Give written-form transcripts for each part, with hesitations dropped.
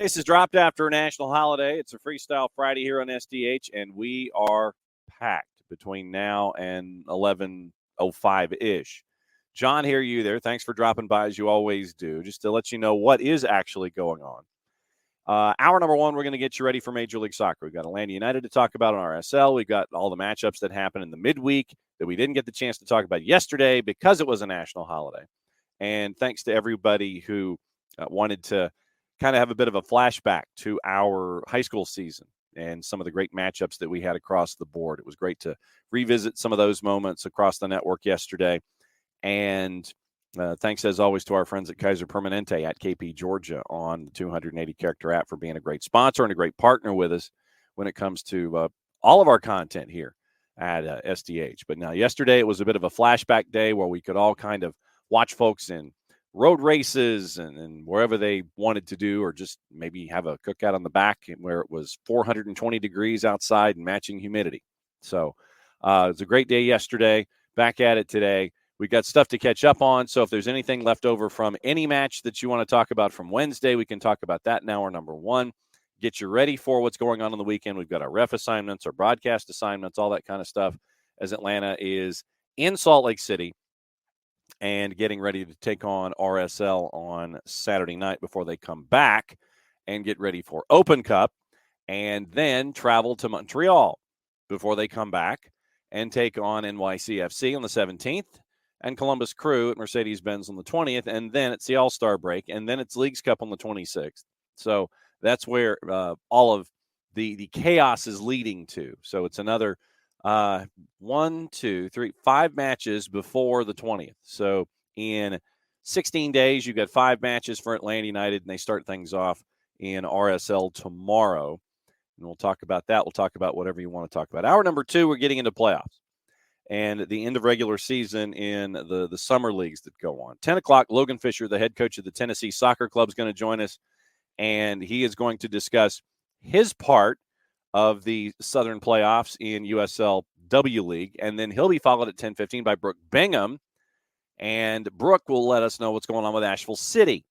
This is dropped after a national holiday. It's a Freestyle Friday here on SDH, and we are packed between now and 11:05-ish. John, hear you there. Thanks for dropping by, as you always do, just to let you know what is actually going on. Hour number one, we're going to get you ready for Major League Soccer. We've got Atlanta United to talk about on RSL. We've got all the matchups that happened in the midweek that we didn't get the chance to talk about yesterday because it was a national holiday. And thanks to everybody who wanted to kind of have a bit of a flashback to our high school season and some of the great matchups that we had across the board. It was great to revisit some of those moments across the network yesterday. And thanks, as always, to our friends at Kaiser Permanente at KP Georgia on the 280-character app for being a great sponsor and a great partner with us when it comes to all of our content here at SDH. But now, yesterday, it was a bit of a flashback day where we could all kind of watch folks in road races and wherever they wanted to do, or just maybe have a cookout on the back where it was 420 degrees outside and matching humidity. So it was a great day yesterday. Back at it today. We've got stuff to catch up on. So if there's anything left over from any match that you want to talk about from Wednesday, we can talk about that in hour number one. Get you ready for what's going on the weekend. We've got our ref assignments, our broadcast assignments, all that kind of stuff, as Atlanta is in Salt Lake City and getting ready to take on RSL on Saturday night before they come back and get ready for Open Cup, and then travel to Montreal before they come back and take on NYCFC on the 17th and Columbus Crew at Mercedes-Benz on the 20th, and then it's the All-Star break, and then it's Leagues Cup on the 26th. So that's where all of the chaos is leading to. So it's another 5 matches before the 20th. So in 16 days, you've got 5 matches for Atlanta United, and they start things off in RSL tomorrow. And we'll talk about that. We'll talk about whatever you want to talk about. Hour number two, we're getting into playoffs and the end of regular season in the summer leagues that go on. 10 o'clock, Logan Fisher, the head coach of the Tennessee Soccer Club, is going to join us, and he is going to discuss his part of the Southern playoffs in USL-W League, and then he'll be followed at 10:15 by Brooke Bingham, and Brooke will let us know what's going on with Asheville City.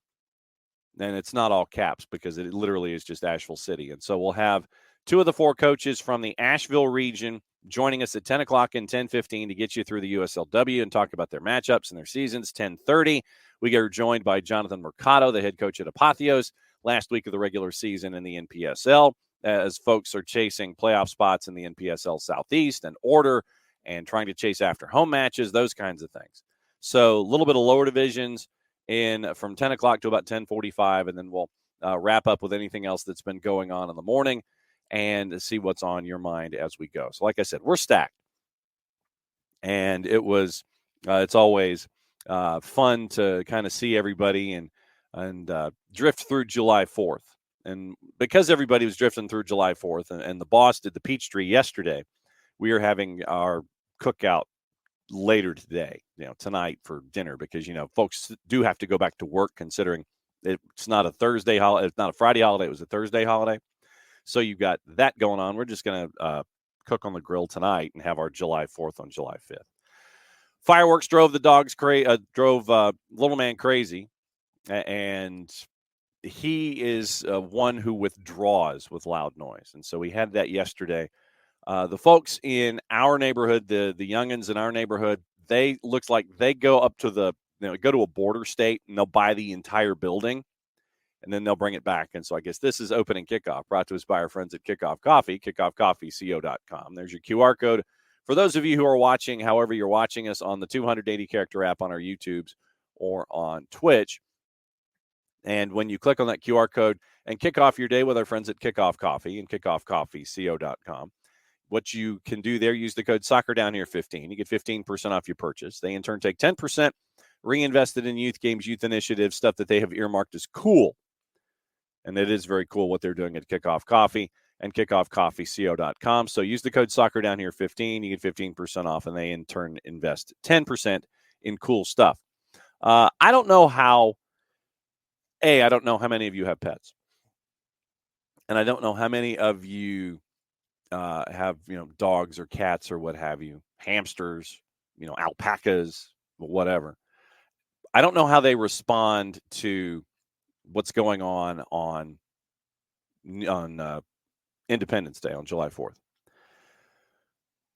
And it's not all caps because it literally is just Asheville City. And so we'll have 2 of the 4 coaches from the Asheville region joining us at 10 o'clock and 10:15 to get you through the USL-W and talk about their matchups and their seasons. 10:30, we get joined by Jonathan Mercado, the head coach at Apotheos, last week of the regular season in the NPSL, as folks are chasing playoff spots in the NPSL Southeast and order and trying to chase after home matches, those kinds of things. So a little bit of lower divisions from 10 o'clock to about 10:45, and then we'll wrap up with anything else that's been going on in the morning and see what's on your mind as we go. So like I said, we're stacked. And it's always fun to kind of see everybody and drift through July 4th. And because everybody was drifting through July 4th and the boss did the Peachtree yesterday, we are having our cookout later today, tonight for dinner, because, folks do have to go back to work, considering it's not a Thursday holiday. It's not a Friday holiday. It was a Thursday holiday. So you've got that going on. We're just going to cook on the grill tonight and have our July 4th on July 5th. Fireworks drove the dogs drove little man crazy, and he is one who withdraws with loud noise. And so we had that yesterday. The folks in our neighborhood, the youngins in our neighborhood, looks like they go up to go to a border state and they'll buy the entire building, and then they'll bring it back. And so I guess this is opening kickoff, brought to us by our friends at Kickoff Coffee, kickoffcoffeeco.com. There's your QR code. For those of you who are watching, however you're watching us on the 280-character app on our YouTubes or on Twitch, and when you click on that QR code and kick off your day with our friends at Kickoff Coffee and kickoffcoffeeco.com, what you can do there, use the code SoccerDownHere15. You get 15% off your purchase. They, in turn, take 10%, reinvested in youth games, youth initiatives, stuff that they have earmarked as cool. And it is very cool what they're doing at Kickoff Coffee and kickoffcoffeeco.com. So use the code SoccerDownHere15. You get 15% off, and they, in turn, invest 10% in cool stuff. I don't know how many of you have pets. And I don't know how many of you have, dogs or cats or what have you, hamsters, alpacas, whatever. I don't know how they respond to what's going on Independence Day on July 4th.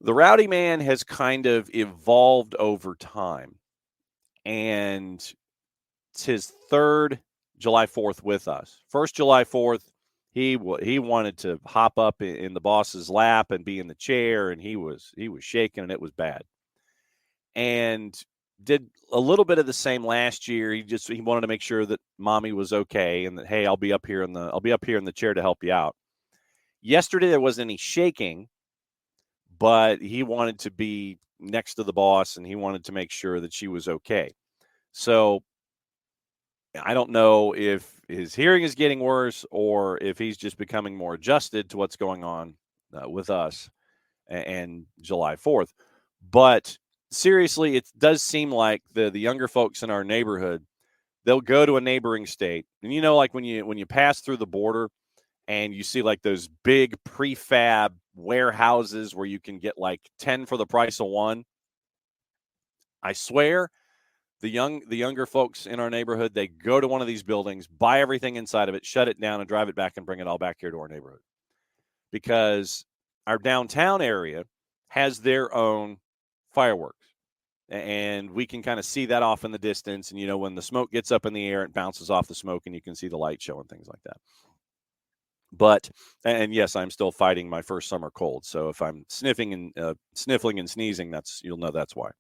The Rowdy Man has kind of evolved over time, and it's his third July 4th with us. First July 4th, he wanted to hop up in the boss's lap and be in the chair, and he was shaking, and it was bad. And did a little bit of the same last year. He wanted to make sure that mommy was okay, and that, hey, I'll be up here in the chair to help you out. Yesterday there wasn't any shaking, but he wanted to be next to the boss, and he wanted to make sure that she was okay. So I don't know if his hearing is getting worse or if he's just becoming more adjusted to what's going on with us and July 4th. But seriously, it does seem like the younger folks in our neighborhood, they'll go to a neighboring state. And like when you pass through the border and you see like those big prefab warehouses where you can get like 10 for the price of one. I swear the younger folks in our neighborhood, they go to one of these buildings, buy everything inside of it, shut it down, and drive it back and bring it all back here to our neighborhood. Because our downtown area has their own fireworks. And we can kind of see that off in the distance. And, when the smoke gets up in the air, it bounces off the smoke and you can see the light show and things like that. But, and yes, I'm still fighting my first summer cold. So if I'm sniffling and sneezing, you'll know that's why.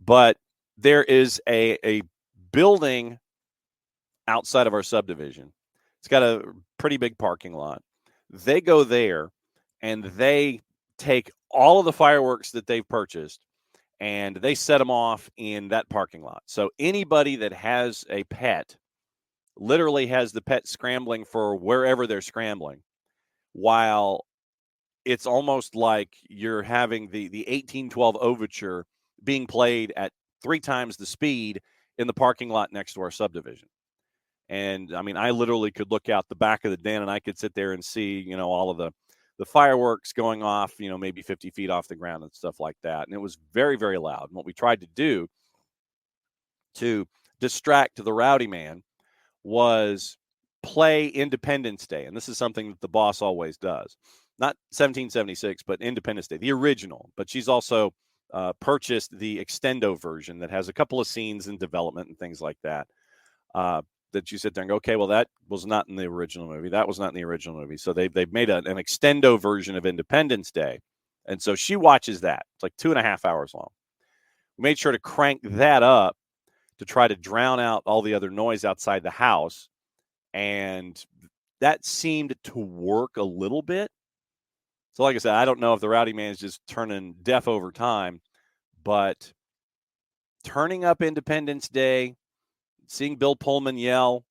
But there is a building outside of our subdivision. It's got a pretty big parking lot. They go there and they take all of the fireworks that they've purchased and they set them off in that parking lot. So anybody that has a pet literally has the pet scrambling for wherever they're scrambling, while it's almost like you're having the 1812 overture being played at 3 times the speed in the parking lot next to our subdivision. And I mean, I literally could look out the back of the den and I could sit there and see, all of the fireworks going off, maybe 50 feet off the ground and stuff like that. And it was very, very loud. And what we tried to do to distract the Rowdy Man was play Independence Day. And this is something that the boss always does. Not 1776, but Independence Day, the original. But she's also purchased the extendo version that has a couple of scenes in development and things like that. That you sit there and go, okay, well, that was not in the original movie. That was not in the original movie. So they've made an extendo version of Independence Day. And so she watches that. It's like 2.5 hours long. We made sure to crank that up to try to drown out all the other noise outside the house. And that seemed to work a little bit. So like I said, I don't know if the Rowdy Man is just turning deaf over time, but turning up Independence Day, seeing Bill Pullman yell,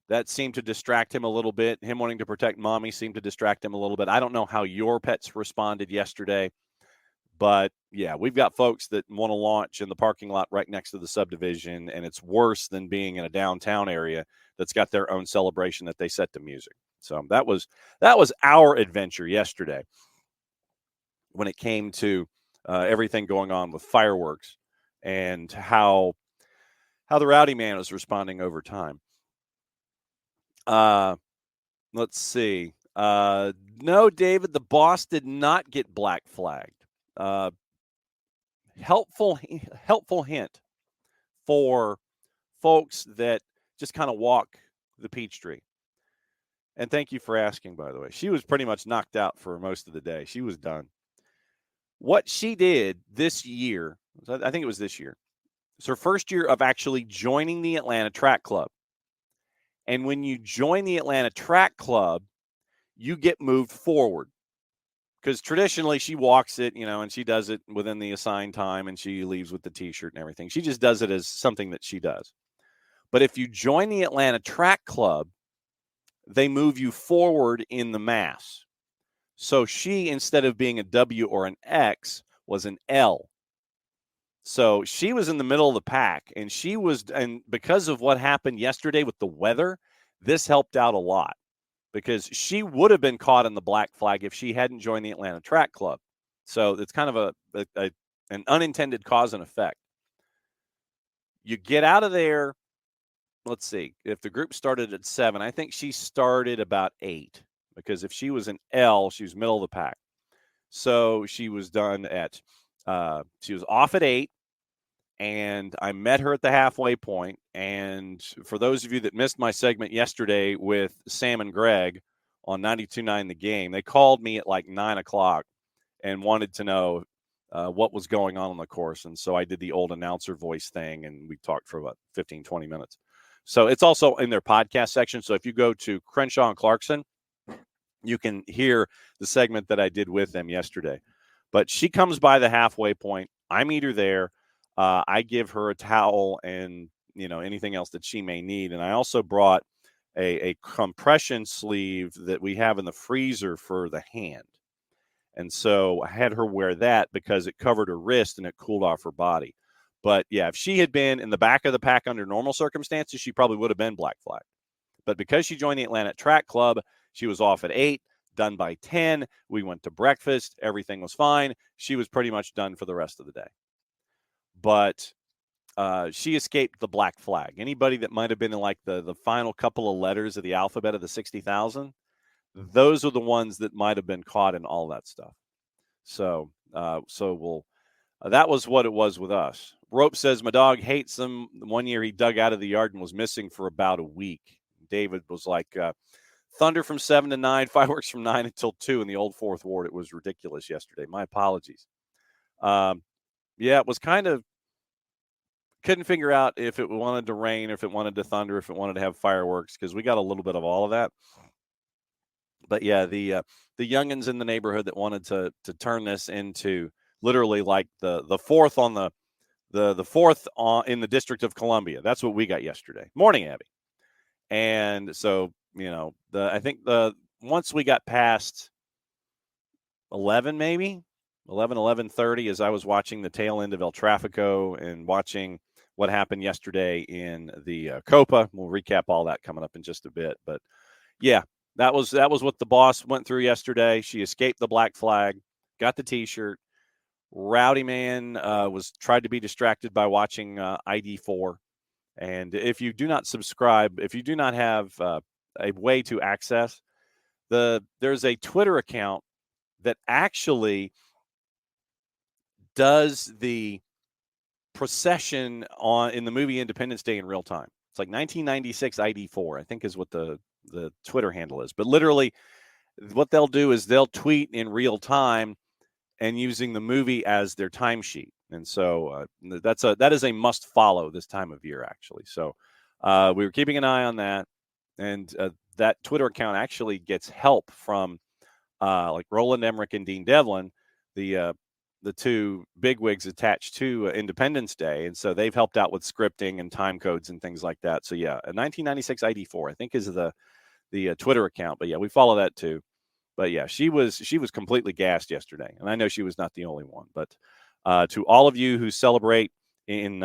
that seemed to distract him a little bit. Him wanting to protect mommy seemed to distract him a little bit. I don't know how your pets responded yesterday, but yeah, we've got folks that want to launch in the parking lot right next to the subdivision, and it's worse than being in a downtown area that's got their own celebration that they set to music. So that was our adventure yesterday when it came to everything going on with fireworks and how the Rowdy Man was responding over time. Let's see. No, David, the boss did not get black flagged. Helpful hint for folks that just kind of walk the Peachtree. And thank you for asking, by the way. She was pretty much knocked out for most of the day. She was done. What she did this year, I think it was this year, it's her first year of actually joining the Atlanta Track Club. And when you join the Atlanta Track Club, you get moved forward. Because traditionally she walks it, and she does it within the assigned time and she leaves with the T-shirt and everything. She just does it as something that she does. But if you join the Atlanta Track Club, they move you forward in the mass. So she, instead of being a W or an X, was an L. So she was in the middle of the pack, and because of what happened yesterday with the weather, this helped out a lot because she would have been caught in the black flag if she hadn't joined the Atlanta Track Club. So it's kind of an unintended cause and effect. You get out of there let's see, if the group started at 7, I think she started about 8, because if she was an L, she was middle of the pack. So she was done at, she was off at 8, and I met her at the halfway point. And for those of you that missed my segment yesterday with Sam and Greg on 92.9 The Game, they called me at like 9 o'clock and wanted to know what was going on the course. And so I did the old announcer voice thing, and we talked for about 15, 20 minutes. So it's also in their podcast section. So if you go to Crenshaw and Clarkson, you can hear the segment that I did with them yesterday. But she comes by the halfway point. I meet her there. I give her a towel and, anything else that she may need. And I also brought a compression sleeve that we have in the freezer for the hand. And so I had her wear that because it covered her wrist and it cooled off her body. But yeah, if she had been in the back of the pack under normal circumstances, she probably would have been black flag. But because she joined the Atlanta Track Club, she was off at 8, done by 10. We went to breakfast. Everything was fine. She was pretty much done for the rest of the day. But she escaped the black flag. Anybody that might have been in like the final couple of letters of the alphabet of the 60,000, those are the ones that might have been caught in all that stuff. So that was what it was with us. Rope says, my dog hates them. 1 year he dug out of the yard and was missing for about a week. David was like, thunder from 7 to 9, fireworks from 9 until 2 in the old Fourth Ward. It was ridiculous yesterday. My apologies. It was kind of, couldn't figure out if it wanted to rain, if it wanted to thunder, if it wanted to have fireworks, because we got a little bit of all of that. But yeah, the youngins in the neighborhood that wanted to turn this into literally like the fourth on the fourth in the District of Columbia. That's what we got yesterday. Morning, Abby. And so, I think once we got past 11, maybe 11:30, as I was watching the tail end of El Tráfico and watching what happened yesterday in the Copa. We'll recap all that coming up in just a bit. But yeah, that was what the boss went through yesterday. She escaped the black flag, got the T-shirt. Rowdy Man was tried to be distracted by watching ID4. And if you do not subscribe, if you do not have a way to access, there's a Twitter account that actually does the procession in the movie Independence Day in real time. It's like 1996 ID4, I think is what the Twitter handle is. But literally what they'll do is they'll tweet in real time and using the movie as their timesheet. And so that is a must follow this time of year, actually. So we were keeping an eye on that. And that Twitter account actually gets help from like Roland Emmerich and Dean Devlin, the two bigwigs attached to Independence Day. And so they've helped out with scripting and time codes and things like that. So yeah, a 1996 ID4, I think is the Twitter account. But yeah, we follow that too. But yeah, she was completely gassed yesterday. And I know she was not the only one. But to all of you who celebrate in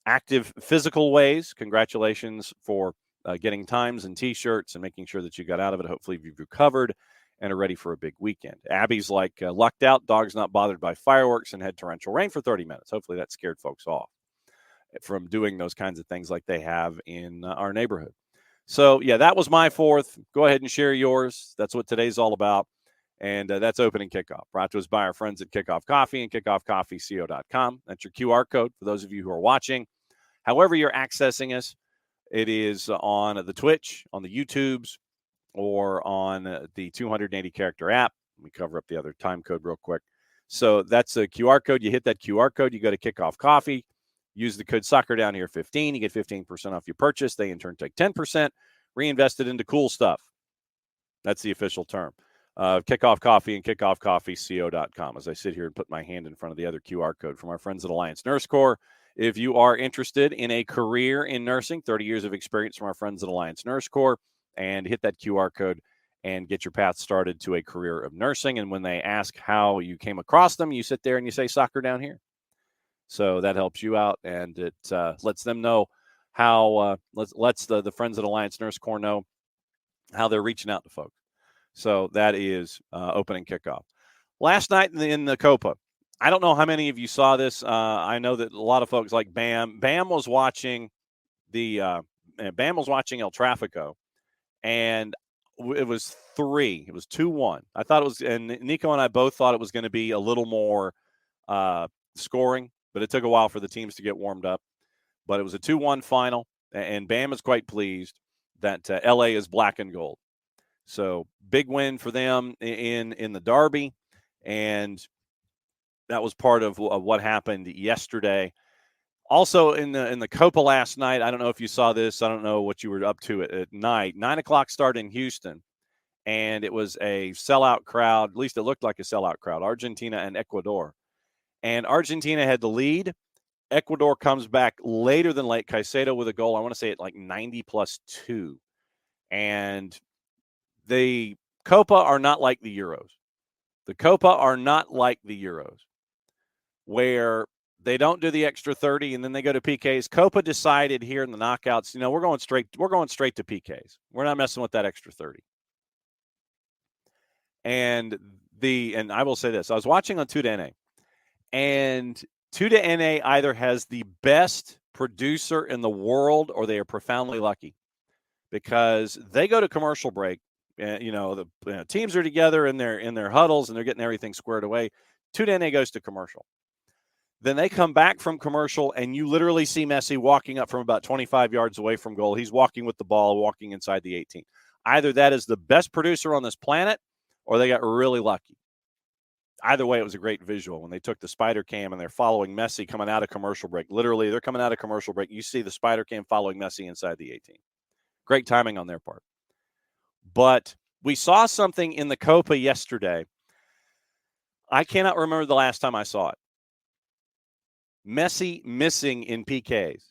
active physical ways, congratulations for getting times and T-shirts and making sure that you got out of it. Hopefully you've recovered and are ready for a big weekend. Abby's like lucked out, dog's not bothered by fireworks, and had torrential rain for 30 minutes. Hopefully that scared folks off from doing those kinds of things like they have in our neighborhood. So, yeah, that was my fourth. Go ahead and share yours. That's what today's all about. And that's opening kickoff. Brought to us by our friends at Kickoff Coffee and kickoffcoffeeco.com. That's your QR code for those of you who are watching. However you're accessing us, it is on the Twitch, on the YouTubes, or on the 280-character app. Let me cover up the other time code real quick. So that's a QR code. You hit that QR code, you go to Kickoff Coffee, use the code SoccerDownHere15. You get 15% off your purchase. They, in turn, take 10%, reinvest it into cool stuff. That's the official term. Kickoff Coffee and kickoffcoffeeco.com. As I sit here and put my hand in front of the other QR code from our friends at Alliance Nurse Corps. If you are interested in a career in nursing, 30 years of experience from our friends at Alliance Nurse Corps, and hit that QR code and get your path started to a career of nursing. And when they ask how you came across them, you sit there and you say soccer down here. So that helps you out, and it lets them know how, lets the friends at Alliance Nurse Corps know how they're reaching out to folks. So that is opening kickoff. Last night in the Copa, I don't know how many of you saw this. I know that a lot of folks like Bam. Bam was watching Bam was watching El Tráfico, and it was 3. It was 2-1. I thought it was, and Nico and I both thought it was going to be a little more scoring, but it took a while for the teams to get warmed up. But it was a 2-1 final, and Bam is quite pleased that LA is black and gold. So big win for them in the derby, and that was part of what happened yesterday. Also in the Copa last night, I don't know if you saw this. I don't know what you were up to at night. 9:00 start in Houston, and it was a sellout crowd. At least it looked like a sellout crowd. Argentina and Ecuador, and Argentina had the lead. Ecuador comes back later than late. Caicedo with a goal. I want to say at like 90+2, and the Copa are not like the Euros. The Copa are not like the Euros, where they don't do the extra 30 and then they go to PKs. Copa decided here in the knockouts, we're going straight to PKs. We're not messing with that extra 30. And I will say this, I was watching on 2NA, and 2NA either has the best producer in the world or they are profoundly lucky, because they go to commercial break. The teams are together in their huddles and they're getting everything squared away. 2NA goes to commercial. Then they come back from commercial, and you literally see Messi walking up from about 25 yards away from goal. He's walking with the ball, walking inside the 18. Either that is the best producer on this planet, or they got really lucky. Either way, it was a great visual when they took the spider cam and they're following Messi coming out of commercial break. Literally, they're coming out of commercial break. You see the spider cam following Messi inside the 18. Great timing on their part. But we saw something in the Copa yesterday. I cannot remember the last time I saw it. Messi missing in PKs.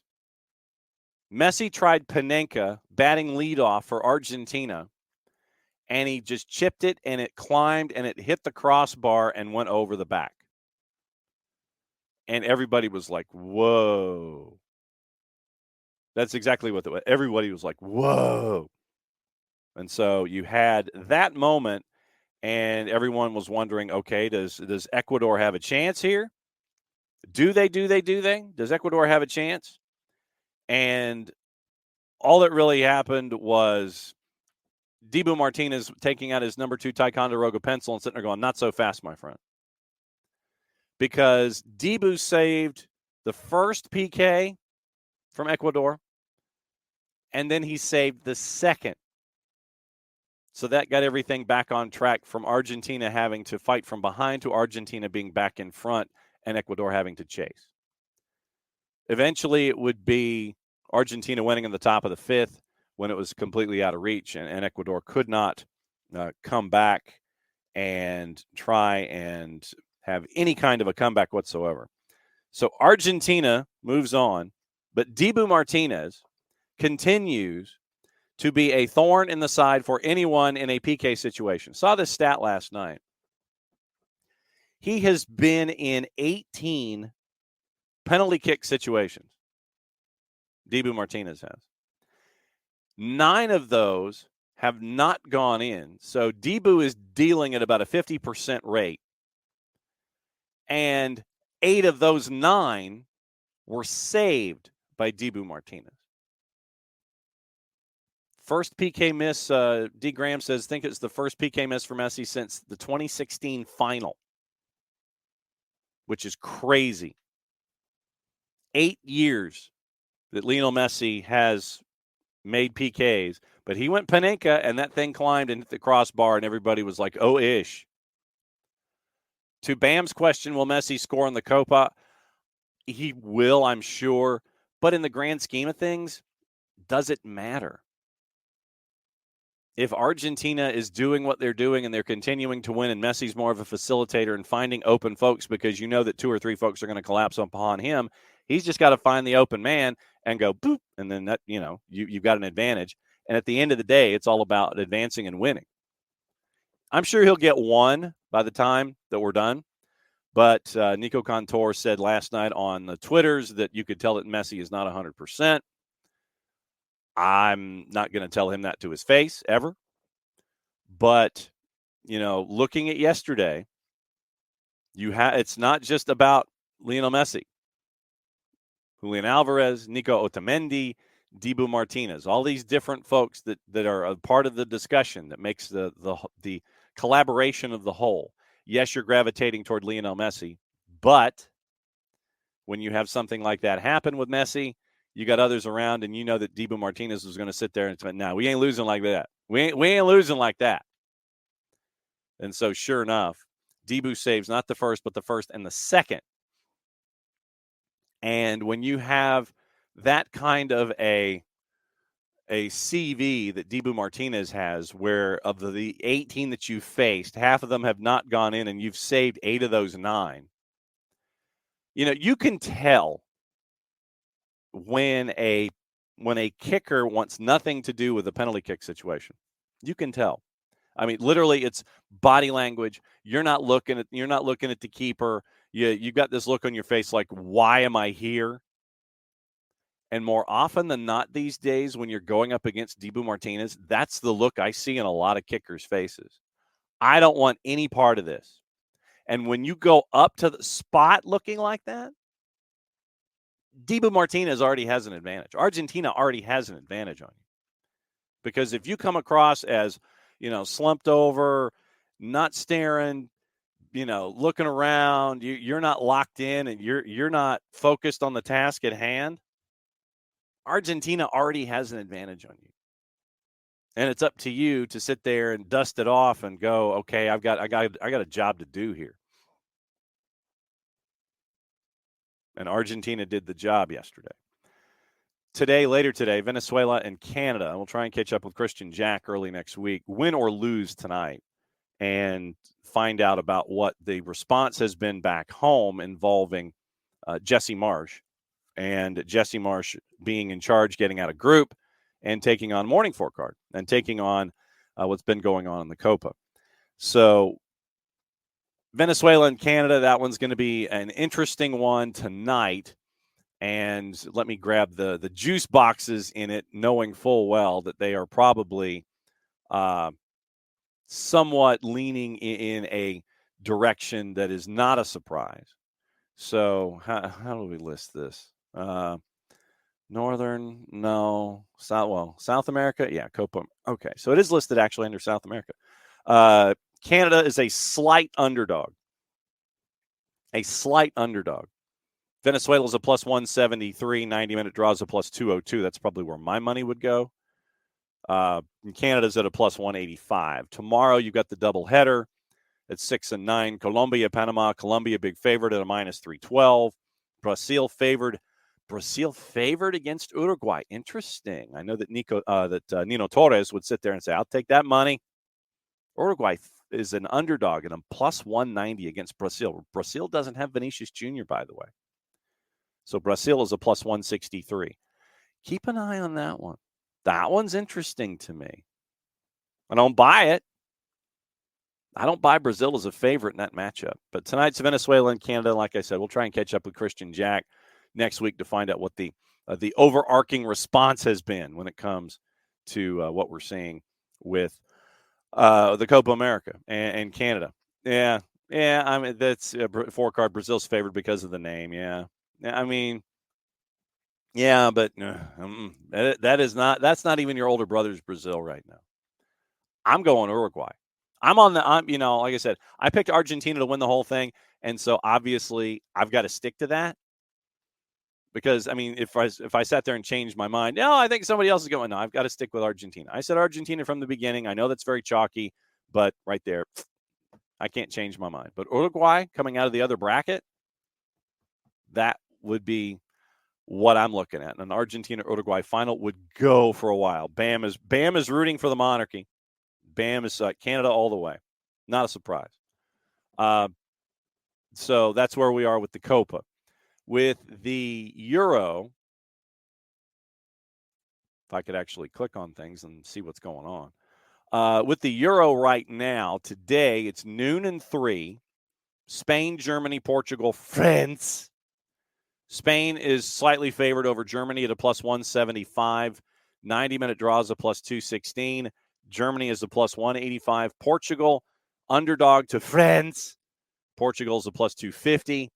Messi tried Panenka batting leadoff for Argentina, and he just chipped it, and it climbed, and it hit the crossbar and went over the back. And everybody was like, whoa. That's exactly what everybody was like, whoa. And so you had that moment, and everyone was wondering, okay, does Ecuador have a chance here? Do they? Does Ecuador have a chance? And all that really happened was Dibu Martinez taking out his number 2 Ticonderoga pencil and sitting there going, not so fast, my friend. Because Dibu saved the first PK from Ecuador, and then he saved the second. So that got everything back on track, from Argentina having to fight from behind to Argentina being back in front and Ecuador having to chase. Eventually, it would be Argentina winning in the top of the 5th when it was completely out of reach, and Ecuador could not come back and try and have any kind of a comeback whatsoever. So Argentina moves on, but Dibu Martinez continues to be a thorn in the side for anyone in a PK situation. Saw this stat last night. He has been in 18 penalty kick situations. Dibu Martinez has. 9 of those have not gone in. So Dibu is dealing at about a 50% rate. And 8 of those 9 were saved by Dibu Martinez. First PK miss, D. Graham says, think it's the first PK miss for Messi since the 2016 final, which is crazy. 8 years that Lionel Messi has made PKs, but he went Panenka, and that thing climbed and hit the crossbar, and everybody was like, oh-ish. To Bam's question, will Messi score in the Copa? He will, I'm sure, but in the grand scheme of things, does it matter? If Argentina is doing what they're doing and they're continuing to win, and Messi's more of a facilitator and finding open folks, because you know that 2 or 3 folks are going to collapse upon him, he's just got to find the open man and go boop, and then that, you've got an advantage. And at the end of the day, it's all about advancing and winning. I'm sure he'll get one by the time that we're done. But Nico Cantor said last night on the Twitters that you could tell that Messi is not 100%. I'm not going to tell him that to his face ever. But, looking at yesterday, it's not just about Lionel Messi. Julian Alvarez, Nico Otamendi, Dibu Martinez, all these different folks that are a part of the discussion that makes the collaboration of the whole. Yes, you're gravitating toward Lionel Messi, but when you have something like that happen with Messi, you got others around, and you know that Dibu Martinez is going to sit there and say, no, we ain't losing like that. We ain't losing like that. And so, sure enough, Dibu saves not the first, but the first and the second. And when you have that kind of a CV that Dibu Martinez has, where of the 18 that you've faced, half of them have not gone in, and you've saved 8 of those 9. You can tell when a kicker wants nothing to do with a penalty kick situation. You can tell. I mean, literally, it's body language. You're not looking at the keeper. You got this look on your face like, why am I here? And more often than not these days, when you're going up against Dibu Martinez, that's the look I see in a lot of kickers' faces. I don't want any part of this. And when you go up to the spot looking like that, Dibu Martinez already has an advantage. Argentina already has an advantage on you. Because if you come across as, slumped over, not staring, looking around, you're not locked in, and you're not focused on the task at hand, Argentina already has an advantage on you. And it's up to you to sit there and dust it off and go, okay, I got a job to do here. And Argentina did the job yesterday. Later today, Venezuela and Canada. We'll try and catch up with Christian Jack early next week, win or lose tonight, and find out about what the response has been back home involving Jesse Marsh. And Jesse Marsh being in charge, getting out of group, and taking on Morning Forecard, and taking on what's been going on in the Copa. So Venezuela and Canada, that one's going to be an interesting one tonight. And let me grab the juice boxes in it, knowing full well that they are probably somewhat leaning in a direction that is not a surprise. So how do we list this? Northern, no. South America, yeah, Copa. Okay, so it is listed actually under South America. Canada is a slight underdog. A slight underdog. Venezuela's a plus 173, 90-minute draws a plus 202. That's probably where my money would go. Canada's at a plus 185. Tomorrow you've got the doubleheader at 6 and 9. Colombia, Panama. Colombia big favorite at a minus 312. Brazil favored against Uruguay. Interesting. I know that Nino Torres would sit there and say, I'll take that money. Uruguay is an underdog and a plus 190 against Brazil. Brazil doesn't have Vinicius Jr., by the way. So Brazil is a plus 163. Keep an eye on that one. That one's interesting to me. I don't buy it. I don't buy Brazil as a favorite in that matchup. But tonight's Venezuela and Canada. Like I said, we'll try and catch up with Christian Jack next week to find out what the overarching response has been when it comes to what we're seeing with the Copa America and Canada. Yeah. I mean, that's four-card. Brazil's favored because of the name. Yeah. I mean, yeah, but that's not even your older brother's Brazil right now. I'm going Uruguay. Like I said, I picked Argentina to win the whole thing. And so obviously I've got to stick to that because, I mean, if I sat there and changed my mind, no, I think somebody else is going, no, I've got to stick with Argentina. I said Argentina from the beginning. I know that's very chalky, but right there, I can't change my mind. But Uruguay coming out of the other bracket, that would be what I'm looking at. An Argentina-Uruguay final would go for a while. Bam is rooting for the monarchy. Bam is Canada all the way. Not a surprise. So that's where we are with the Copa. With the Euro, if I could actually click on things and see what's going on. With the Euro right now, today, it's noon and 3. Spain, Germany, Portugal, France. Spain is slightly favored over Germany at a plus 175. 90-minute draws a plus 216. Germany is a plus 185. Portugal, underdog to France. Portugal's a plus 250.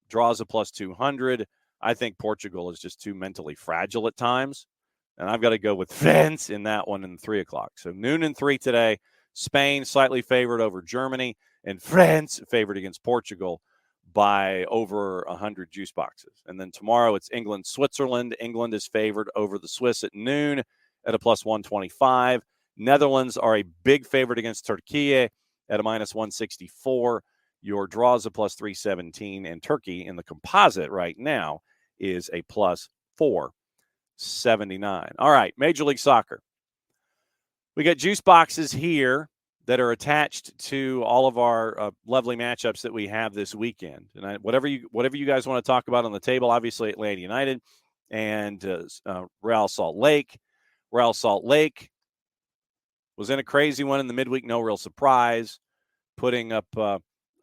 Draws a plus 200. I think Portugal is just too mentally fragile at times And I've got to go with France in that one in 3 o'clock. So noon and 3 today. Spain slightly favored over Germany, and France favored against Portugal by over 100 juice boxes. And then tomorrow it's England, Switzerland. England is favored over the Swiss at noon at a plus 125. Netherlands are a big favorite against Turkey at a minus 164. Your draws a plus 317, and Turkey in the composite right now is a plus 479. All right, Major League Soccer. We got juice boxes here that are attached to all of our lovely matchups that we have this weekend. And whatever you guys want to talk about on the table, obviously Atlanta United and Real Salt Lake. Real Salt Lake was in a crazy one in the midweek, no real surprise, putting up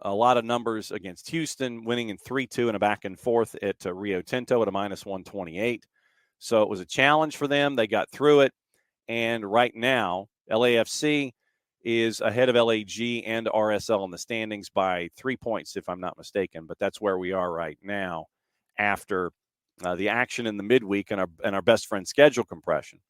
a lot of numbers against Houston, winning in 3-2 and a back and forth at Rio Tinto at a minus 128. So it was a challenge for them. They got through it. And right now, LAFC is ahead of LAG and RSL in the standings by 3 points, if I'm not mistaken. But that's where we are right now after the action in the midweek and our best friend schedule compression.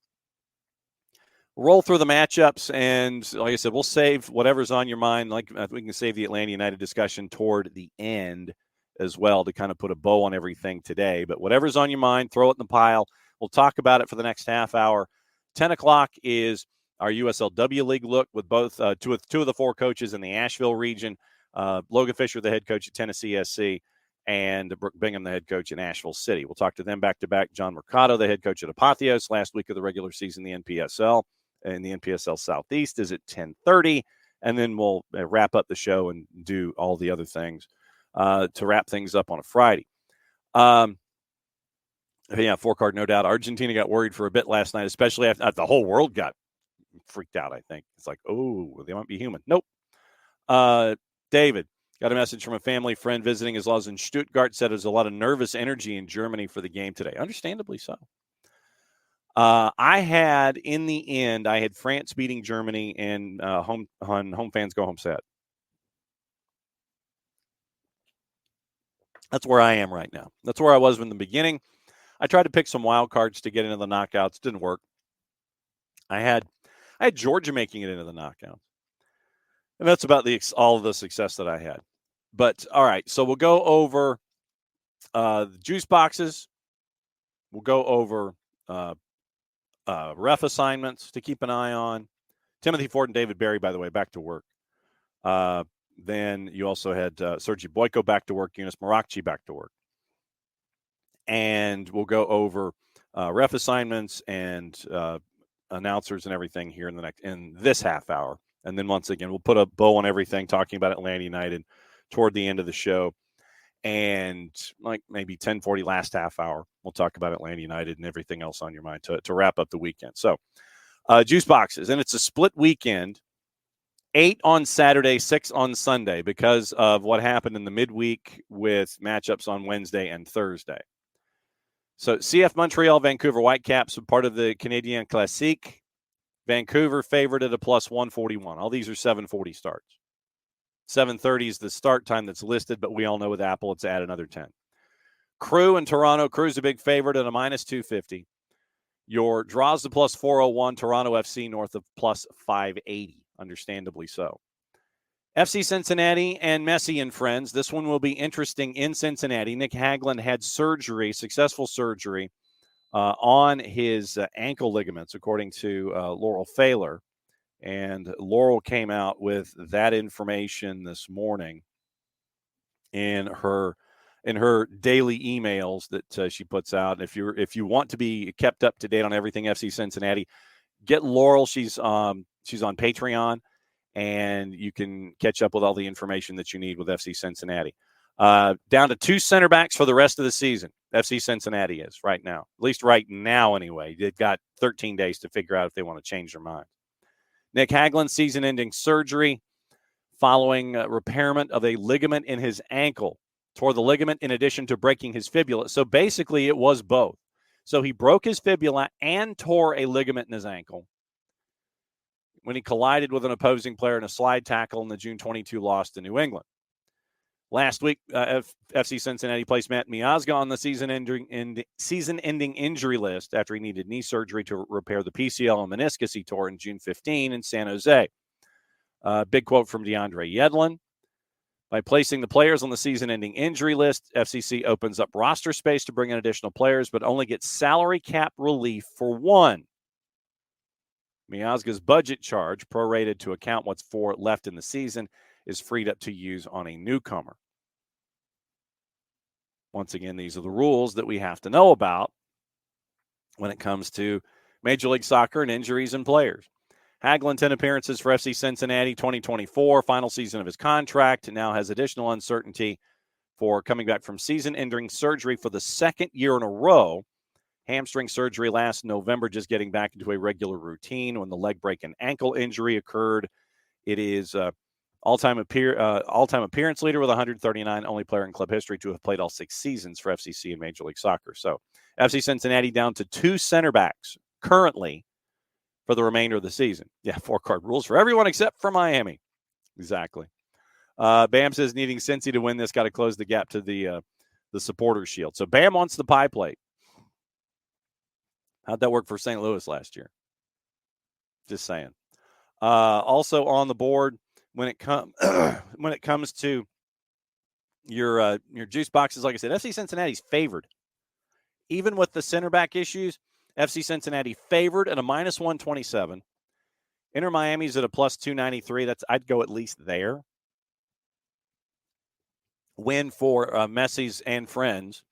Roll through the matchups, and like I said, we'll save whatever's on your mind. Like we can save the Atlanta United discussion toward the end as well to kind of put a bow on everything today. But whatever's on your mind, throw it in the pile. We'll talk about it for the next half hour. 10 o'clock is our USL-W League look with both two of the 4 coaches in the Asheville region. Logan Fisher, the head coach at Tennessee SC, and Brooke Bingham, the head coach in Asheville City. We'll talk to them back-to-back. Jon Mercado, the head coach at Apotheos, last week of the regular season, the NPSL. And the NPSL Southeast is at 10:30, and then we'll wrap up the show and do all the other things to wrap things up on a Friday. Yeah, 4-card, no doubt. Argentina got worried for a bit last night, especially after the whole world got freaked out, I think. It's like, oh, they might be human. Nope. David got a message from a family friend visiting his laws in Stuttgart, said there's a lot of nervous energy in Germany for the game today. Understandably so. I had France beating Germany, and home fans go home sad. That's where I am right now. That's where I was in the beginning. I tried to pick some wild cards to get into the knockouts. Didn't work. I had Georgia making it into the knockouts, and that's about all of the success that I had. But all right, so we'll go over the juice boxes. We'll go over ref assignments to keep an eye on. Timothy Ford and David Berry, by the way, back to work. Then you also had Sergi Boyko back to work, Yunus Marakchi back to work. And we'll go over ref assignments and announcers and everything here in this half hour. And then once again, we'll put a bow on everything, talking about Atlanta United toward the end of the show. And like maybe 10:40 last half hour, we'll talk about Atlanta United and everything else on your mind to wrap up the weekend. So juice boxes, and it's a split weekend, 8 on Saturday, 6 on Sunday, because of what happened in the midweek with matchups on Wednesday and Thursday. So CF Montreal, Vancouver Whitecaps are part of the Canadien Classique. Vancouver favored at a plus 141. All these are 7:40 starts. 7:30 is the start time that's listed, but we all know with Apple it's add another 10. Crew in Toronto. Crew's a big favorite at a minus 250. Your draws the plus 401. Toronto FC north of plus 580, understandably so. FC Cincinnati and Messi and friends. This one will be interesting in Cincinnati. Nick Hagglund had successful surgery on his ankle ligaments, according to Laurel Failer. And Laurel came out with that information this morning in her daily emails that she puts out. If you want to be kept up to date on everything FC Cincinnati, get Laurel. She's on Patreon, and you can catch up with all the information that you need with FC Cincinnati. Down to 2 center backs for the rest of the season. FC Cincinnati is right now, at least right now anyway. They've got 13 days to figure out if they want to change their mind. Nick Hagglund's season-ending surgery following repairment of a ligament in his ankle. Tore the ligament in addition to breaking his fibula. So basically it was both. So he broke his fibula and tore a ligament in his ankle when he collided with an opposing player in a slide tackle in the June 22 loss to New England. Last week, FC Cincinnati placed Matt Miazga on the season-ending injury list after he needed knee surgery to repair the PCL and meniscus he tore in June 15 in San Jose. Big quote from DeAndre Yedlin. By placing the players on the season-ending injury list, FCC opens up roster space to bring in additional players, but only gets salary cap relief for one. Miazga's budget charge, prorated to account what's left in the season, is freed up to use on a newcomer. Once again, these are the rules that we have to know about when it comes to Major League Soccer and injuries and players. Hagelin, 10 appearances for FC Cincinnati 2024, final season of his contract, now has additional uncertainty for coming back from season-ending surgery for the second year in a row. Hamstring surgery last November, just getting back into a regular routine when the leg break and ankle injury occurred. It is all-time appearance leader with 139, only player in club history to have played all 6 seasons for FCC in Major League Soccer. So FC Cincinnati down to 2 center backs currently for the remainder of the season. Yeah, 4-card rules for everyone except for Miami. Exactly. Bam says needing Cincy to win this, got to close the gap to the supporters shield. So Bam wants the pie plate. How'd that work for St. Louis last year? Just saying. Also on the board when it comes to your juice boxes, like I said, FC Cincinnati's favored. Even with the center back issues, FC Cincinnati favored at a -127. Inter Miami's at a +293. I'd go at least there. Win for Messi's and Friends.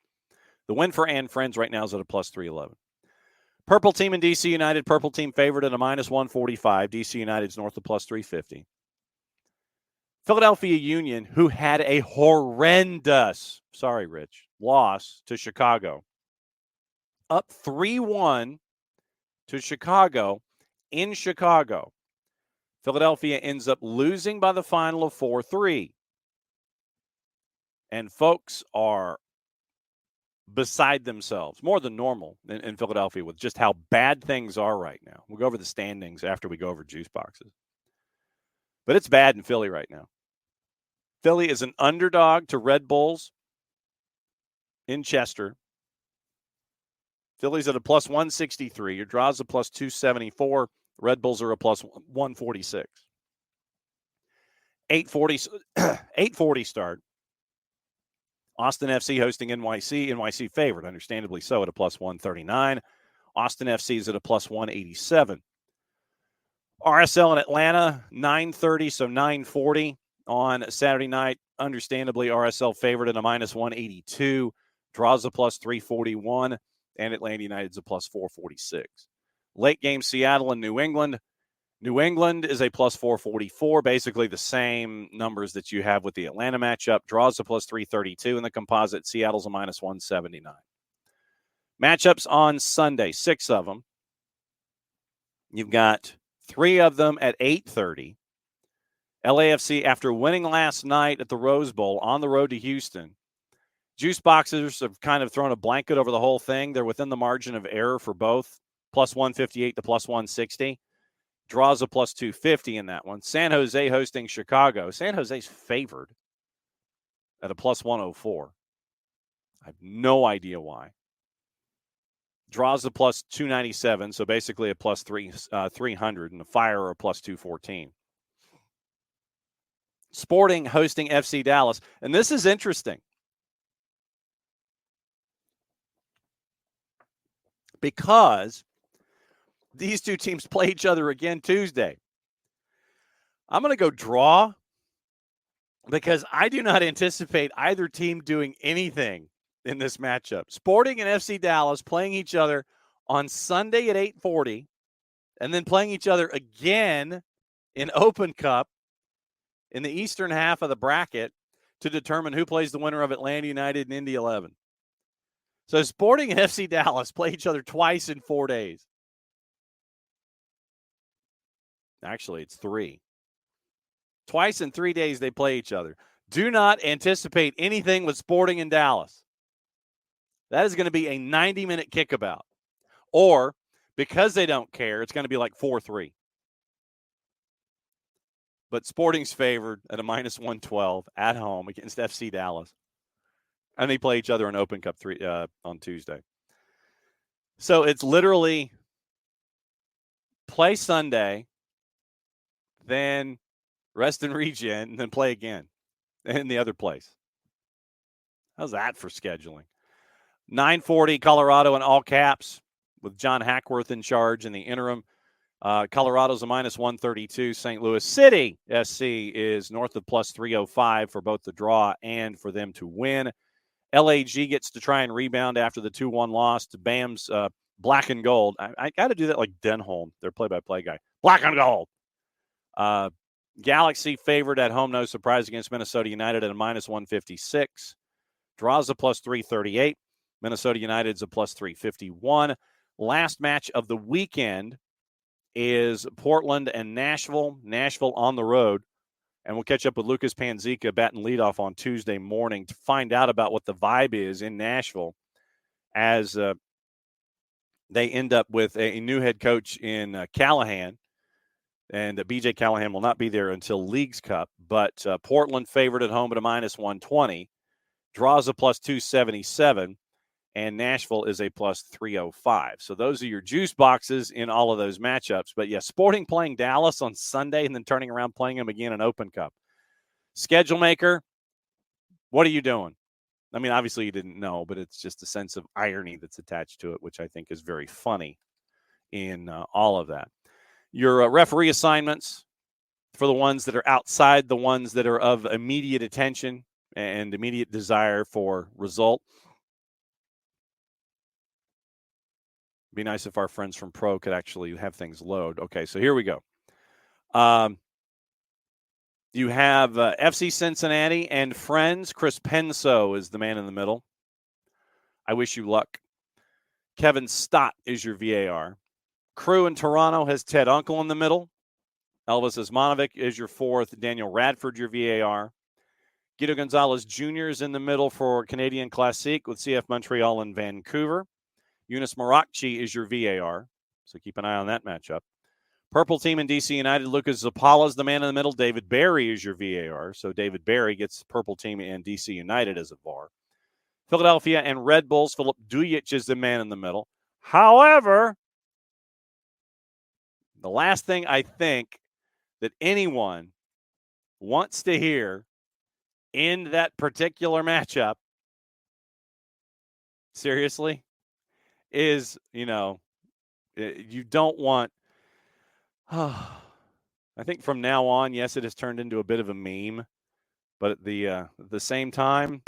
The win for and Friends right now is at a +311. Purple team and DC United. Purple team favored at a -145. DC United's north of +350. Philadelphia Union, who had a horrendous, loss to Chicago. Up 3-1 to Chicago in Chicago. Philadelphia ends up losing by the final of 4-3. And folks are beside themselves, more than normal in Philadelphia with just how bad things are right now. We'll go over the standings after we go over juice boxes. But it's bad in Philly right now. Philly is an underdog to Red Bulls in Chester. Philly's at a +163. Your draw's a +274. Red Bulls are a +146. 840 start. Austin FC hosting NYC. NYC favored, understandably so, at a +139. Austin FC is at a +187. RSL in Atlanta, 9:30, so 9:40 on Saturday night. Understandably, RSL favored at a -182. Draws a +341, and Atlanta United's a +446. Late game, Seattle and New England. New England is a +444, basically the same numbers that you have with the Atlanta matchup. Draws a +332 in the composite. Seattle's a -179. Matchups on Sunday, 6 of them. You've got 3 of them at 8:30. LAFC, after winning last night at the Rose Bowl on the road to Houston, juice boxers have kind of thrown a blanket over the whole thing. They're within the margin of error for both, +158 to +160. Draws a +250 in that one. San Jose hosting Chicago. San Jose's favored at a +104. I have no idea why. Draws a +297, so basically a +300, and the Fire are a +214. Sporting hosting FC Dallas. And this is interesting because these two teams play each other again Tuesday. I'm going to go draw because I do not anticipate either team doing anything in this matchup. Sporting and FC Dallas playing each other on Sunday at 8:40 and then playing each other again in Open Cup in the eastern half of the bracket to determine who plays the winner of Atlanta United and Indy 11. So Sporting and FC Dallas play each other twice in 4 days. Actually, it's 3. Twice in 3 days they play each other. Do not anticipate anything with Sporting and Dallas. That is going to be a 90-minute kickabout. Or, because they don't care, it's going to be like 4-3. But Sporting's favored at a minus 112 at home against FC Dallas. And they play each other in Open Cup on Tuesday. So it's literally play Sunday, then rest and regen, and then play again in the other place. How's that for scheduling? 9:40 Colorado in all caps with John Hackworth in charge in the interim. Colorado's a minus 132. St. Louis City SC is north of plus 305 for both the draw and for them to win. LAG gets to try and rebound after the 2-1 loss to BAM's Black and Gold. I got to do that like Denholm, their play-by-play guy. Black and Gold. Galaxy favored at home, no surprise, against Minnesota United at a minus 156. Draws a plus 338. Minnesota United's a plus 351. Last match of the weekend is Portland and Nashville. Nashville on the road. And we'll catch up with Lucas Panzica, batting leadoff on Tuesday morning to find out about what the vibe is in Nashville as they end up with a new head coach in Callahan. And B.J. Callahan will not be there until Leagues Cup. But Portland favored at home at a minus 120. Draws a plus 277. And Nashville is a plus 305. So those are your juice boxes in all of those matchups. But, yeah, Sporting playing Dallas on Sunday and then turning around playing them again in Open Cup. Schedule maker, what are you doing? I mean, obviously you didn't know, but it's just a sense of irony that's attached to it, which I think is very funny in all of that. Your referee assignments for the ones that are outside, the ones that are of immediate attention and immediate desire for result. Be nice if our friends from Pro could actually have things load. Okay, so here we go. You have FC Cincinnati and Friends. Chris Penso is the man in the middle. I wish you luck. Kevin Stott is your VAR. Crew in Toronto has Ted Uncle in the middle. Elvis Osmanovic is your fourth. Daniel Radford, your VAR. Guido Gonzalez Jr. is in the middle for Canadian Classique with CF Montreal and Vancouver. Yunus Morakchi is your VAR, so keep an eye on that matchup. Purple team in DC United, Lucas Zapala is the man in the middle. David Barry is your VAR, so David Barry gets purple team in DC United as a VAR. Philadelphia and Red Bulls, Philip Dujic is the man in the middle. However, the last thing I think that anyone wants to hear in that particular matchup, seriously, is, you don't want, I think from now on, yes, it has turned into a bit of a meme, but at the same time,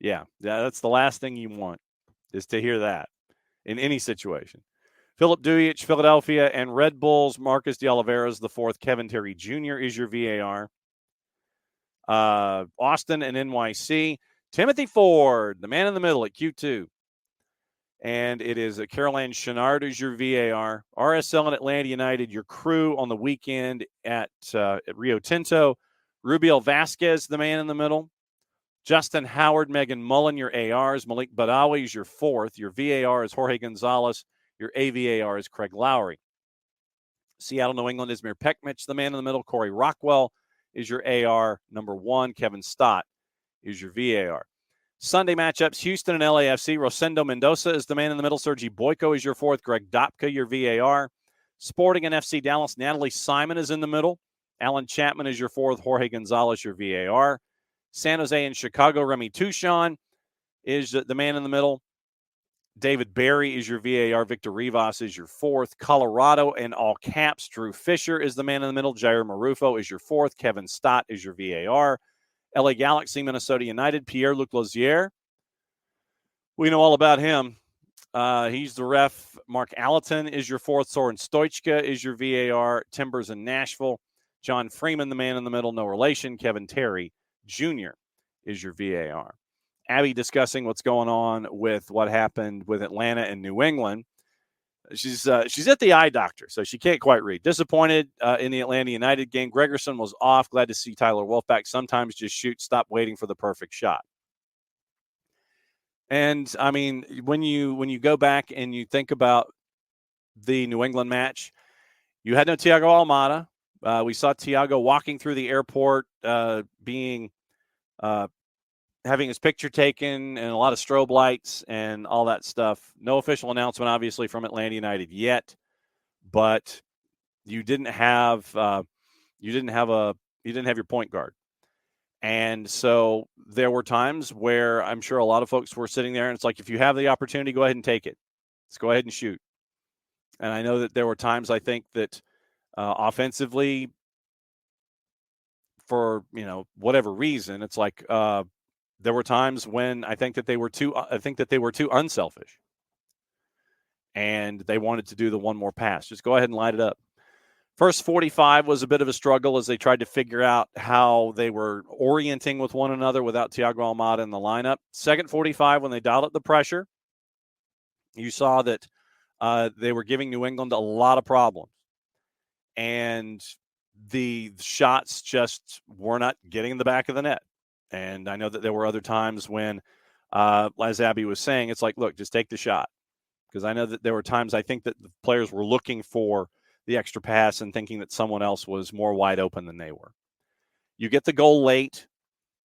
yeah, that's the last thing you want is to hear that in any situation. Philip Dujic, Philadelphia, and Red Bulls, Marcus de Oliveira is the fourth. Kevin Terry Jr. is your VAR. Austin and NYC. Timothy Ford, the man in the middle at Q2. And it is Caroline Chenard is your VAR. RSL and Atlanta United, your Crew on the weekend at Rio Tinto. Rubiel Vasquez, the man in the middle. Justin Howard, Megan Mullen, your ARs. Malik Badawi is your fourth. Your VAR is Jorge Gonzalez. Your AVAR is Craig Lowry. Seattle, New England, Izmir Pekmich, the man in the middle. Corey Rockwell is your AR. Number one, Kevin Stott is your VAR. Sunday matchups, Houston and LAFC. Rosendo Mendoza is the man in the middle. Sergi Boyko is your fourth. Greg Dopka, your VAR. Sporting and FC Dallas. Natalie Simon is in the middle. Alan Chapman is your fourth. Jorge Gonzalez, your VAR. San Jose and Chicago. Remy Tuchon is the man in the middle. David Barry is your VAR. Victor Rivas is your fourth. Colorado and all caps. Drew Fisher is the man in the middle. Jair Marufo is your fourth. Kevin Stott is your VAR. LA Galaxy, Minnesota United, Pierre-Luc Lauzière. We know all about him. He's the ref. Mark Allerton is your fourth. Soren Stoichka is your VAR. Timbers in Nashville. John Freeman, the man in the middle, no relation. Kevin Terry Jr. is your VAR. Abby discussing what's going on with what happened with Atlanta and New England. She's at the eye doctor, so she can't quite read. Disappointed in the Atlanta United game. Gregerson was off. Glad to see Tyler Wolf back. Sometimes just shoot. Stop waiting for the perfect shot. And, I mean, when you go back and you think about the New England match, you had no Thiago Almada. We saw Thiago walking through the airport, having his picture taken, and a lot of strobe lights and all that stuff. No official announcement, obviously, from Atlanta United yet, but you didn't have your point guard. And so there were times where I'm sure a lot of folks were sitting there, and it's like, if you have the opportunity, go ahead and take it. Let's go ahead and shoot. And I know that there were times, I think, that offensively, for whatever reason, it's like there were times when I think that they were too unselfish, and they wanted to do the one more pass. Just go ahead and light it up. First 45 was a bit of a struggle as they tried to figure out how they were orienting with one another without Thiago Almada in the lineup. Second 45, when they dialed up the pressure, you saw that they were giving New England a lot of problems. And the shots just were not getting in the back of the net. And I know that there were other times when, as Abby was saying, it's like, look, just take the shot. Because I know that there were times I think that the players were looking for the extra pass and thinking that someone else was more wide open than they were. You get the goal late,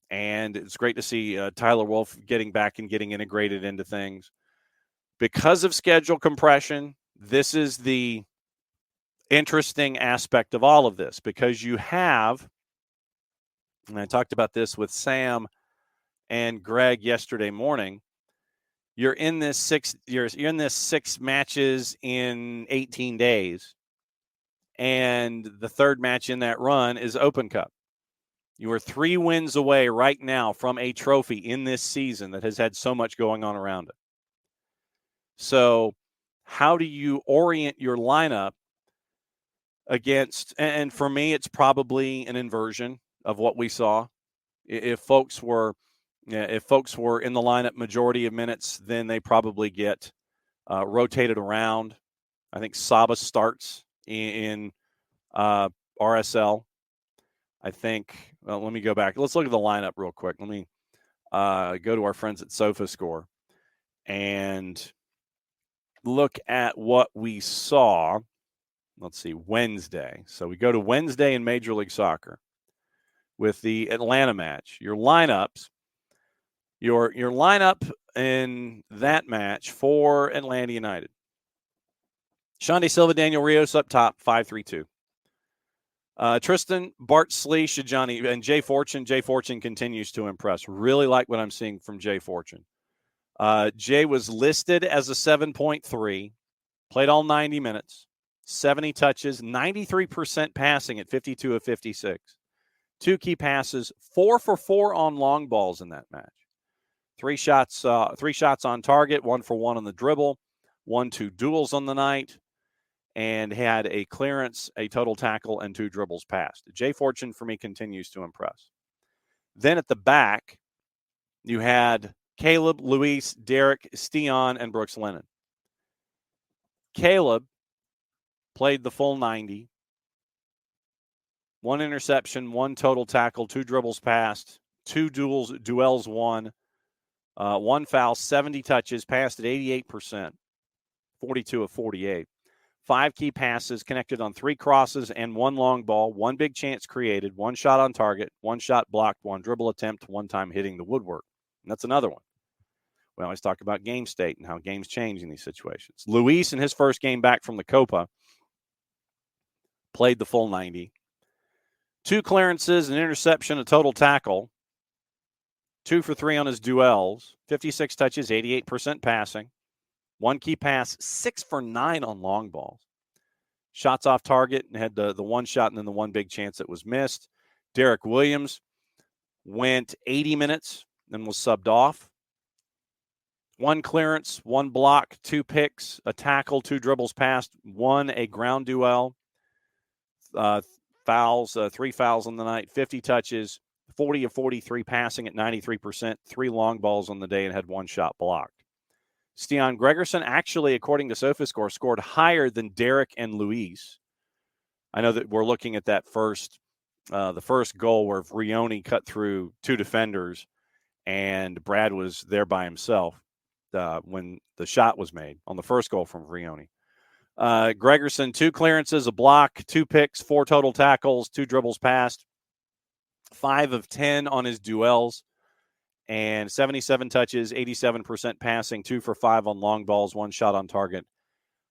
and it's great to see Tyler Wolff getting back and getting integrated into things. Because of schedule compression, this is the interesting aspect of all of this, because you have, and I talked about this with Sam and Greg yesterday morning, you're in this six matches in 18 days. And the third match in that run is Open Cup. You are 3 wins away right now from a trophy in this season that has had so much going on around it. So how do you orient your lineup against, and for me, it's probably an inversion of what we saw. If folks were in the lineup majority of minutes, then they probably get rotated around. I think Saba starts in RSL. I think, let me go back. Let's look at the lineup real quick. Let me go to our friends at SofaScore and look at what we saw. Let's see, Wednesday. So we go to Wednesday in Major League Soccer with the Atlanta match. Your lineups, your lineup in that match for Atlanta United. Xande Silva, Daniel Rios up top, 5-3-2. Tristan, Bart Sleesh, Johnny, and Jay Fortune. Jay Fortune continues to impress. Really like what I'm seeing from Jay Fortune. Jay was listed as a 7.3, played all 90 minutes, 70 touches, 93% passing at 52 of 56. 2 key passes, 4 for 4 on long balls in that match. 3 shots on target, 1 for 1 on the dribble, 1-2 duels on the night, and had a clearance, a total tackle, and 2 dribbles passed. Jay Fortune, for me, continues to impress. Then at the back, you had Caleb, Luis, Derek, Stian, and Brooks Lennon. Caleb played the full 90. 1 interception, 1 total tackle, 2 dribbles passed, 2 duels won, 1 foul, 70 touches, passed at 88%, 42 of 48. 5 key passes, connected on 3 crosses and 1 long ball, 1 big chance created, 1 shot on target, 1 shot blocked, 1 dribble attempt, 1 time hitting the woodwork. And that's another one. We always talk about game state and how games change in these situations. Luis, in his first game back from the Copa, played the full 90. 2 clearances, an interception, a total tackle. 2 for 3 on his duels. 56 touches, 88% passing. 1 key pass, 6 for 9 on long balls. Shots off target, and had the 1 shot and then the 1 big chance that was missed. Derek Williams went 80 minutes and was subbed off. 1 clearance, 1 block, 2 picks, a tackle, 2 dribbles passed, 1 a ground duel, fouls, 3 fouls on the night, 50 touches, 40 of 43 passing at 93%, 3 long balls on the day, and had 1 shot blocked. Stian Gregerson, actually, according to SofaScore, scored higher than Derek and Luis. I know that we're looking at that the first goal where Vrioni cut through 2 defenders and Brad was there by himself when the shot was made on the first goal from Vrioni. Gregerson, 2 clearances, a block, 2 picks, 4 total tackles, 2 dribbles passed, 5 of 10 on his duels, and 77 touches, 87% passing, 2 for 5 on long balls, 1 shot on target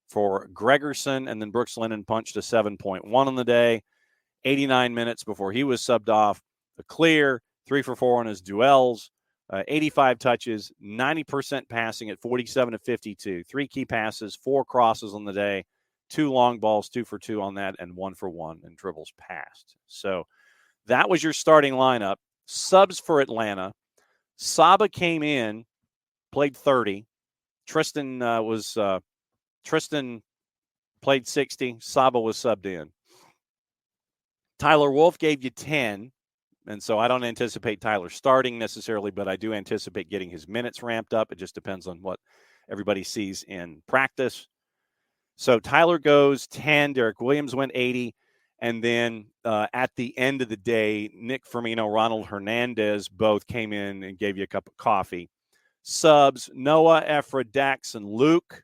for Gregerson. And then Brooks Lennon punched a 7.1 on the day, 89 minutes before he was subbed off. A clear, 3 for 4 on his duels, 85 touches, 90% passing at 47 of 52, 3 key passes, 4 crosses on the day, 2 long balls, 2 for 2 on that, and 1 for 1 in dribbles passed. So that was your starting lineup. Subs for Atlanta. Saba came in, played 30. Tristan played 60. Saba was subbed in. Tyler Wolf gave you 10. And so I don't anticipate Tyler starting necessarily, but I do anticipate getting his minutes ramped up. It just depends on what everybody sees in practice. So Tyler goes 10. Derek Williams went 80. And then at the end of the day, Nick Firmino, Ronald Hernandez both came in and gave you a cup of coffee. Subs, Noah, Ephra, Dax, and Luke.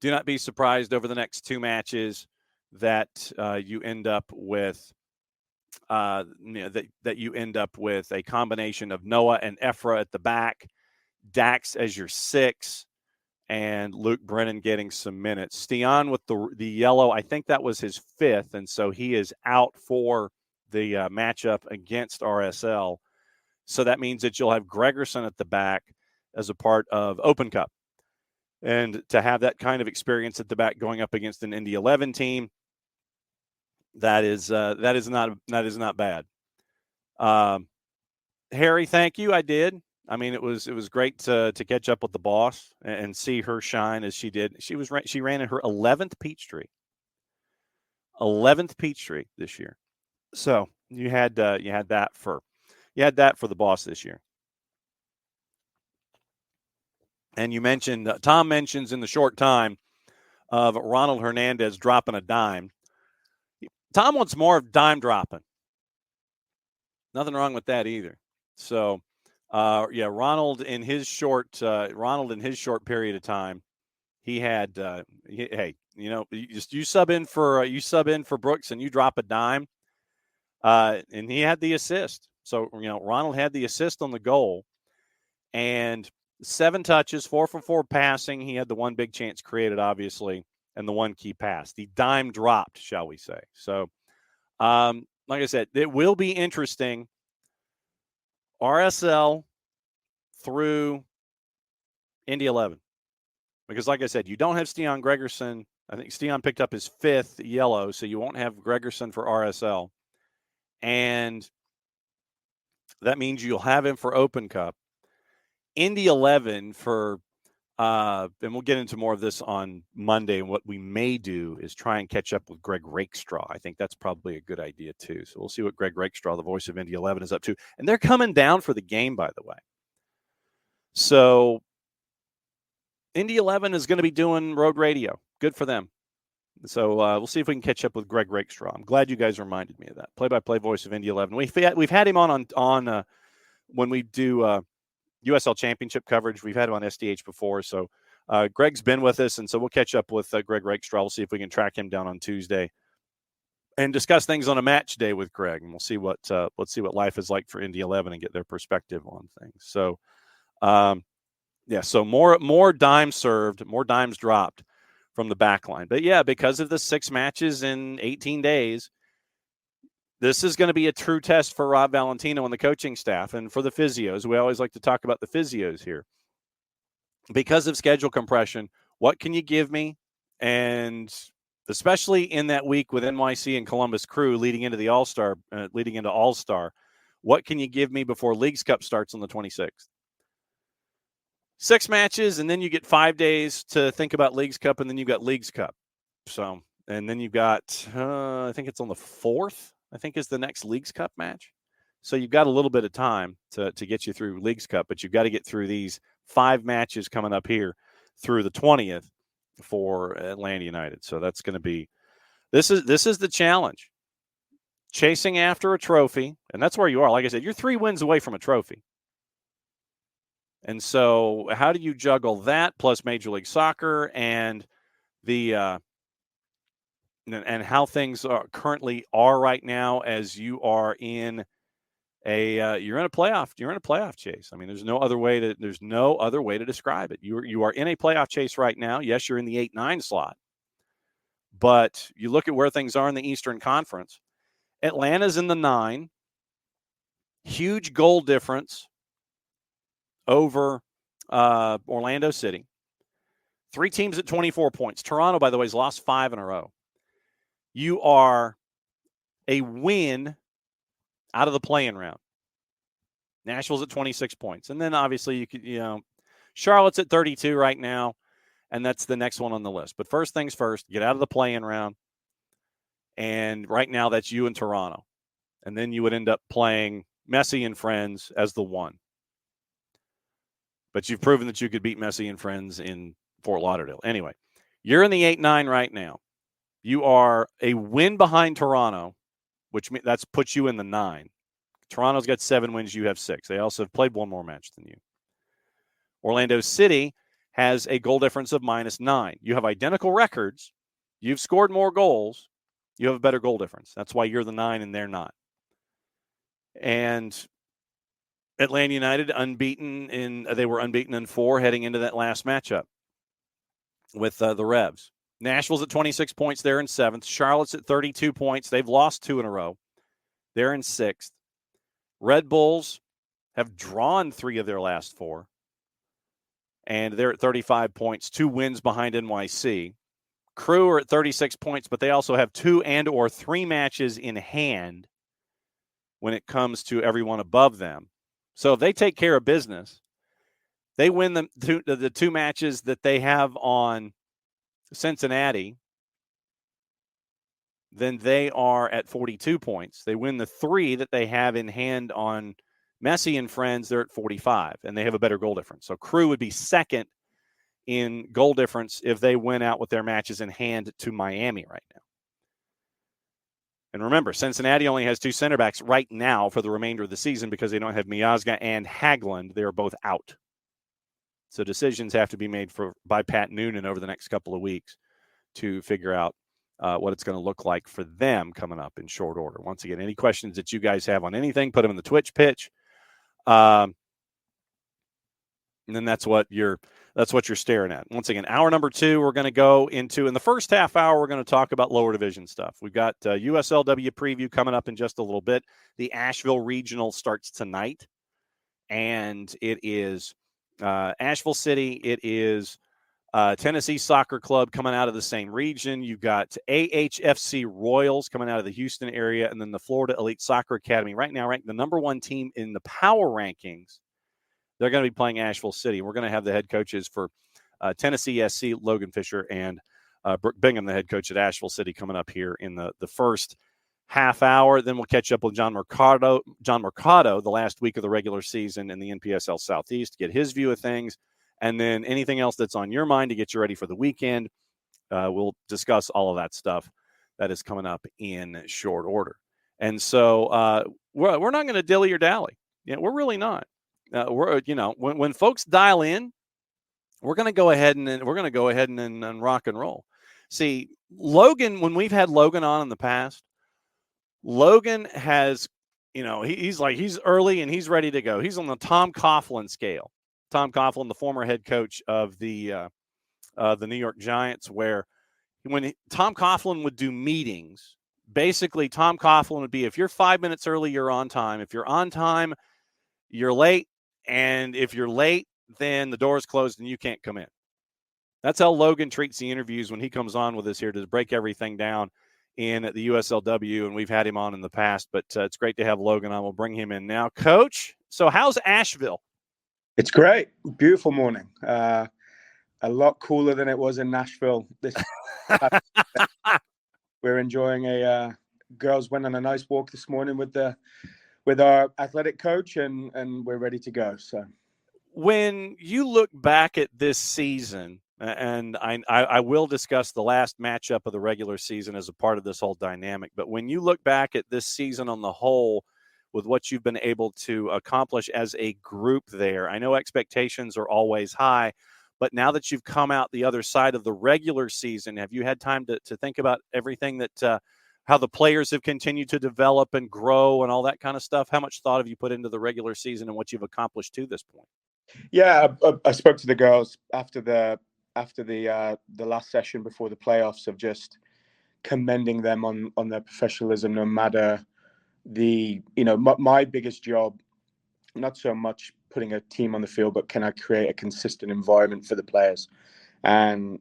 Do not be surprised over the next 2 matches that you end up with that you end up with a combination of Noah and Ephra at the back, Dax as your 6, and Luke Brennan getting some minutes. Stian with the yellow, I think that was his 5th, and so he is out for the matchup against RSL. So that means that you'll have Gregerson at the back as a part of Open Cup. And to have that kind of experience at the back going up against an Indy 11 team, that is not bad. Harry, thank you. I did. I mean, it was great to catch up with the boss and see her shine as she did. She ran in her 11th Peachtree. 11th Peachtree this year. So you had that for the boss this year. And you mentioned Tom mentions in the short time of Ronald Hernandez dropping a dime. Tom wants more of dime dropping. Nothing wrong with that either. So, Ronald in his short period of time, he had you sub in for Brooks and you drop a dime, and he had the assist. So Ronald had the assist on the goal, and 7 touches, 4 for 4 passing. He had the 1 big chance created, obviously, and the 1 key pass. The dime dropped, shall we say. So, like I said, it will be interesting. RSL through Indy 11. Because, like I said, you don't have Stian Gregerson. I think Stian picked up his 5th yellow, so you won't have Gregerson for RSL. And that means you'll have him for Open Cup. Indy 11 for and we'll get into more of this on Monday. And what we may do is try and catch up with Greg Rakestraw. I think that's probably a good idea, too. So we'll see what Greg Rakestraw, the voice of Indy 11, is up to. And they're coming down for the game, by the way. So Indy 11 is going to be doing road radio. Good for them. So we'll see if we can catch up with Greg Rakestraw. I'm glad you guys reminded me of that. Play-by-play voice of Indy 11. We've had him on when we do USL Championship coverage. We've had him on SDH before. So Greg's been with us, and so we'll catch up with Greg Rakestraw. We'll see if we can track him down on Tuesday and discuss things on a match day with Greg. And we'll see what life is like for Indy 11 and get their perspective on things. So, so more dimes served, more dimes dropped from the back line. But, because of the 6 matches in 18 days, this is going to be a true test for Rob Valentino and the coaching staff and for the physios. We always like to talk about the physios here. Because of schedule compression, what can you give me? And especially in that week with NYC and Columbus Crew leading into the All-Star, what can you give me before Leagues Cup starts on the 26th? 6 matches, and then you get 5 days to think about Leagues Cup, and then you've got Leagues Cup. So, and then you've got, I think it's on the 4th, I think is the next Leagues Cup match. So you've got a little bit of time to get you through Leagues Cup, but you've got to get through these 5 matches coming up here through the 20th for Atlanta United. So that's going to be, this is the challenge. Chasing after a trophy, and that's where you are. Like I said, you're 3 wins away from a trophy. And so how do you juggle that plus Major League Soccer and the and how things currently are right now, as you are in you're in a playoff chase. I mean, there's no other way to describe it. You are in a playoff chase right now. Yes, you're in the 8-9 slot, but you look at where things are in the Eastern Conference. Atlanta's in the 9, huge goal difference over Orlando City. 3 teams at 24 points. Toronto, by the way, has lost 5 in a row. You are a win out of the play-in round. Nashville's at 26 points. And then obviously Charlotte's at 32 right now, and that's the next one on the list. But first things first, get out of the play-in round. And right now that's you and Toronto. And then you would end up playing Messi and Friends as the 1. But you've proven that you could beat Messi and Friends in Fort Lauderdale. Anyway, you're in the 8-9 right now. You are a win behind Toronto, which that's puts you in the 9. Toronto's got 7 wins. You have 6. They also have played one more match than you. Orlando City has a goal difference of -9. You have identical records. You've scored more goals. You have a better goal difference. That's why you're the 9 and they're not. And Atlanta United they were unbeaten in 4 heading into that last matchup with the Revs. Nashville's at 26 points. They're in 7th. Charlotte's at 32 points. They've lost 2 in a row. They're in 6th. Red Bulls have drawn 3 of their last 4. And they're at 35 points, 2 wins behind NYC. Crew are at 36 points, but they also have 2 and/or 3 matches in hand when it comes to everyone above them. So if they take care of business, they win the 2 matches that they have on Cincinnati, then they are at 42 points. They win the 3 that they have in hand on Messi and Friends. They're at 45, and they have a better goal difference. So Crew would be second in goal difference if they went out with their matches in hand to Miami right now. And remember, Cincinnati only has 2 center backs right now for the remainder of the season because they don't have Miazga and Haglund. They are both out. So decisions have to be made by Pat Noonan over the next couple of weeks to figure out what it's going to look like for them coming up in short order. Once again, any questions that you guys have on anything, put them in the Twitch pitch. And then that's what you're staring at. Once again, hour number 2, we're going to go into, in the first half hour, we're going to talk about lower division stuff. We've got USL-W preview coming up in just a little bit. The Asheville Regional starts tonight, and it is Asheville City. It is Tennessee Soccer Club coming out of the same region. You've got AHFC Royals coming out of the Houston area, and then the Florida Elite Soccer Academy, right now ranked the number 1 team in the power rankings. They're going to be playing Asheville City. We're going to have the head coaches for Tennessee SC, Logan Fisher, and Brooke Bingham, the head coach at Asheville City, coming up here in the first half hour. Then we'll catch up with Jon Mercado, the last week of the regular season in the NPSL Southeast, to get his view of things. And then anything else that's on your mind to get you ready for the weekend, we'll discuss all of that stuff that is coming up in short order. And so we're not going to dilly or dally. Yeah, we're really not. When folks dial in, we're going to go ahead and rock and roll. See, Logan, when we've had Logan on in the past, Logan has, he's early and he's ready to go. He's on the Tom Coughlin scale. Tom Coughlin, the former head coach of the New York Giants, where when Tom Coughlin would do meetings, basically Tom Coughlin would be, if you're 5 minutes early, you're on time. If you're on time, you're late. And if you're late, then the door's closed and you can't come in. That's how Logan treats the interviews when he comes on with us here, to break everything down in the USL-W. And we've had him on in the past, but it's great to have Logan on. We'll bring him in now. Coach, so how's Asheville? It's great. Beautiful morning. A lot cooler than it was in Nashville. We're enjoying girls went on a nice walk this morning with our athletic coach, and we're ready to go. So when you look back at this season, and I will discuss the last matchup of the regular season as a part of this whole dynamic, but when you look back at this season on the whole, with what you've been able to accomplish as a group there, I know expectations are always high, But now that you've come out the other side of the regular season, have you had time to think about everything that how the players have continued to develop and grow and all that kind of stuff? How much thought have you put into the regular season and what you've accomplished to this point? Yeah, I spoke to the girls after the last session before the playoffs, of just commending them on their professionalism, no matter my biggest job, not so much putting a team on the field, but can I create a consistent environment for the players? And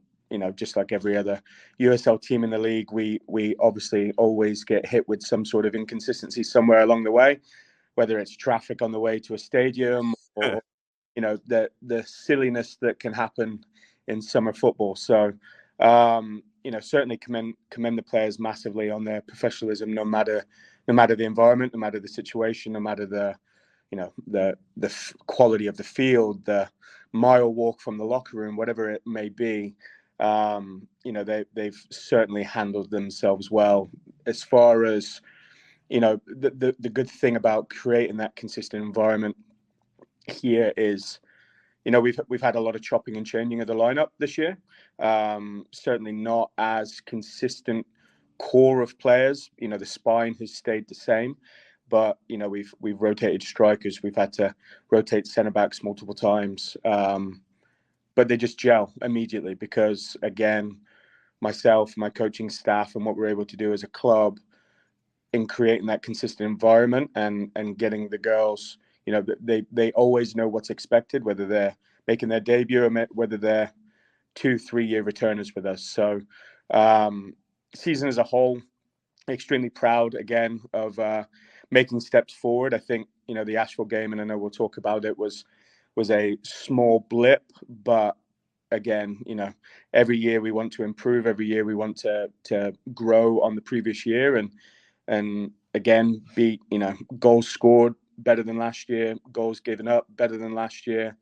just like every other USL team in the league, we obviously always get hit with some sort of inconsistency somewhere along the way, whether it's traffic on the way to a stadium or the silliness that can happen in summer football. So certainly commend the players massively on their professionalism, no matter the environment, no matter the situation, no matter the quality of the field, the mile walk from the locker room, whatever it may be. They've certainly handled themselves well. As far as the good thing about creating that consistent environment here is, we've had a lot of chopping and changing of the lineup this year. Certainly not as consistent core of players. The spine has stayed the same, but we've rotated strikers. We've had to rotate centre backs multiple times, but they just gel immediately because, again, myself, my coaching staff, and what we're able to do as a club in creating that consistent environment and getting the girls. They always know what's expected, whether they're making their debut or whether they're 2-3 year returners with us. So season as a whole, extremely proud again of making steps forward. I think the Asheville game, and I know we'll talk about it, was a small blip, but again, every year we want to improve. Every year we want to grow on the previous year, and again, beat goals scored better than last year, goals given up better than last year,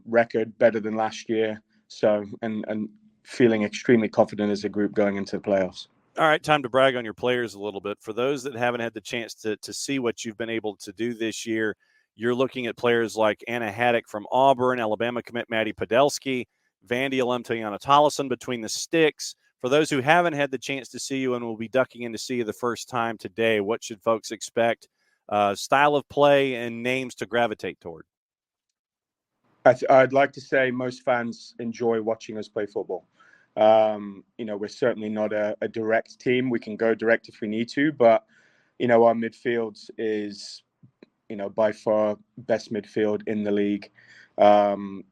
record better than last year. So and feeling extremely confident as a group going into the playoffs. All right, time to brag on your players a little bit. For those that haven't had the chance to see what you've been able to do this year, you're looking at players like Anna Haddock from Auburn, Alabama commit Maddie Podolsky, Vandy alum Tiana Tollison between the sticks. For those who haven't had the chance to see you and will be ducking in to see you the first time today, what should folks expect? Style of play and names to gravitate toward? I'd like to say most fans enjoy watching us play football. We're certainly not a direct team. We can go direct if we need to, but our midfield is by far best midfield in the league. And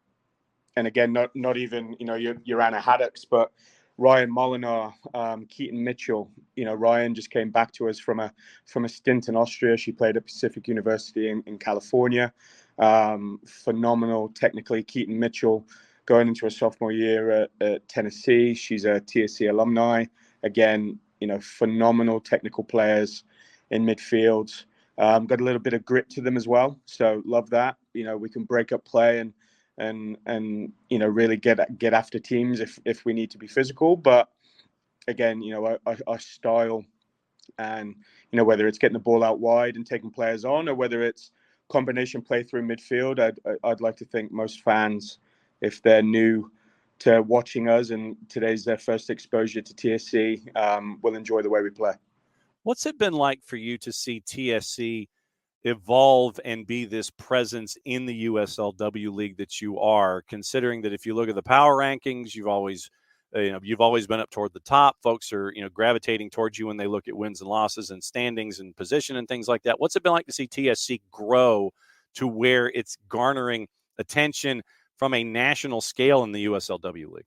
again, not even your Anna Haddocks, but Ryan Molinar, Keaton Mitchell. Ryan just came back to us from a stint in Austria. She played at Pacific University in California. Phenomenal technically. Keaton Mitchell going into her sophomore year at Tennessee. She's a TSC alumni. Again, phenomenal technical players in midfield. Got a little bit of grit to them as well. So love that. We can break up play and really get after teams if we need to be physical. But again, our style, and whether it's getting the ball out wide and taking players on, or whether it's combination play through midfield, I'd like to think most fans, if they're new to watching us and today's their first exposure to TSC, will enjoy the way we play. What's it been like for you to see TSC evolve and be this presence in the USL-W league that you are, considering that if you look at the power rankings, you've always been up toward the top. Folks are, gravitating towards you when they look at wins and losses and standings and position and things like that. What's it been like to see TSC grow to where it's garnering attention from a national scale in the USL-W league?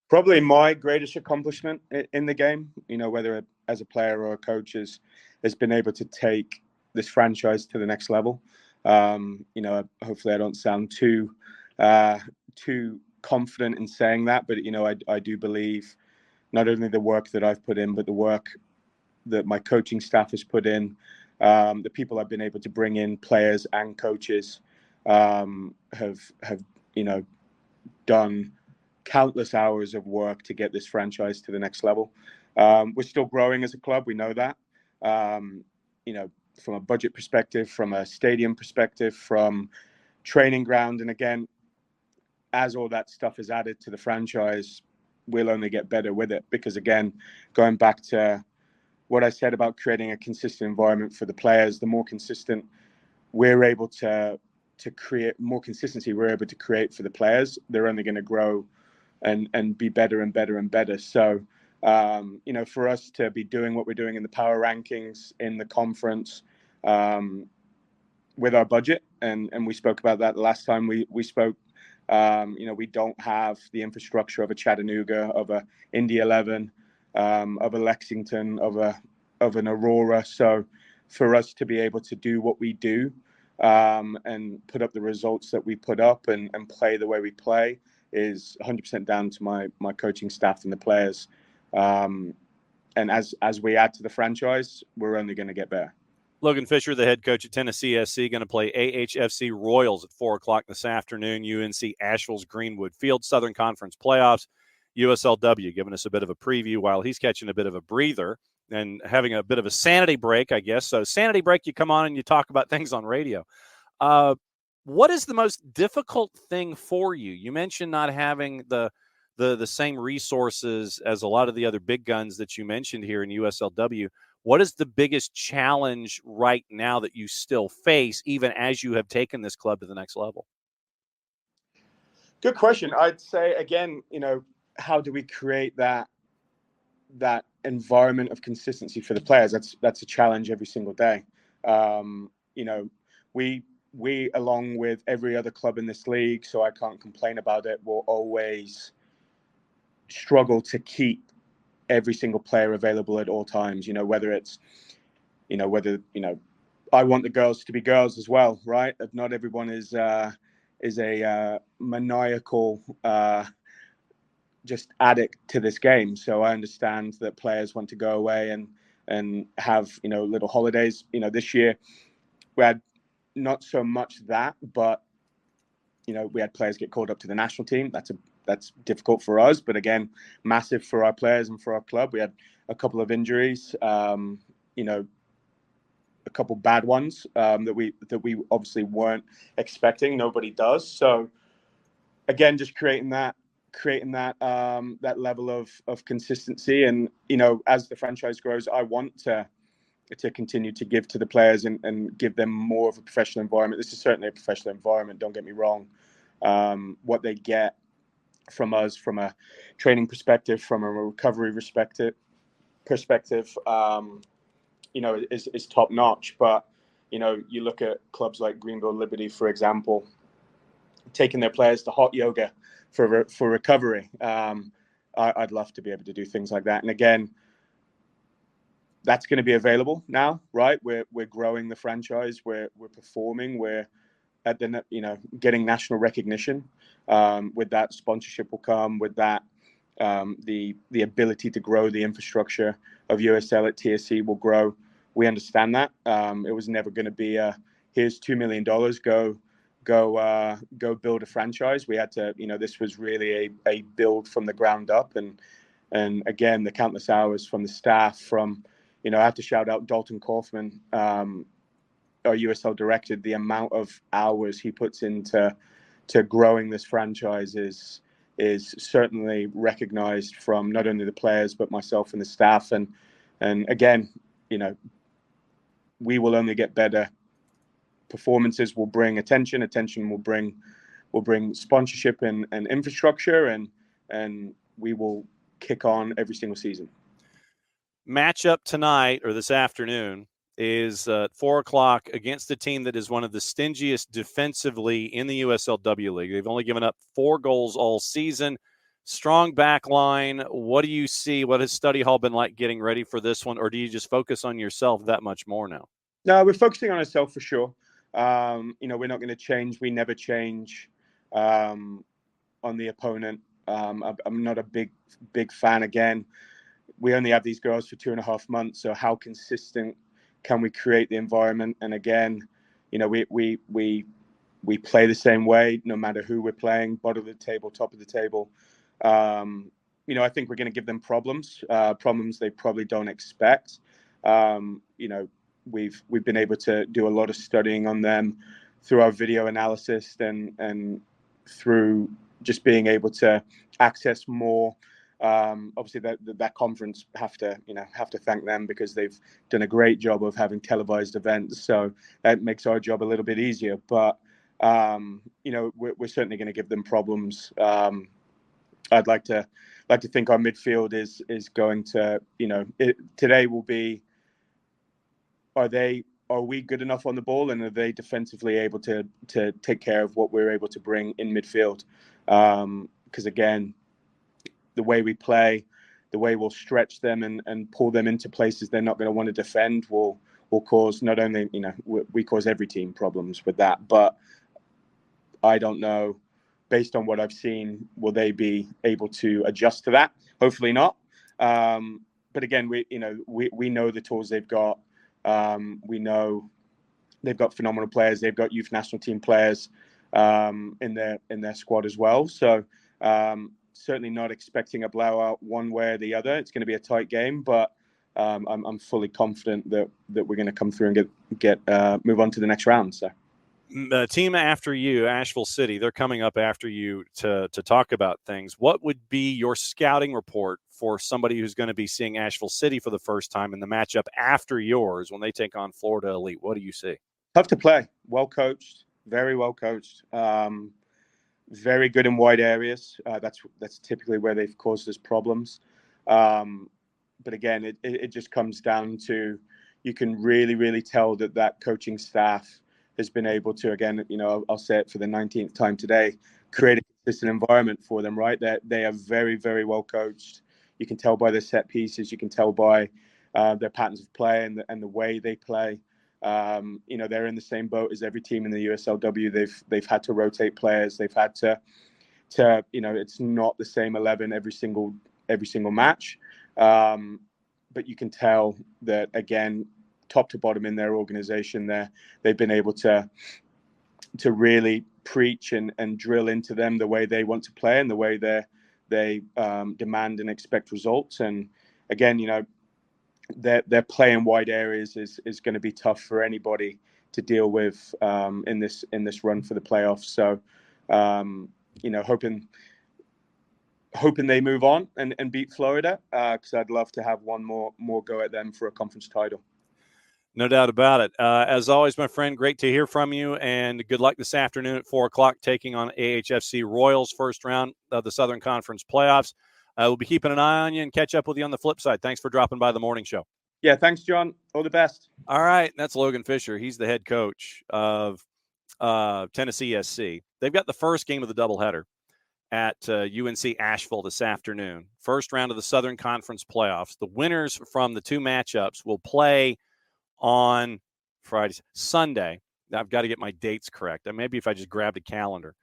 Probably my greatest accomplishment in the game, whether as a player or a coach, has been able to take this franchise to the next level. Hopefully I don't sound too confident in saying that, but I do believe not only the work that I've put in, but the work that my coaching staff has put in, the people I've been able to bring in, players and coaches, have done countless hours of work to get this franchise to the next level. We're still growing as a club. We know that. From a budget perspective, from a stadium perspective, from training ground, and again, as all that stuff is added to the franchise, we'll only get better with it. Because again, going back to what I said about creating a consistent environment for the players, the more consistent we're able to create, more consistency we're able to create for the players, they're only going to grow and be better and better and better. So, for us to be doing what we're doing in the power rankings, in the conference, with our budget, and we spoke about that the last time we spoke. We don't have the infrastructure of a Chattanooga, of a Indy 11, of a Lexington, of an Aurora. So for us to be able to do what we do, and put up the results that we put up and play the way we play is 100% down to my coaching staff and the players. And as we add to the franchise, we're only going to get better. Logan Fisher, the head coach at Tennessee SC, going to play AHFC Royals at 4 o'clock this afternoon. UNC Asheville's Greenwood Field, Southern Conference Playoffs. USL-W giving us a bit of a preview while he's catching a bit of a breather and having a bit of a sanity break, I guess. So sanity break, you come on and you talk about things on radio. What is the most difficult thing for you? You mentioned not having the same resources as a lot of the other big guns that you mentioned here in USL-W. What is the biggest challenge right now that you still face, even as you have taken this club to the next level? Good question. I'd say, again, how do we create that environment of consistency for the players? That's a challenge every single day. We along with every other club in this league, so I can't complain about it, will always struggle to keep every single player available at all times. Whether I want the girls to be girls as well, right? Not everyone is a maniacal just addict to this game. So I understand that players want to go away and have little holidays. This year we had not so much that, but we had players get called up to the national team. That's difficult for us, but again, massive for our players and for our club. We had a couple of injuries, a couple bad ones that we obviously weren't expecting. Nobody does. So again, just creating that level of consistency. And as the franchise grows, I want to continue to give to the players and give them more of a professional environment. This is certainly a professional environment, don't get me wrong. What they get from us, from a training perspective, from a recovery perspective, is top notch. But you look at clubs like Greenville Liberty, for example, taking their players to hot yoga for recovery. I'd love to be able to do things like that. And again, that's going to be available now, right? We're growing the franchise. We're performing. We're at the getting national recognition. With that, sponsorship will come. With that, the ability to grow the infrastructure of USL at TSC will grow. We understand that. It was never going to be here's $2 million. Go build a franchise. We had to. This was really a build from the ground up. And again, the countless hours from the staff. From I have to shout out Dalton Kaufman, our USL director. The amount of hours he puts into growing this franchise is certainly recognized from not only the players but myself and the staff. And again, we will only get better. Performances will bring attention. Attention will bring sponsorship and infrastructure, and we will kick on every single season. Matchup tonight or this afternoon is 4 o'clock against a team that is one of the stingiest defensively in the USL-W League. They've only given up 4 goals all season. Strong back line. What do you see? What has study hall been like getting ready for this one? Or do you just focus on yourself that much more now? No, we're focusing on ourselves for sure. We're not going to change. We never change on the opponent. I'm not a big fan. Again, we only have these girls for 2.5 months. So how consistent can we create the environment? And again, we play the same way, no matter who we're playing, bottom of the table, top of the table. I think we're going to give them problems they probably don't expect. We've been able to do a lot of studying on them through our video analysis and through just being able to access more. Obviously, that conference have to thank them, because they've done a great job of having televised events. So that makes our job a little bit easier. But we're certainly going to give them problems. I'd like to think our midfield is going to, today will be, are we good enough on the ball, and are they defensively able to take care of what we're able to bring in midfield? Because again, the way we play, the way we'll stretch them and pull them into places they're not going to want to defend will cause, not only, we cause every team problems with that, but I don't know, based on what I've seen, will they be able to adjust to that? Hopefully not. But again, we know the tools they've got. We know they've got phenomenal players. They've got youth national team players in their squad as well. So certainly not expecting a blowout one way or the other. It's going to be a tight game, but I'm fully confident that we're going to come through and get move on to the next round. So. The team after you, Asheville City, they're coming up after you to talk about things. What would be your scouting report for somebody who's going to be seeing Asheville City for the first time in the matchup after yours when they take on Florida Elite? What do you see? Tough to play. Well coached. Very well coached. Very good in wide areas. That's typically where they've caused us problems. But again, it just comes down to, you can really, really tell that coaching staff has been able to, again, I'll say it for the 19th time today, create a consistent environment for them, right? They are very, very well coached. You can tell by their set pieces. You can tell by their patterns of play and the way they play. They're in the same boat as every team in the USL-W. They've had to rotate players. They've had to it's not the same 11 every single match. But you can tell that, again, top to bottom in their organization, they've been able to really preach and drill into them the way they want to play and the way they demand and expect results. And again, their play in wide areas is going to be tough for anybody to deal with in this run for the playoffs. So hoping they move on and beat Florida, because I'd love to have one more go at them for a conference title. No doubt about it. As always, my friend, great to hear from you, and good luck this afternoon at 4 o'clock taking on AHFC Royals, first round of the Southern Conference playoffs. We'll be keeping an eye on you and catch up with you on the flip side. Thanks for dropping by the morning show. Yeah, thanks, John. All the best. All right, that's Logan Fisher. He's the head coach of Tennessee SC. They've got the first game of the doubleheader at UNC Asheville this afternoon. First round of the Southern Conference playoffs. The winners from the two matchups will play on Sunday. I've got to get my dates correct. Maybe if I just grabbed a calendar.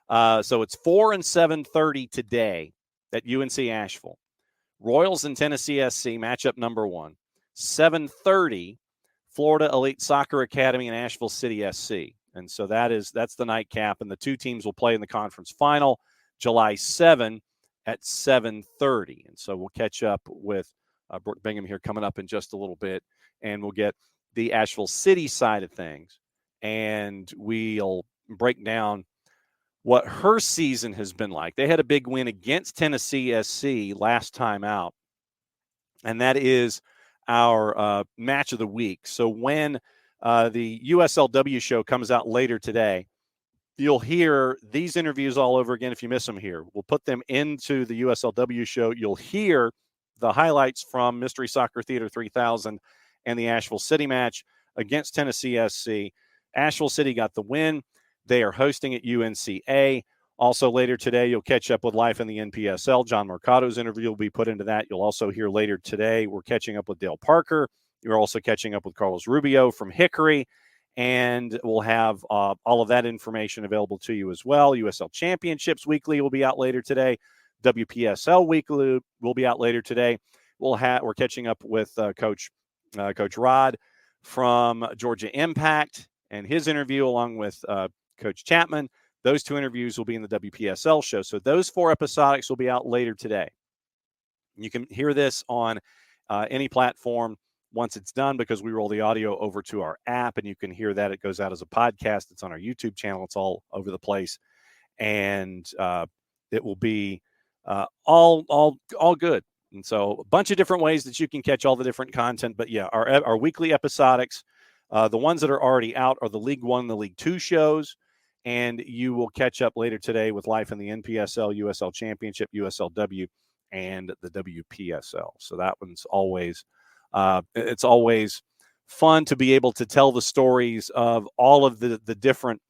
So it's 4 and 7:30 today at UNC Asheville. Royals and Tennessee SC, matchup number 1. 7:30, Florida Elite Soccer Academy and Asheville City SC. And so that's the nightcap, and the two teams will play in the conference final July 7 at 7:30. And so we'll catch up with Brooke Bingham here coming up in just a little bit, and we'll get the Asheville City side of things, and we'll break down what her season has been like. They had a big win against Tennessee SC last time out, and that is our match of the week. So when the USL-W show comes out later today, you'll hear these interviews all over again if you miss them here. We'll put them into the USL-W show. You'll hear the highlights from Mystery Soccer Theater 3000 and the Asheville City match against Tennessee SC. Asheville City got the win. They are hosting at UNCA. Also later today, you'll catch up with Life in the NPSL. Jon Mercado's interview will be put into that. You'll also hear later today, we're catching up with Dale Parker. You're also catching up with Carlos Rubio from Hickory. And we'll have all of that information available to you as well. USL Championships Weekly will be out later today. WPSL Weekly will be out later today. We're catching up with Coach Rod from Georgia Impact and his interview along with Coach Chapman. Those two interviews will be in the WPSL show. So those 4 episodics will be out later today. You can hear this on any platform once it's done, because we roll the audio over to our app, and you can hear that. It goes out as a podcast. It's on our YouTube channel. It's all over the place. And it will be all good. And so a bunch of different ways that you can catch all the different content. But yeah, our weekly episodics, the ones that are already out are the League One, the League Two shows. And you will catch up later today with life in the NPSL, USL Championship, USL-W, and the WPSL. So that one's always, it's always fun to be able to tell the stories of all of the different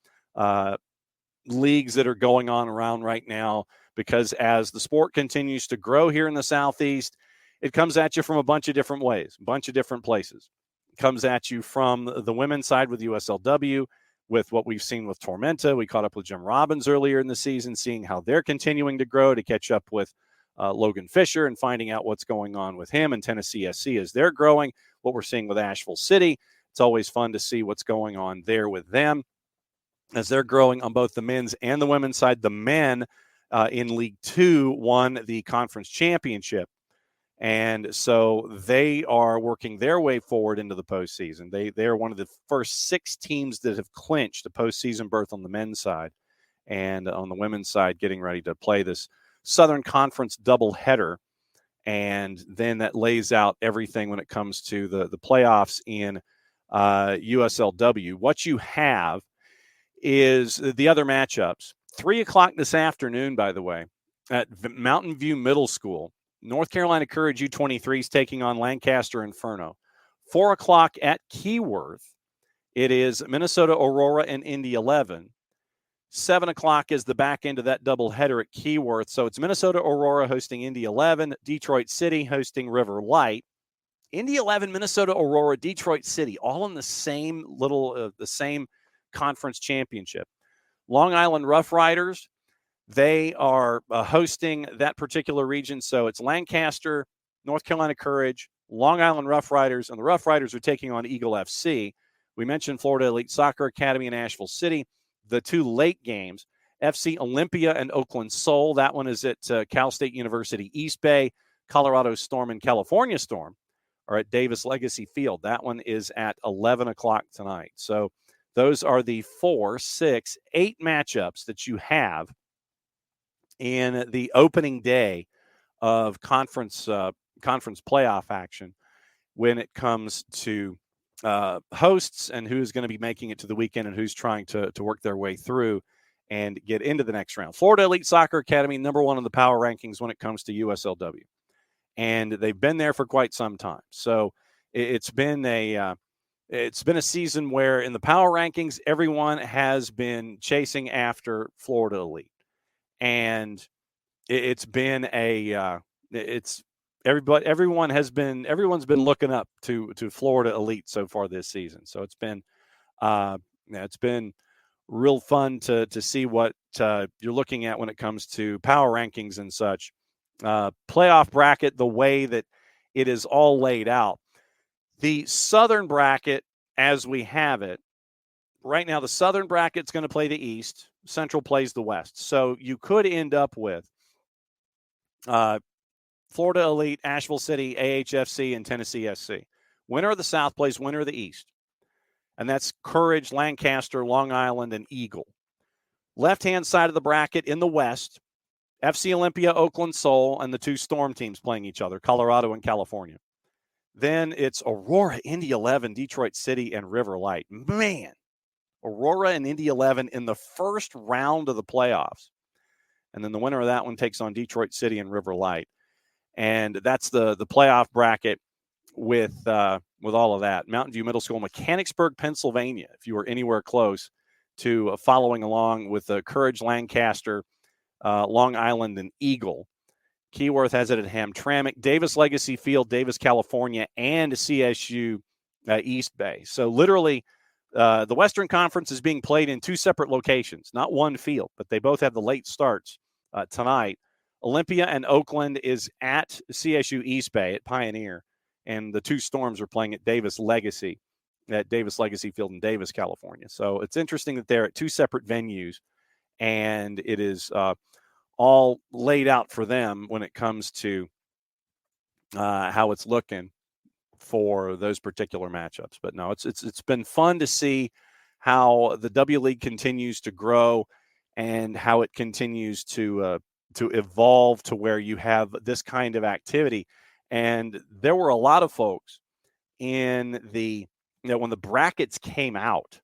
leagues that are going on around right now, because as the sport continues to grow here in the Southeast, it comes at you from a bunch of different ways, a bunch of different places. It comes at you from the women's side with USL-W, with what we've seen with Tormenta. We caught up with Jim Robbins earlier in the season, seeing how they're continuing to grow, to catch up with Logan Fisher and finding out what's going on with him and Tennessee SC as they're growing, what we're seeing with Asheville City. It's always fun to see what's going on there with them as they're growing on both the men's and the women's side. The men in League Two won the conference championship, and so they are working their way forward into the postseason. They are one of the first 6 teams that have clinched a postseason berth on the men's side, and on the women's side, getting ready to play this Southern Conference doubleheader. And then that lays out everything when it comes to the playoffs in USL-W. What you have is the other matchups. 3 o'clock this afternoon, by the way, at Mountain View Middle School. North Carolina Courage U23 is taking on Lancaster Inferno. 4 o'clock at Keyworth, it is Minnesota Aurora and Indy 11. 7 o'clock is the back end of that doubleheader at Keyworth. So it's Minnesota Aurora hosting Indy 11, Detroit City hosting River Light. Indy 11, Minnesota Aurora, Detroit City, all in the same the same conference championship. Long Island Rough Riders, they are hosting that particular region. So it's Lancaster, North Carolina Courage, Long Island Rough Riders, and the Rough Riders are taking on Eagle FC. We mentioned Florida Elite Soccer Academy in Asheville City. The 2 late games, FC Olympia and Oakland Soul. That one is at Cal State University East Bay. Colorado Storm and California Storm are at Davis Legacy Field. That one is at 11 o'clock tonight. So those are the 4, 6, 8 matchups that you have in the opening day of conference playoff action when it comes to hosts and who's going to be making it to the weekend and who's trying to work their way through and get into the next round. Florida Elite Soccer Academy, number 1 in the power rankings when it comes to USL-W. And they've been there for quite some time. So it's been a season where in the power rankings, everyone has been chasing after Florida Elite. And everyone's been looking up to Florida Elite so far this season. So it's been real fun to see what you're looking at when it comes to power rankings and such. Playoff bracket, the way that it is all laid out. The Southern bracket, as we have it right now, the Southern bracket's going to play the East. Central plays the West. So you could end up with Florida Elite, Asheville City, AHFC, and Tennessee SC. Winner of the South plays winner of the East. And that's Courage, Lancaster, Long Island, and Eagle. Left-hand side of the bracket in the West, FC Olympia, Oakland Soul, and the 2 Storm teams playing each other, Colorado and California. Then it's Aurora, Indy 11, Detroit City, and River Light. Man, Aurora and Indy 11 in the first round of the playoffs. And then the winner of that one takes on Detroit City and River Light. And that's the playoff bracket with all of that. Mountain View Middle School, Mechanicsburg, Pennsylvania, if you are anywhere close to following along with the Courage, Lancaster, Long Island, and Eagle. Keyworth has it at Hamtramck, Davis Legacy Field, Davis, California, and CSU East Bay. So literally the Western Conference is being played in 2 separate locations, not one field, but they both have the late starts tonight. Olympia and Oakland is at CSU East Bay at Pioneer, and the 2 Storms are playing at Davis Legacy Field in Davis, California. So it's interesting that they're at 2 separate venues, and it is all laid out for them when it comes to how it's looking for those particular matchups. But no, it's been fun to see how the W League continues to grow and how it continues to evolve to where you have this kind of activity. And there were a lot of folks in the, when the brackets came out,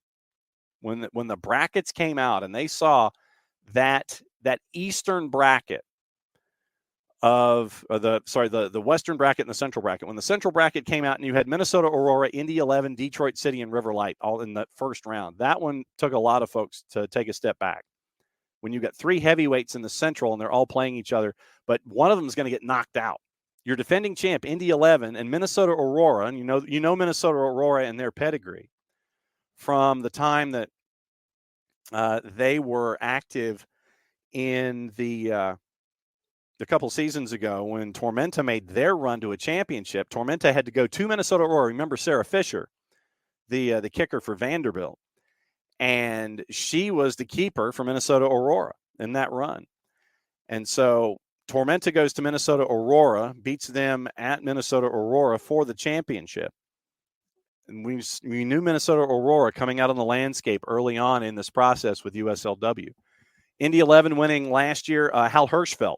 when the brackets came out and they saw that Eastern bracket of the Western bracket and the Central bracket. When the Central bracket came out and you had Minnesota Aurora, Indy 11, Detroit City, and River Light all in that first round, that one took a lot of folks to take a step back. When you got three heavyweights in the Central and they're all playing each other, but one of them is going to get knocked out. Your defending champ, Indy 11, and Minnesota Aurora, and you know Minnesota Aurora and their pedigree from the time that they were active in a couple seasons ago when Tormenta made their run to a championship. Tormenta had to go to Minnesota Aurora. Remember Sarah Fisher, the kicker for Vanderbilt, and she was the keeper for Minnesota Aurora in that run. And so Tormenta goes to Minnesota Aurora, beats them at Minnesota Aurora for the championship. And we knew Minnesota Aurora coming out on the landscape early on in this process with USL-W. Indy 11 winning last year, Hal Hirschfeld,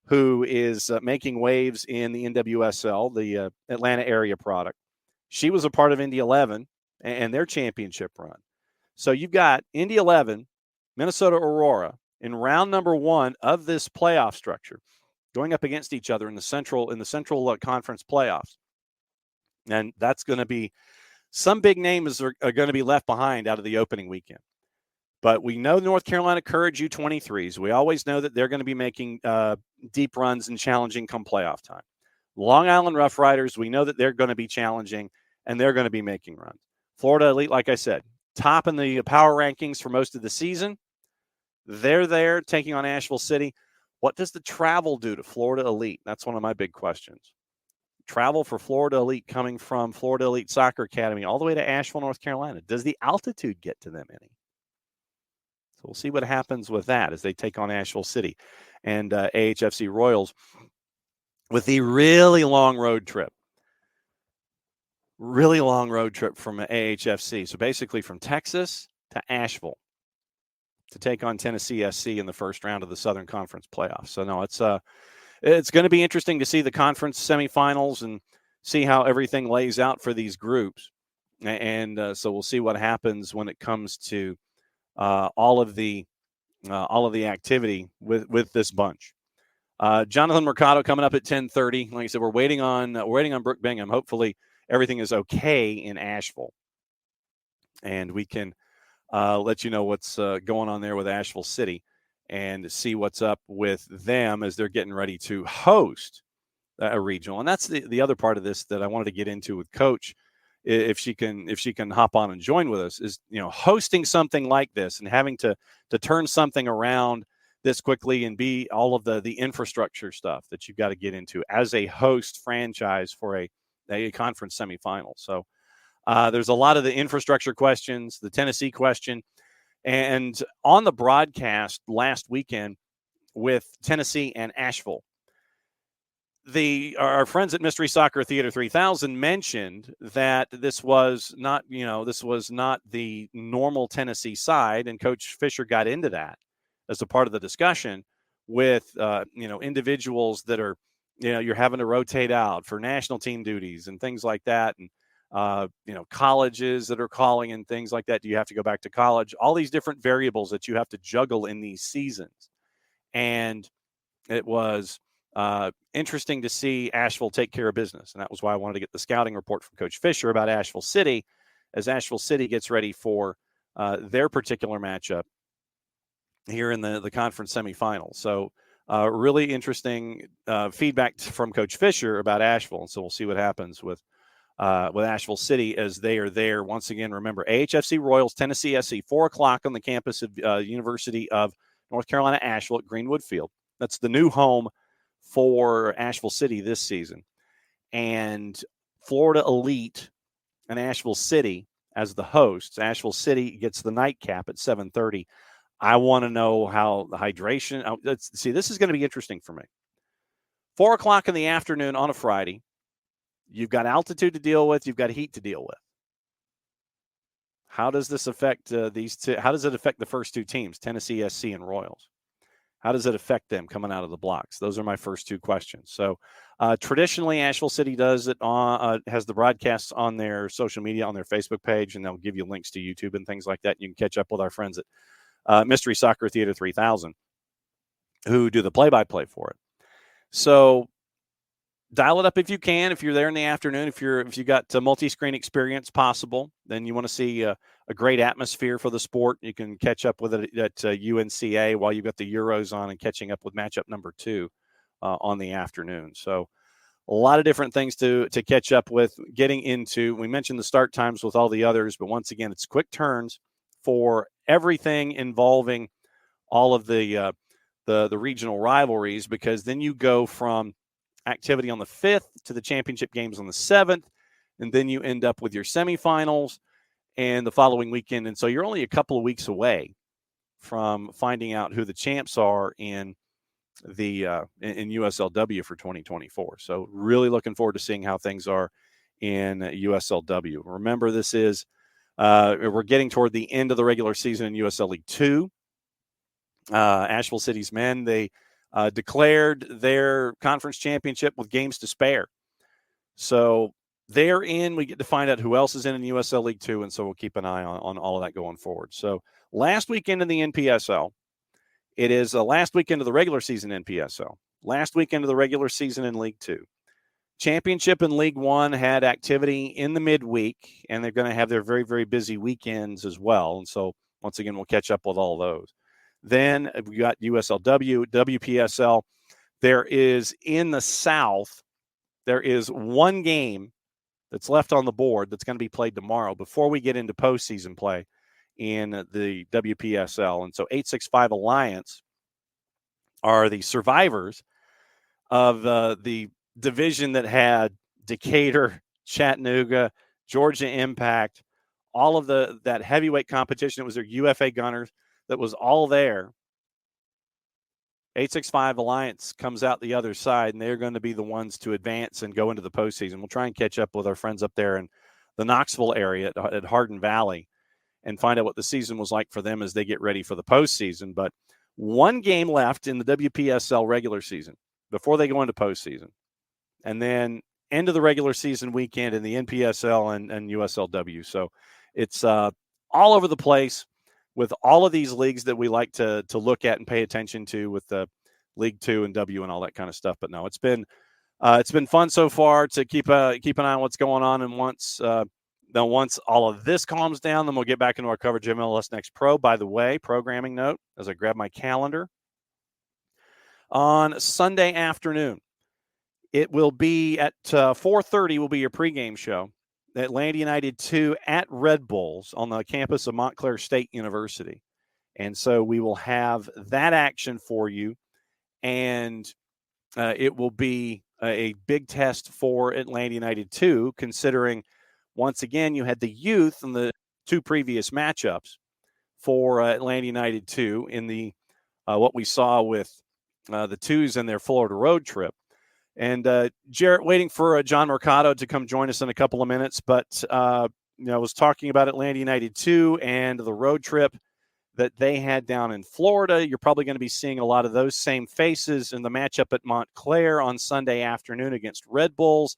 who is making waves in the NWSL, the Atlanta area product. She was a part of Indy 11 and their championship run. So you've got Indy 11, Minnesota Aurora in round number 1 of this playoff structure going up against each other in the Central Conference playoffs. And that's going to be some big names are going to be left behind out of the opening weekend. But we know North Carolina Courage U23s. We always know that they're going to be making deep runs and challenging come playoff time. Long Island Rough Riders, we know that they're going to be challenging and they're going to be making runs. Florida Elite, like I said, top in the power rankings for most of the season. They're there taking on Asheville City. What does the travel do to Florida Elite? That's one of my big questions. Travel for Florida Elite coming from Florida Elite Soccer Academy all the way to Asheville, North Carolina. Does the altitude get to them any? So we'll see what happens with that as they take on Asheville City and AHFC Royals with the really long road trip. Really long road trip from AHFC. So basically from Texas to Asheville to take on Tennessee SC in the first round of the Southern Conference playoffs. So no, it's going to be interesting to see the conference semifinals and see how everything lays out for these groups. And so we'll see what happens when it comes to all of the activity with this bunch. Jonathan Mercado coming up at 10:30. Like I said, we're waiting on Brooke Bingham. Hopefully everything is okay in Asheville, and we can let you know what's going on there with Asheville City and see what's up with them as they're getting ready to host a regional. And that's the other part of this that I wanted to get into with Coach. If she can hop on and join with us, is hosting something like this and having to turn something around this quickly and be all of the infrastructure stuff that you've got to get into as a host franchise for a conference semifinal. So there's a lot of the infrastructure questions, the Tennessee question, and on the broadcast last weekend with Tennessee and Asheville, our friends at Mystery Soccer Theater 3000 mentioned that this was not the normal Tennessee side, and Coach Fisher got into that as a part of the discussion with individuals that are you're having to rotate out for national team duties and things like that, and colleges that are calling and things like that. Do you have to go back to college? All these different variables that you have to juggle in these seasons, and it was interesting to see Asheville take care of business. And that was why I wanted to get the scouting report from Coach Fisher about Asheville City as Asheville City gets ready for their particular matchup here in the conference semifinals. So really interesting feedback from Coach Fisher about Asheville. And so we'll see what happens with Asheville City as they are there. Once again, remember, AHFC Royals, Tennessee SC, 4 o'clock on the campus of University of North Carolina, Asheville at Greenwood Field. That's the new home for Asheville City this season. And Florida Elite and Asheville City as the hosts. Asheville City gets the nightcap at 7:30. I want to know how the hydration. Let's see, this is going to be interesting for me. 4 o'clock in the afternoon on a Friday. You've got altitude to deal with. You've got heat to deal with. How does this affect these two? How does it affect the first two teams, Tennessee SC and Royals? How does it affect them coming out of the blocks? Those are my first two questions. So traditionally, Asheville City does it has the broadcasts on their social media, on their Facebook page, and they'll give you links to YouTube and things like that. You can catch up with our friends at Mystery Soccer Theater 3000 who do the play-by-play for it. So dial it up if you can. If you're there in the afternoon, if you got multi-screen experience possible, then you want to see a great atmosphere for the sport. You can catch up with it at UNCA while you've got the Euros on and catching up with matchup number 2 on the afternoon. So a lot of different things to catch up with. Getting into, we mentioned the start times with all the others, but once again, it's quick turns for everything involving all of the regional rivalries, because then you go from activity on the 5th to the championship games on the 7th, and then you end up with your semifinals and the following weekend. And so you're only a couple of weeks away from finding out who the champs are in the in USL-W for 2024. So really looking forward to seeing how things are in USL-W. Remember, this is we're getting toward the end of the regular season in USL League 2. Asheville City's men, they declared their conference championship with games to spare. So they're in. We get to find out who else is in USL League 2, and so we'll keep an eye on all of that going forward. So last weekend in the NPSL, it is the last weekend of the regular season NPSL, last weekend of the regular season in League 2. Championship in League 1 had activity in the midweek, and they're going to have their very, very busy weekends as well. And so once again, we'll catch up with all those. Then we got USL-W, WPSL. There is, in the South, there is one game that's left on the board that's going to be played tomorrow before we get into postseason play in the WPSL. And so 865 Alliance are the survivors of the division that had Decatur, Chattanooga, Georgia Impact, all of that heavyweight competition. It was their UFA Gunners that was all there. 865 Alliance comes out the other side, and they're going to be the ones to advance and go into the postseason. We'll try and catch up with our friends up there in the Knoxville area at Hardin Valley and find out what the season was like for them as they get ready for the postseason. But one game left in the WPSL regular season before they go into postseason. And then end of the regular season weekend in the NPSL and USL-W. So it's all over the place with all of these leagues that we like to look at and pay attention to with the League 2 and W and all that kind of stuff. But no, it's been fun so far to keep an eye on what's going on. And once all of this calms down, then we'll get back into our coverage of MLS Next Pro. By the way, programming note, as I grab my calendar, on Sunday afternoon, it will be at 4:30 will be your pregame show. Atlanta United 2 at Red Bulls on the campus of Montclair State University. And so we will have that action for you. And it will be a big test for Atlanta United 2, considering, once again, you had the youth in the 2 previous matchups for Atlanta United 2 in the what we saw with the Twos in their Florida road trip. And Jarrett, waiting for Jon Mercado to come join us in a couple of minutes. But, I was talking about Atlanta United 2 and the road trip that they had down in Florida. You're probably going to be seeing a lot of those same faces in the matchup at Montclair on Sunday afternoon against Red Bulls.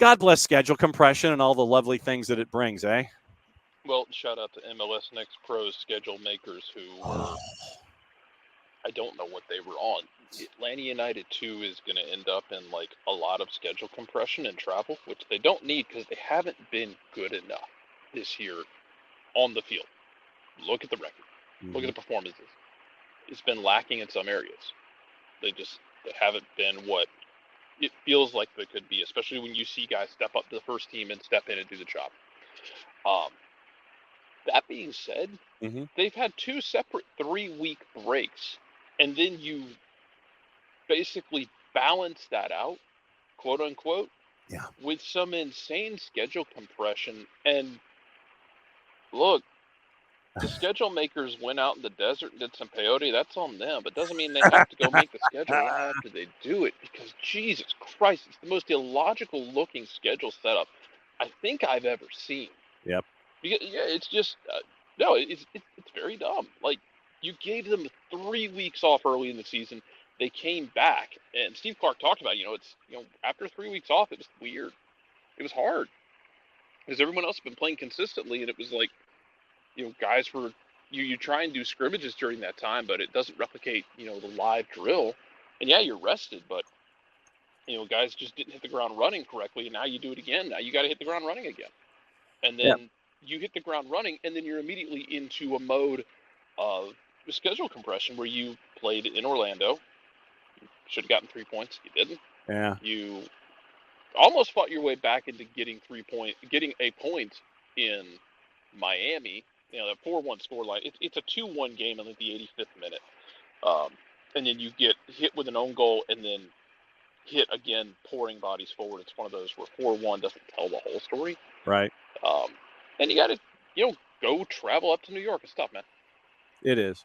God bless schedule compression and all the lovely things that it brings, eh? Well, shout out to MLS Next Pro's schedule makers who were, I don't know what they were on. Atlanta United 2 is going to end up in like a lot of schedule compression and travel, which they don't need because they haven't been good enough this year on the field. Look at the record. Mm-hmm. Look at the performances. It's been lacking in some areas. They haven't been what it feels like they could be, especially when you see guys step up to the first team and step in and do the job. That being said, mm-hmm. They've had 2 separate 3-week breaks, and then you basically balance that out, quote unquote, with some insane schedule compression. And look, the schedule makers went out in the desert and did some peyote. That's on them, but doesn't mean they have to go make the schedule right after they do it, because Jesus Christ, it's the most illogical looking schedule setup I think I've ever seen. Yep. Because, it's just no, it's very dumb. Like, You gave them 3 weeks off early in the season. They came back, and Steve Clark talked about, after 3 weeks off, it was weird. It was hard because everyone else had been playing consistently, and it was like, guys were you try and do scrimmages during that time, but it doesn't replicate, the live drill. And yeah, you're rested, but guys just didn't hit the ground running correctly, and now you do it again. Now you got to hit the ground running again, and then you hit the ground running, and then you're immediately into a mode of schedule compression where you played in Orlando. You should have gotten 3 points. You didn't. Yeah. You almost fought your way back into getting a point in Miami. That 4-1 scoreline. It's a 2-1 game in the 85th minute, and then you get hit with an own goal, and then hit again, pouring bodies forward. It's one of those where 4-1 doesn't tell the whole story. Right. And you got to, go travel up to New York. It's tough, man. It is.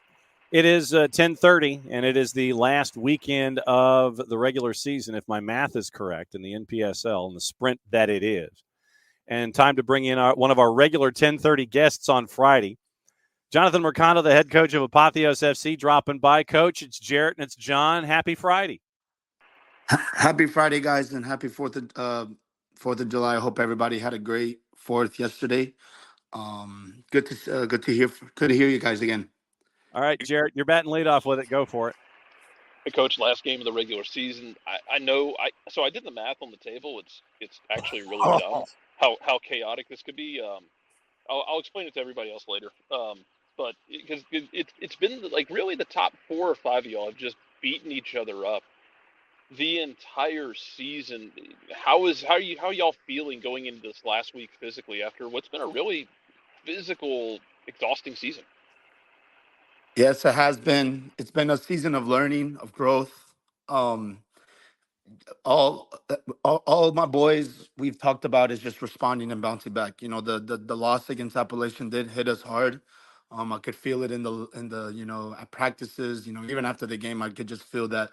It is 10:30, and it is the last weekend of the regular season, if my math is correct, in the NPSL, and the sprint that it is. And time to bring in one of our regular 10:30 guests on Friday. Jonathan Mercado, the head coach of Apotheos FC, dropping by. Coach, it's Jarrett and it's John. Happy Friday. Happy Friday, guys, and happy 4th of July. I hope everybody had a great 4th yesterday. Good to hear you guys again. All right, Jarrett, you're batting leadoff with it. Go for it. Hey, Coach, last game of the regular season. I know. So I did the math on the table. It's actually really dumb how chaotic this could be. I'll explain it to everybody else later. But because it's been like really the top 4 or 5 of y'all have just beaten each other up the entire season. How are y'all feeling going into this last week physically after what's been a really physical, exhausting season? Yes, it has been. It's been a season of learning, of growth. All, all my boys we've talked about is just responding and bouncing back. The loss against Appalachian did hit us hard. I could feel it in the at practices. Even after the game, I could just feel that.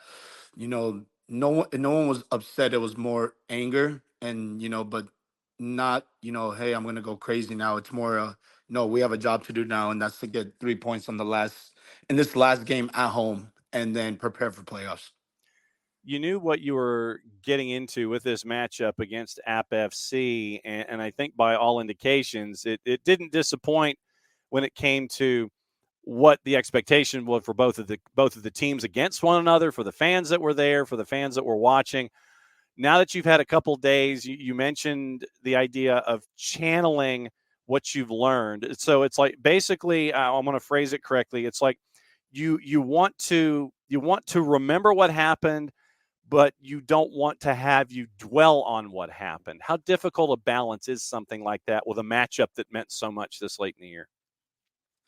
No one was upset. It was more anger, and but not hey, I'm gonna go crazy now. It's more no, we have a job to do now, and that's to get 3 points in this last game at home, and then prepare for playoffs. You knew what you were getting into with this matchup against App FC, and I think by all indications, it didn't disappoint when it came to what the expectation was for both of the teams against one another, for the fans that were there, for the fans that were watching. Now that you've had a couple days, you mentioned the idea of channeling what you've learned. So it's like basically, I'm going to phrase it correctly. It's like you want to remember what happened, but you don't want to have you dwell on what happened. How difficult a balance is something like that with a matchup that meant so much this late in the year?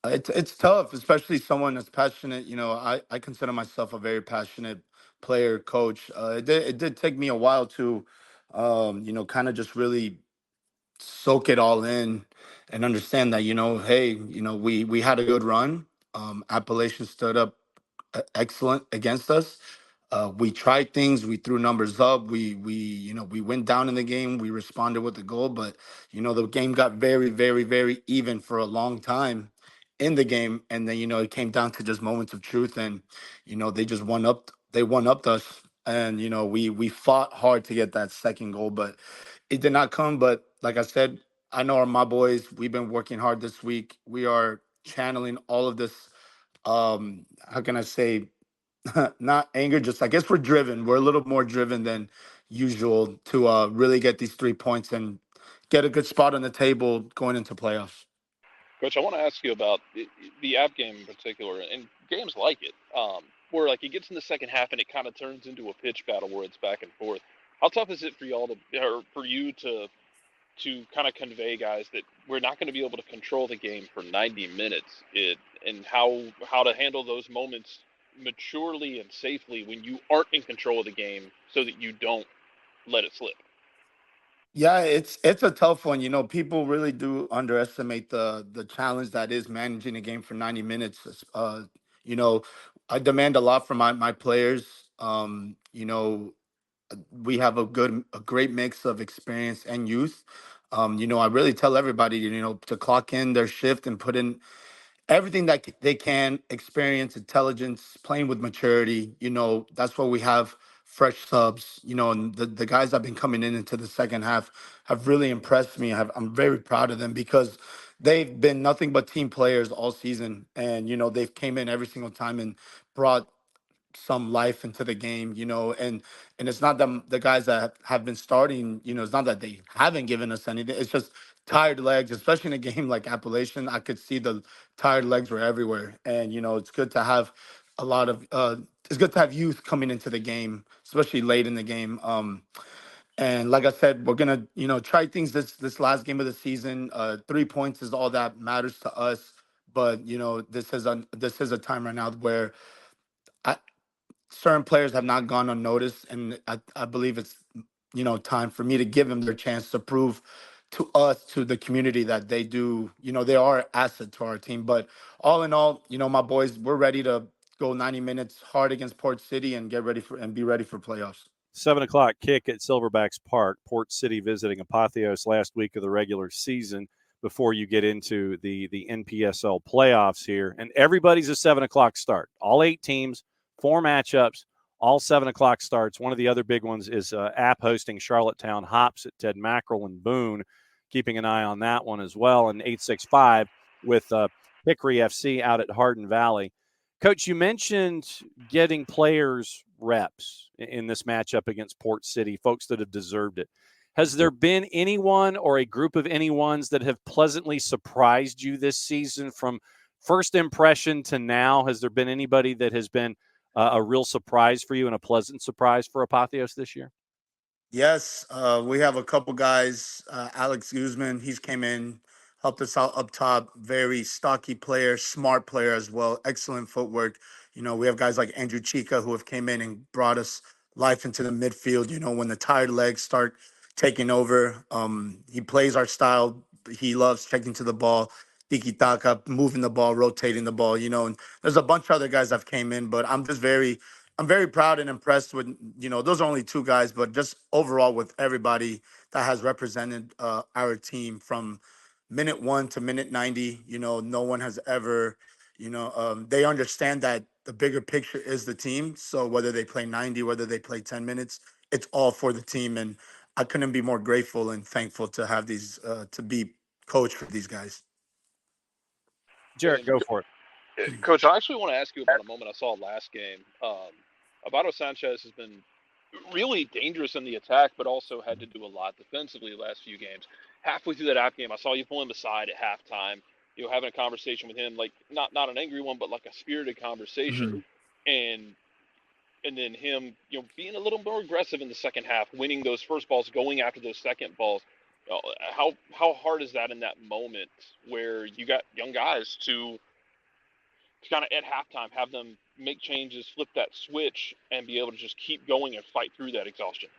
It's tough, especially someone that's passionate. I consider myself a very passionate player, coach. It did take me a while to, kind of just really soak it all in and understand that, hey, we had a good run. Appalachian stood up excellent against us. We tried things. We threw numbers up. We went down in the game. We responded with the goal, but the game got very, very, very even for a long time in the game, and then it came down to just moments of truth, and they just one upped us, and we fought hard to get that second goal, but it did not come. But like I said, I know my boys. We've been working hard this week. We are channeling all of this. How can I say? Not anger, just I guess we're driven. We're a little more driven than usual to really get these 3 points and get a good spot on the table going into playoffs. Coach, I want to ask you about the app game in particular, and games like it, where like it gets in the second half and it kind of turns into a pitch battle where it's back and forth. How tough is it for y'all or for you to kind of convey guys that we're not going to be able to control the game for 90 minutes, and how to handle those moments maturely and safely when you aren't in control of the game so that you don't let it slip? Yeah, it's a tough one. People really do underestimate the challenge that is managing a game for 90 minutes. You know, I demand a lot from my players. We have a great mix of experience and youth. I really tell everybody, to clock in their shift and put in everything that they can experience, intelligence, playing with maturity. That's what we have. Fresh subs, and the guys that have been coming into the second half have really impressed me. I'm very proud of them because they've been nothing but team players all season, and they've came in every single time and brought some life into the game, and it's not that the guys that have been starting, it's not that they haven't given us anything. It's just tired legs, especially in a game like Appalachian. I could see the tired legs were everywhere, and it's good to have a lot of it's good to have youth coming into the game, especially late in the game. And like I said, we're gonna try things this last game of the season. 3 points is all that matters to us, but this is a time right now where certain players have not gone unnoticed, and I believe it's time for me to give them their chance to prove to us, to the community, that they do, they are an asset to our team. But all in all, my boys, we're ready to go 90 minutes hard against Port City and be ready for playoffs. 7:00 kick at Silverbacks Park. Port City visiting Apotheos last week of the regular season before you get into the NPSL playoffs here. And everybody's a 7:00 start. All 8 teams, 4 matchups, all 7:00 starts. One of the other big ones is App hosting Charlottetown Hops at Ted Mackerel and Boone, keeping an eye on that one as well. And 865 with Hickory FC out at Hardin Valley. Coach, you mentioned getting players reps in this matchup against Port City, folks that have deserved it. Has there been anyone or a group of anyones that have pleasantly surprised you this season from first impression to now? Has there been anybody that has been a real surprise for you and a pleasant surprise for Apotheos this year? Yes, we have a couple guys. Alex Guzman, he's came in, helped us out up top. Very stocky player, smart player as well. Excellent footwork. We have guys like Andrew Chica who have came in and brought us life into the midfield. When the tired legs start taking over, he plays our style. He loves checking to the ball, tiki taka, moving the ball, rotating the ball. And there's a bunch of other guys that have came in, but I'm very proud and impressed with, those are only 2 guys, but just overall with everybody that has represented our team from minute 1 to minute 90. No one has ever, they understand that the bigger picture is the team. So whether they play 90, whether they play 10 minutes, it's all for the team. And I couldn't be more grateful and thankful to have these, to be coach for these guys. Jarrett, go for it. Coach, I actually want to ask you about a moment I saw last game. Abato Sanchez has been really dangerous in the attack, but also had to do a lot defensively the last few games. Halfway through that app game, I saw you pull him aside at halftime, having a conversation with him, like not an angry one, but like a spirited conversation. And then him, being a little more aggressive in the second half, winning those first balls, going after those second balls. How hard is that in that moment where you got young guys to kind of at halftime have them make changes, flip that switch, and be able to just keep going and fight through that exhaustion?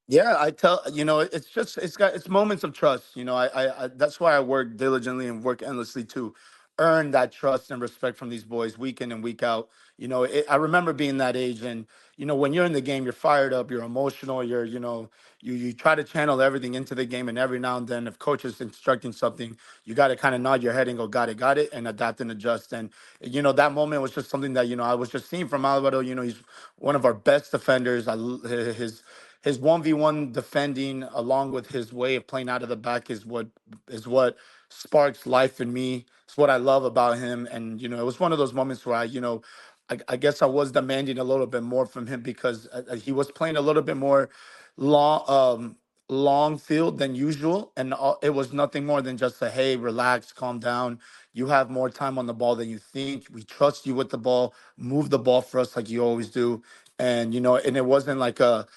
Yeah, it's moments of trust. I that's why I work diligently and work endlessly to earn that trust and respect from these boys week in and week out. I remember being that age, and when you're in the game, you're fired up, you're emotional, you try to channel everything into the game, and every now and then, if coach is instructing something, you got to kind of nod your head and go, got it, and adapt and adjust. And that moment was just something that I was just seeing from Alvaro. He's one of our best defenders. His 1v1 defending, along with his way of playing out of the back, is what sparks life in me. It's what I love about him. And it was one of those moments where I guess I was demanding a little bit more from him, because he was playing a little bit more long field than usual, and it was nothing more than just a, hey, relax, calm down. You have more time on the ball than you think. We trust you with the ball. Move the ball for us like you always do. And and it wasn't like a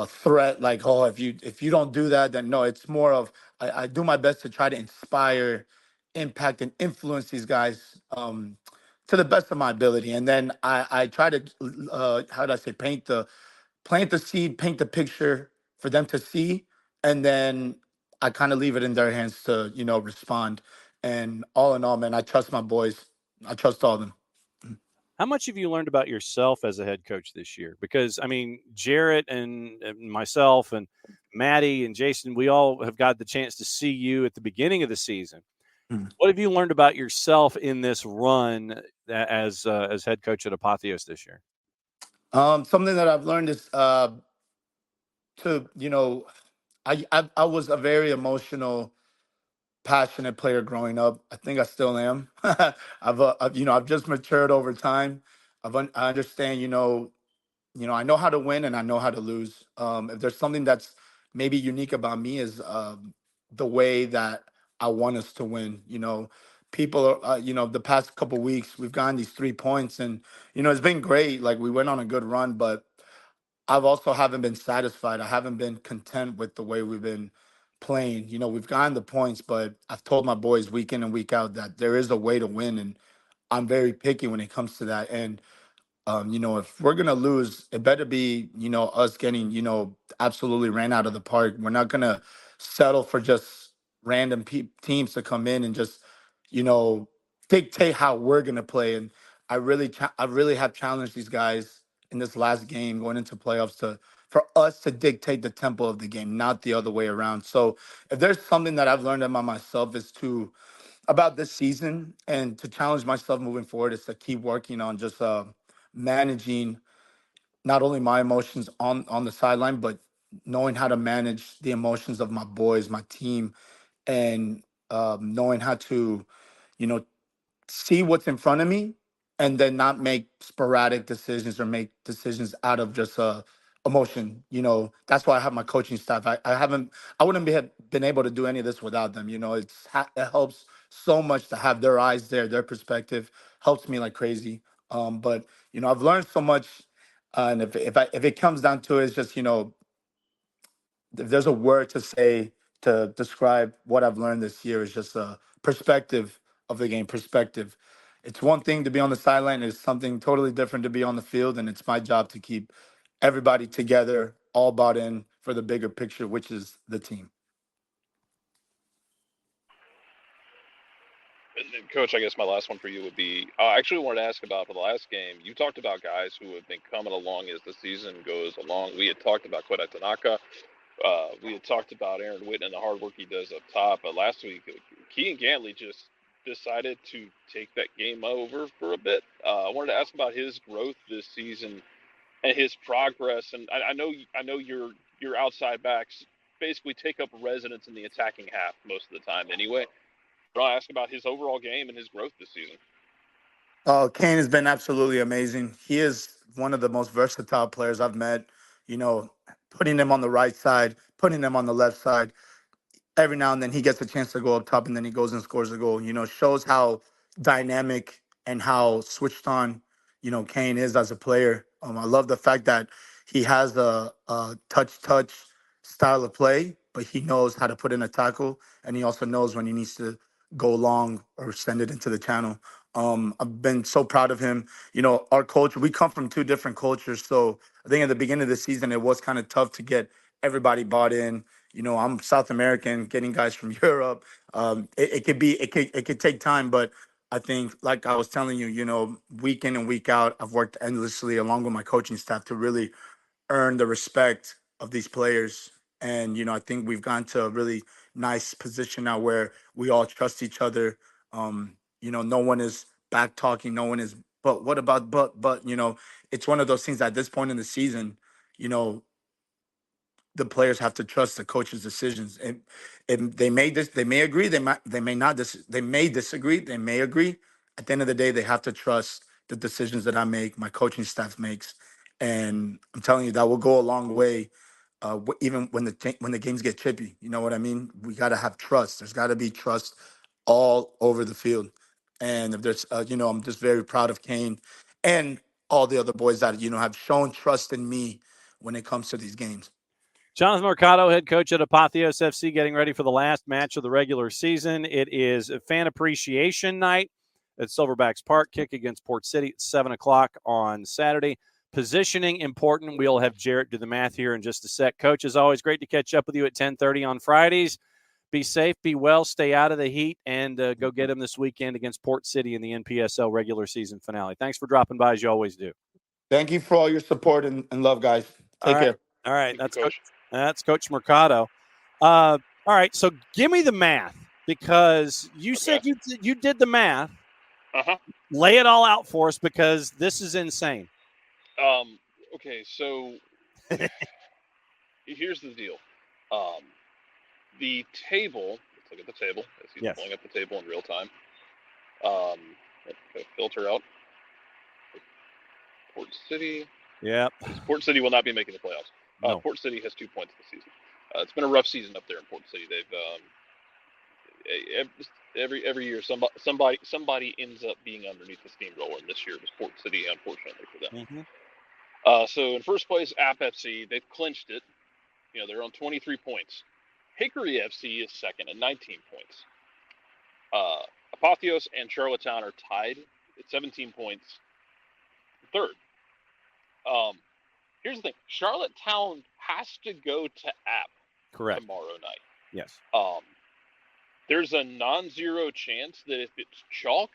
threat, like, oh, if you don't do that, then no. It's more of, I do my best to try to inspire, impact, and influence these guys to the best of my ability. And then I try to how do I say, plant the seed, paint the picture for them to see, and then I kind of leave it in their hands to respond. And all in all, man, I trust my boys. I trust all of them. How much have you learned about yourself as a head coach this year? Because, Jarrett and myself and Maddie and Jason, we all have got the chance to see you at the beginning of the season. What have you learned about yourself in this run as head coach at Apotheos this year? Something that I've learned is to, I was a very emotional, passionate player growing up. I think I still am. I've just matured over time. I understand, I know how to win and I know how to lose. If there's something that's maybe unique about me is the way that I want us to win. People are, the past couple weeks we've gotten these 3 points, and it's been great. Like, we went on a good run, but I've also haven't been satisfied. I haven't been content with the way we've been playing. We've gotten the points, but I've told my boys week in and week out that there is a way to win, and I'm very picky when it comes to that. And if we're gonna lose, it better be, us getting, absolutely ran out of the park. We're not gonna settle for just random teams to come in and just, you know, dictate how we're gonna play. And I really have challenged these guys in this last game going into playoffs for us to dictate the tempo of the game, not the other way around. So if there's something that I've learned about myself is to about this season and to challenge myself moving forward is to keep working on just managing not only my emotions on the sideline, but knowing how to manage the emotions of my boys, my team, and knowing how to, you know, see what's in front of me and then not make sporadic decisions or make decisions out of just emotion. That's why I have my coaching staff. I wouldn't have been able to do any of this without them. It helps so much to have their eyes there, their perspective helps me like crazy. But I've learned so much, and if it comes down to it, it's just if there's a word to say to describe what I've learned this year, is just a perspective of the game. Perspective. It's one thing to be on the sideline; it's something totally different to be on the field, and it's my job to keep everybody together, all bought in for the bigger picture, which is the team. And Coach, I guess my last one for you would be, I actually wanted to ask about for the last game. You talked about guys who have been coming along as the season goes along. We had talked about Koda Tanaka. We had talked about Aaron Witten and the hard work he does up top. But last week, Keegan Gantley just decided to take that game over for a bit. I wanted to ask about his growth this season and his progress. And I know your outside backs basically take up residence in the attacking half most of the time anyway. But I'll ask about his overall game and his growth this season. Kane has been absolutely amazing. He is one of the most versatile players I've met. Putting him on the right side, putting him on the left side, every now and then he gets a chance to go up top and then he goes and scores a goal. Shows how dynamic and how switched on, Kane is as a player. I love the fact that he has a touch style of play, but he knows how to put in a tackle, and he also knows when he needs to go long or send it into the channel. I've been so proud of him. Our culture, we come from two different cultures. So I think at the beginning of the season, it was kind of tough to get everybody bought in. I'm South American, getting guys from Europe. It could take time, but I think, like I was telling you, week in and week out, I've worked endlessly along with my coaching staff to really earn the respect of these players. And I think we've gone to a really nice position now where we all trust each other. No one is back talking, no one is. But what about it's one of those things at this point in the season. You know, the players have to trust the coach's decisions. And they may agree, they may not they may disagree, they may agree. At the end of the day, they have to trust the decisions that I make, my coaching staff makes, and I'm telling you that will go a long way. Even when the games get chippy, you know what I mean. We got to have trust. There's got to be trust all over the field. And if there's, I'm just very proud of Kane and all the other boys that have shown trust in me when it comes to these games. Jon Mercado, head coach at Apotheos FC, getting ready for the last match of the regular season. It is a fan appreciation night at Silverbacks Park. Kick against Port City at 7 o'clock on Saturday. Positioning important. We'll have Jarrett do the math here in just a sec. Coach, as always, great to catch up with you at 10:30 on Fridays. Be safe, be well, stay out of the heat, and go get them this weekend against Port City in the NPSL regular season finale. Thanks for dropping by, as you always do. Thank you for all your support and love, guys. Take care. All right. Thank you, Coach. That's Coach Mercado. All right, so give me the math. because you said you did the math. Uh-huh. Lay it all out for us because this is insane. Okay, so here's the deal. The table, let's look at the table. As he's pulling up the table in real time. Let's filter out Port City. Yep. Port City will not be making the playoffs. No. Port City has 2 points this season. It's been a rough season up there in Port City. They've every year somebody ends up being underneath the steamroller, and this year it was Port City, unfortunately for them. Mm-hmm. So in first place, App FC, they've clinched it. You know, they're on 23 points. Hickory FC is second at 19 points. Apotheos and Charlottetown are tied at 17 points. Third. Here's the thing. Charlottetown has to go to App tomorrow night. Yes. There's a non-zero chance that if it's chalk,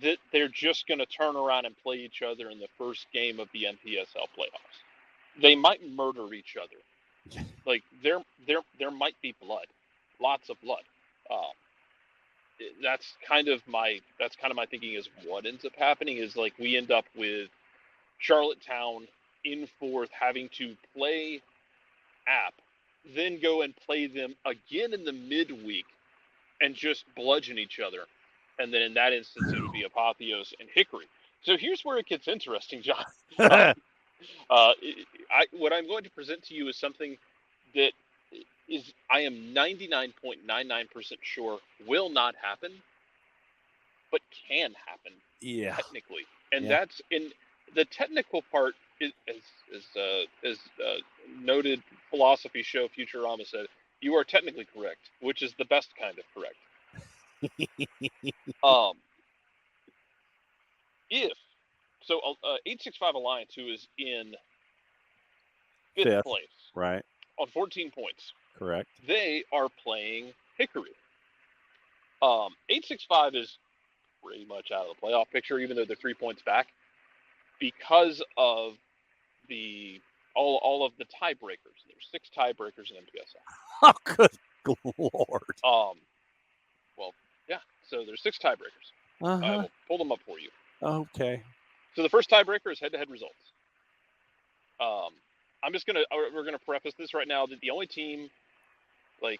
that they're just going to turn around and play each other in the first game of the NPSL playoffs. They might murder each other. Like there might be blood, lots of blood. That's kind of my thinking is what ends up happening is like we end up with Charlottetown in fourth having to play App, then go and play them again in the midweek and just bludgeon each other. And then in that instance, it would be Apotheos and Hickory. So here's where it gets interesting, John. What I'm going to present to you is something that is I am 99.99% sure will not happen, but can happen technically. And that's in the technical part is as noted philosophy show Futurama said, you are technically correct, which is the best kind of correct. If so, 865 Alliance, who is in fifth place, right, on 14 points, correct. They are playing Hickory. 865 is pretty much out of the playoff picture, even though they're 3 points back, because of all of the tiebreakers. There's 6 tiebreakers in NPSL. Oh, good Lord. Well, yeah. So there's 6 tiebreakers. I will pull them up for you. Okay. So the first tiebreaker is head-to-head results. We're gonna preface this right now that the only team, they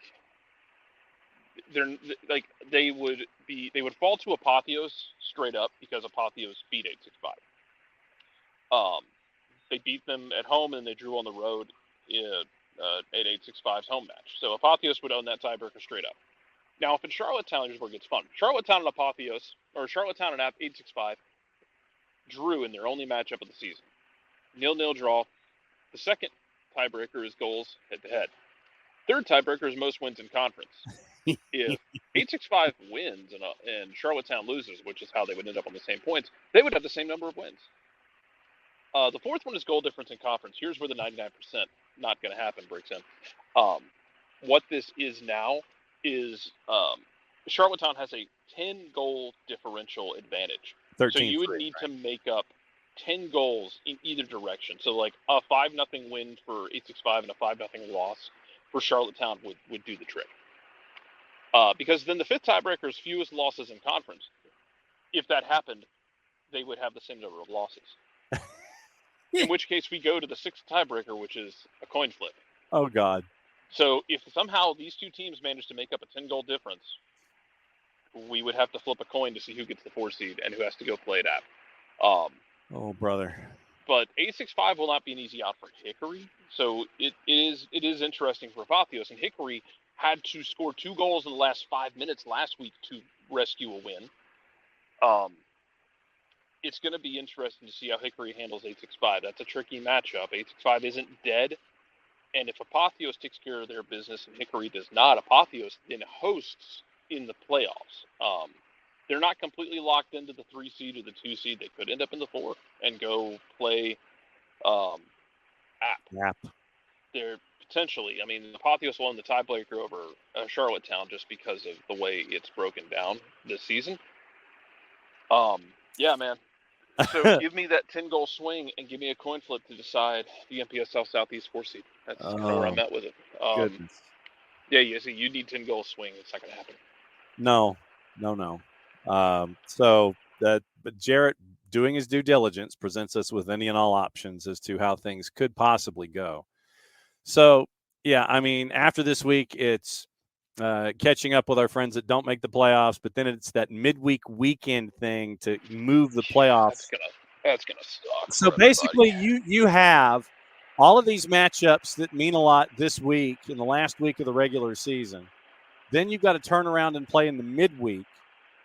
would fall to Apotheos straight up because Apotheos beat 865. They beat them at home and they drew on the road at 865's home match. So Apotheos would own that tiebreaker straight up. Now, if in Charlottetown, here's where it gets fun. Charlottetown and Apotheos, or Charlottetown and 865, drew in their only matchup of the season. 0-0 draw. The second tiebreaker is goals head-to-head. Third tiebreaker is most wins in conference. If 865 wins and Charlottetown loses, which is how they would end up on the same points, they would have the same number of wins. The fourth one is goal difference in conference. Here's where the 99% not going to happen breaks in. What this is now is Charlottetown has a 10-goal differential advantage. 13-3, so you would need to make up 10 goals in either direction. So like a 5-0 win for 865 and a 5-0 loss for Charlottetown would do the trick. Because then the fifth tiebreaker is fewest losses in conference. If that happened, they would have the same number of losses. In which case we go to the sixth tiebreaker, which is a coin flip. Oh, God. So if somehow these two teams manage to make up a 10-goal difference, we would have to flip a coin to see who gets the 4 seed and who has to go play it at. Oh, brother. But 865 will not be an easy out for Hickory. So it is interesting for Apotheos. And Hickory had to score 2 goals in the last 5 minutes last week to rescue a win. It's going to be interesting to see how Hickory handles 865. That's a tricky matchup. 865 isn't dead. And if Apotheos takes care of their business and Hickory does not, Apotheos then hosts in the playoffs. They're not completely locked into the 3 seed or the 2 seed. They could end up in the 4 and go play App. They're potentially, I mean, Apotheos won the tiebreaker over Charlottetown just because of the way it's broken down this season. Yeah, man. So give me that 10-goal swing and give me a coin flip to decide the NPSL Southeast 4 seed. That's kind of where I'm at with it. Goodness. Yeah, see, you need 10-goal swing. It's not going to happen. No. But Jarrett, doing his due diligence, presents us with any and all options as to how things could possibly go. So, yeah, I mean, after this week, it's catching up with our friends that don't make the playoffs, but then it's that midweek weekend thing to move the playoffs. That's gonna suck. So basically, you have all of these matchups that mean a lot this week in the last week of the regular season. Then you've got to turn around and play in the midweek.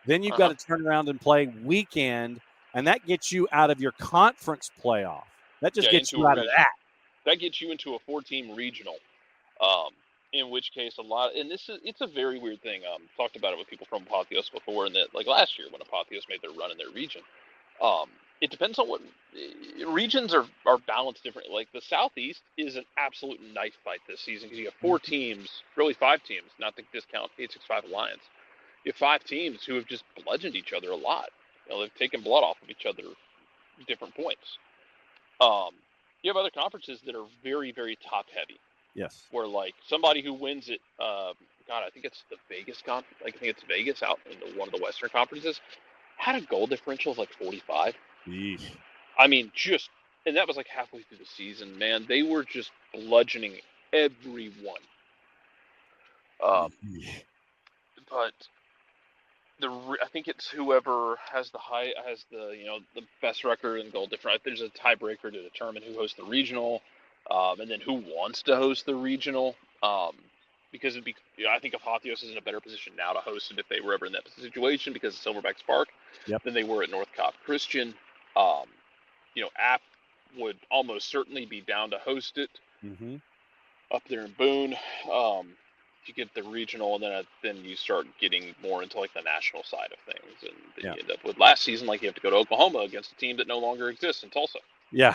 Then you've got to turn around and play weekend, and that gets you out of your conference playoff. That just gets you out of that. That gets you into a 4-team regional. In which case it's a very weird thing. Talked about it with people from Apotheos before, and that like last year when Apotheos made their run in their region. It depends on what regions are balanced differently. Like the Southeast is an absolute knife fight this season because you have 4 teams, really 5 teams, not to discount 865 Alliance. You have 5 teams who have just bludgeoned each other a lot. They've taken blood off of each other at different points. You have other conferences that are very, very top heavy. Yes. Where like somebody who wins it, I think it's the Vegas conference. I think it's Vegas out in one of the Western conferences. Had a goal differential of like 45. Yeesh. I mean, and that was like halfway through the season, man. They were just bludgeoning everyone. But I think it's whoever has the best record in goal difference. There's a tiebreaker to determine who hosts the regional, and then who wants to host the regional. Because I think Apotheos is in a better position now to host it if they were ever in that situation because of Silverbacks Park than they were at North Cobb Christian. App would almost certainly be down to host it up there in Boone. You get the regional, and then you start getting more into like the national side of things, and then you end up with last season like you have to go to Oklahoma against a team that no longer exists in Tulsa. Yeah,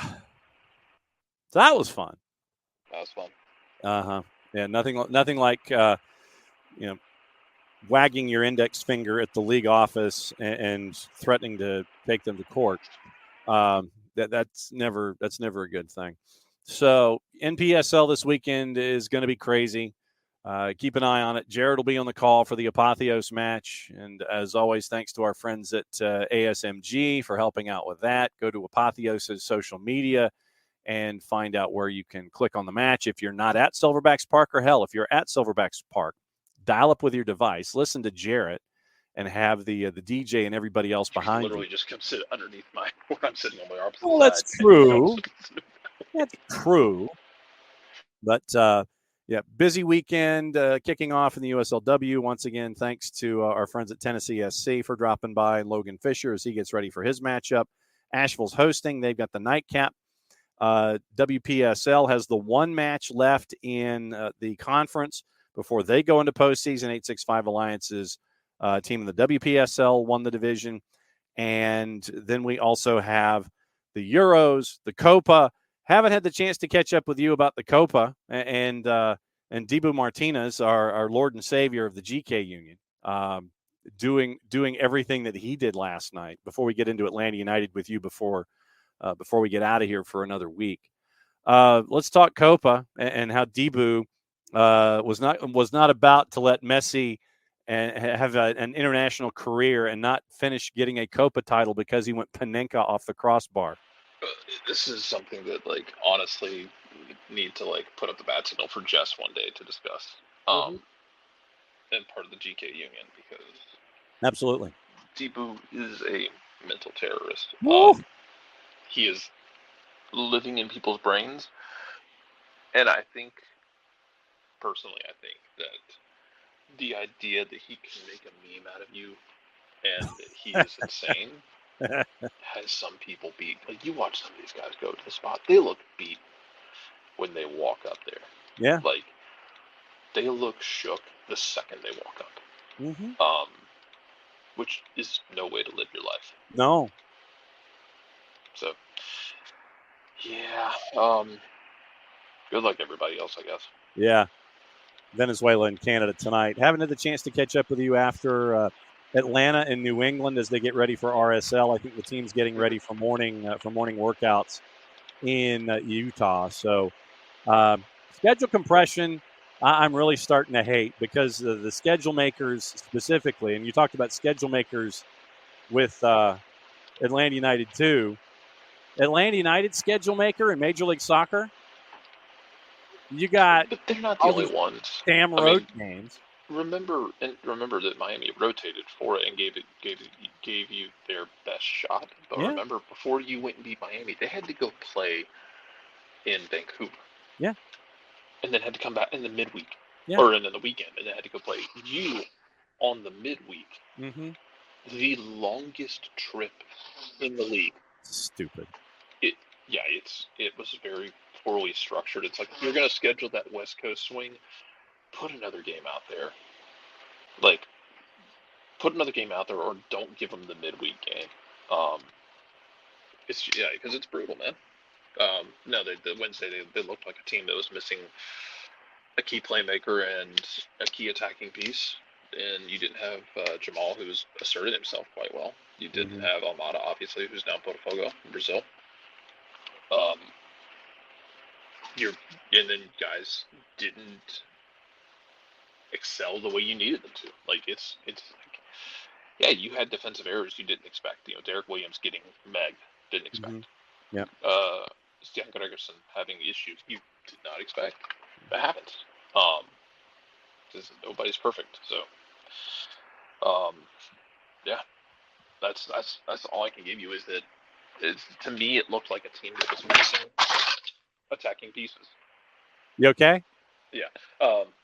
so that was fun. Uh-huh. Yeah, nothing like wagging your index finger at the league office and threatening to take them to court. That's never a good thing. So NPSL this weekend is going to be crazy. Keep an eye on it. Jared will be on the call for the Apotheos match. And as always, thanks to our friends at ASMG for helping out with that. Go to Apotheos' social media and find out where you can click on the match. If you're not at Silverbacks Park, or hell, if you're at Silverbacks Park, dial up with your device, listen to Jarrett, and have the DJ and everybody else behind you. Literally just come sit underneath where I'm sitting on my opposite side. Well, that's true. That's true. But, busy weekend kicking off in the USL-W. Once again, thanks to our friends at Tennessee SC for dropping by, and Logan Fisher as he gets ready for his matchup. Asheville's hosting. They've got the nightcap. WPSL has the one match left in the conference before they go into postseason. 865 Alliance's team in the WPSL won the division. And then we also have the Euros, the Copa. Haven't had the chance to catch up with you about the Copa and Dibu Martinez, our Lord and Savior of the GK Union, doing everything that he did last night. Before we get into Atlanta United with you before we get out of here for another week, let's talk Copa and how Dibu was not about to let Messi and have an international career and not finish getting a Copa title because he went Panenka off the crossbar. This is something that, honestly, we need to, put up the bat signal for Jess one day to discuss. And part of the GK Union, because absolutely, Dibu is a mental terrorist. He is living in people's brains, and I think that the idea that he can make a meme out of you and that he is insane has some people beat. You watch some of these guys go to the spot, they look beat when they walk up there. Yeah. They look shook the second they walk up. Which is no way to live your life. No. So, yeah. Good luck, everybody else, I guess. Yeah. Venezuela and Canada tonight. Haven't had the chance to catch up with you after Atlanta and New England as they get ready for RSL. I think the team's getting ready for morning workouts in Utah. So schedule compression I'm really starting to hate because the schedule makers specifically, and you talked about schedule makers with Atlanta United too. Atlanta United schedule maker in Major League Soccer. You got But they're not the all only these ones. damn I road mean, games. remember that Miami rotated for it and gave you their best shot. But Yeah, remember, before you went and beat Miami, they had to go play in Vancouver. Yeah. And then had to come back in the midweek. Yeah. Or in the weekend, and then had to go play you on the midweek. Mm-hmm. The longest trip in the league. Stupid. It was very poorly structured. It's like, if you're going to schedule that West Coast swing, put another game out there. Like, put another game out there, or don't give them the midweek game. Because it's brutal, man. No, the Wednesday they looked like a team that was missing a key playmaker and a key attacking piece, and you didn't have Jamal, who's asserted himself quite well. You didn't have Almada, obviously, who's now Botafogo in Brazil. And then guys didn't excel the way you needed them to. Like, it's like, yeah, you had defensive errors you didn't expect. Derek Williams getting megged, didn't expect. Mm-hmm. Yeah. Stan Gregerson having issues you did not expect. That happens. Nobody's perfect. So, yeah, that's all I can give you is that to me it looked like a team that was missing attacking pieces. You okay? Yeah.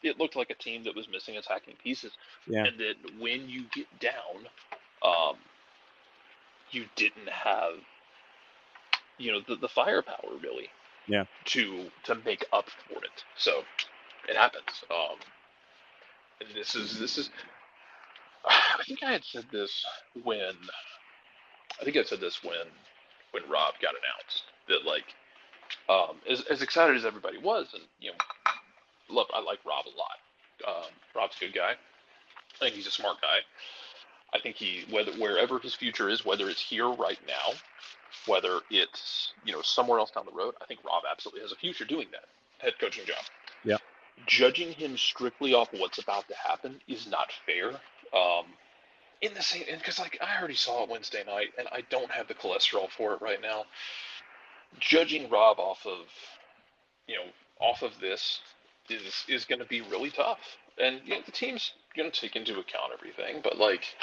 It looked like a team that was missing attacking pieces. Yeah. And that when you get down, you didn't have, the firepower really. Yeah. To make up for it. So it happens. And this is. I think I had said this when. When Rob got announced that, like, as excited as everybody was, and look, I like Rob a lot. Rob's a good guy. I think he's a smart guy. I think wherever his future is, whether it's here right now, whether it's somewhere else down the road, I think Rob absolutely has a future doing that head coaching job. Yeah. Judging him strictly off what's about to happen is not fair. In the same, because like I already saw it Wednesday night, and I don't have the cholesterol for it right now. Judging Rob off of this is going to be really tough, and the team's going to take into account everything. But like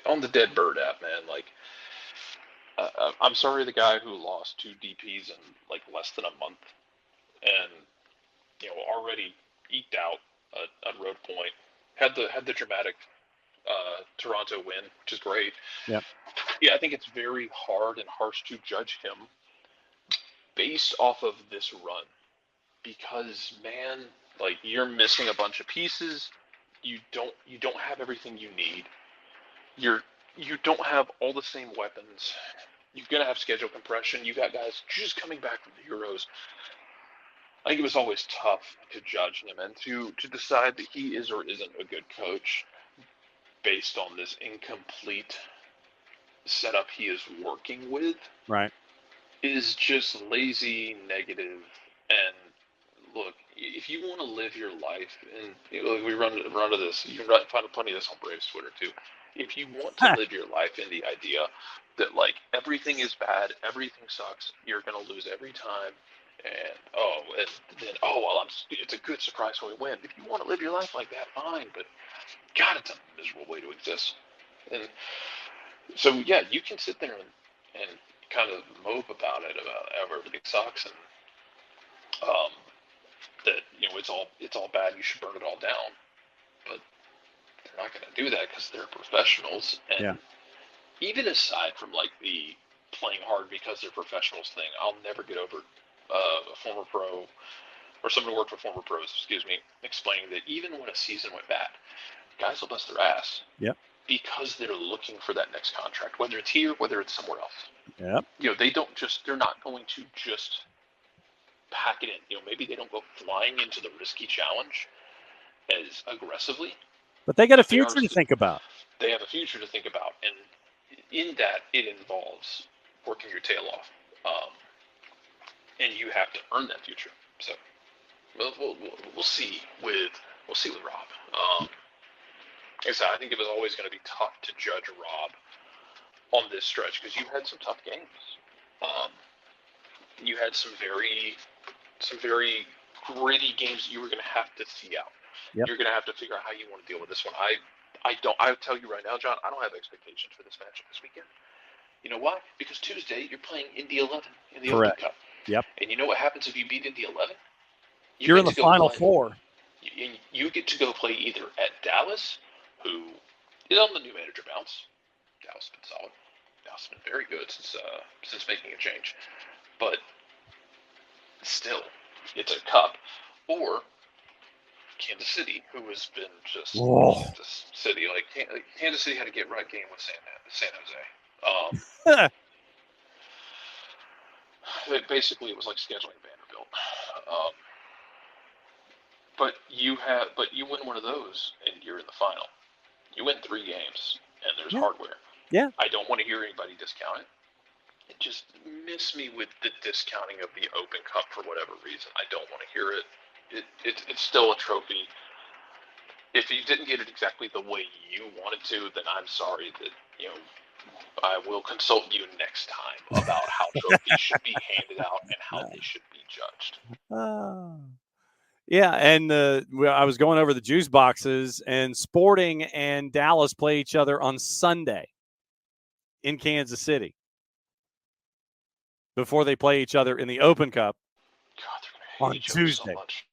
on the Dead Bird app, man, like I'm sorry the guy who lost 2 DPs in like less than a month, and already eked out a road point, had the dramatic Toronto win, which is great. Yeah. Yeah, I think it's very hard and harsh to judge him based off of this run, because man, like, you're missing a bunch of pieces. You don't have everything you need. You don't have all the same weapons. You're gonna have schedule compression. You got guys just coming back from the Euros. I think it was always tough to judge him and to decide that he is or isn't a good coach based on this incomplete setup he is working with. Right. Is just lazy, negative, and look, if you want to live your life, and we run to this, you can find plenty of this on Braves Twitter too. If you want to live your life in the idea that like everything is bad, everything sucks, you're gonna lose every time, and then it's a good surprise when we win. If you want to live your life like that, fine, but God, it's a miserable way to exist. And so yeah, you can sit there and kind of mope about how everything sucks, and that it's all bad. You should burn it all down, but they're not going to do that because they're professionals. And even aside from like the playing hard because they're professionals thing, I'll never get over a former pro or someone who worked for former pros, explaining that even when a season went bad, guys will bust their ass. Yep. Because they're looking for that next contract, whether it's here, whether it's somewhere else. Yep. They're not going to just pack it in. Maybe they don't go flying into the risky challenge as aggressively. But they got a future to think about. They have a future to think about, and in that, it involves working your tail off, and you have to earn that future. So, We'll see with Rob. Like I said, I think it was always going to be tough to judge Rob on this stretch because you had some tough games. You had some very gritty games that you were going to have to see out. Yep. You're going to have to figure out how you want to deal with this one. I'll tell you right now, John, I don't have expectations for this matchup this weekend. You know why? Because Tuesday you're playing Indy 11 in the Correct. Open Cup. Yep. And you know what happens if you beat Indy 11? You're in the Final Four. You get to go play either at Dallas, who is on the new manager bounce. Dallas has been solid. Dallas has been very good since making a change. But still, it's a cup. Or Kansas City, who has been just city. Like Kansas City had a get-right game with San Jose. Basically, it was like scheduling Vanderbilt. But you win one of those, and you're in the final. You win 3 games, and there's hardware. Yeah. I don't want to hear anybody discount it. It just miss me with the discounting of the Open Cup for whatever reason. I don't want to hear it. It's still a trophy. If you didn't get it exactly the way you wanted to, then I'm sorry that I will consult you next time about how trophies should be handed out and how they should be judged. Yeah, and I was going over the juice boxes, and Sporting and Dallas play each other on Sunday in Kansas City before they play each other in the Open Cup on Tuesday. So much.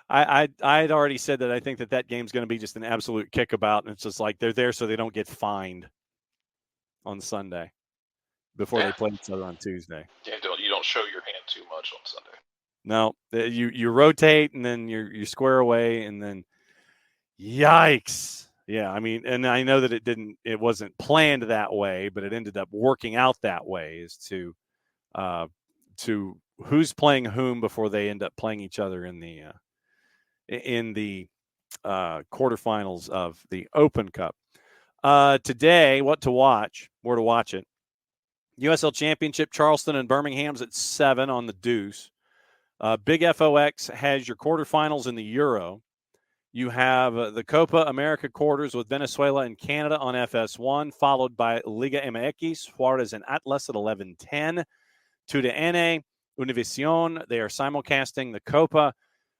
I had already said that I think that game's going to be just an absolute kickabout, and it's just like they're there so they don't get fined on Sunday before they play each other on Tuesday. Yeah, you don't show your hand too much on Sunday. No, you rotate, and then you square away, and then yikes. Yeah, I mean, and I know that it wasn't planned that way, but it ended up working out that way as to who's playing whom before they end up playing each other in the quarterfinals of the Open Cup. Today, what to watch, where to watch it. USL Championship, Charleston and Birmingham's at 7 on the Deuce. Big FOX has your quarterfinals in the Euro. You have the Copa America quarters with Venezuela and Canada on FS1, followed by Liga MX, Juarez and Atlas at 11:10. TUDN, Univision, they are simulcasting the Copa.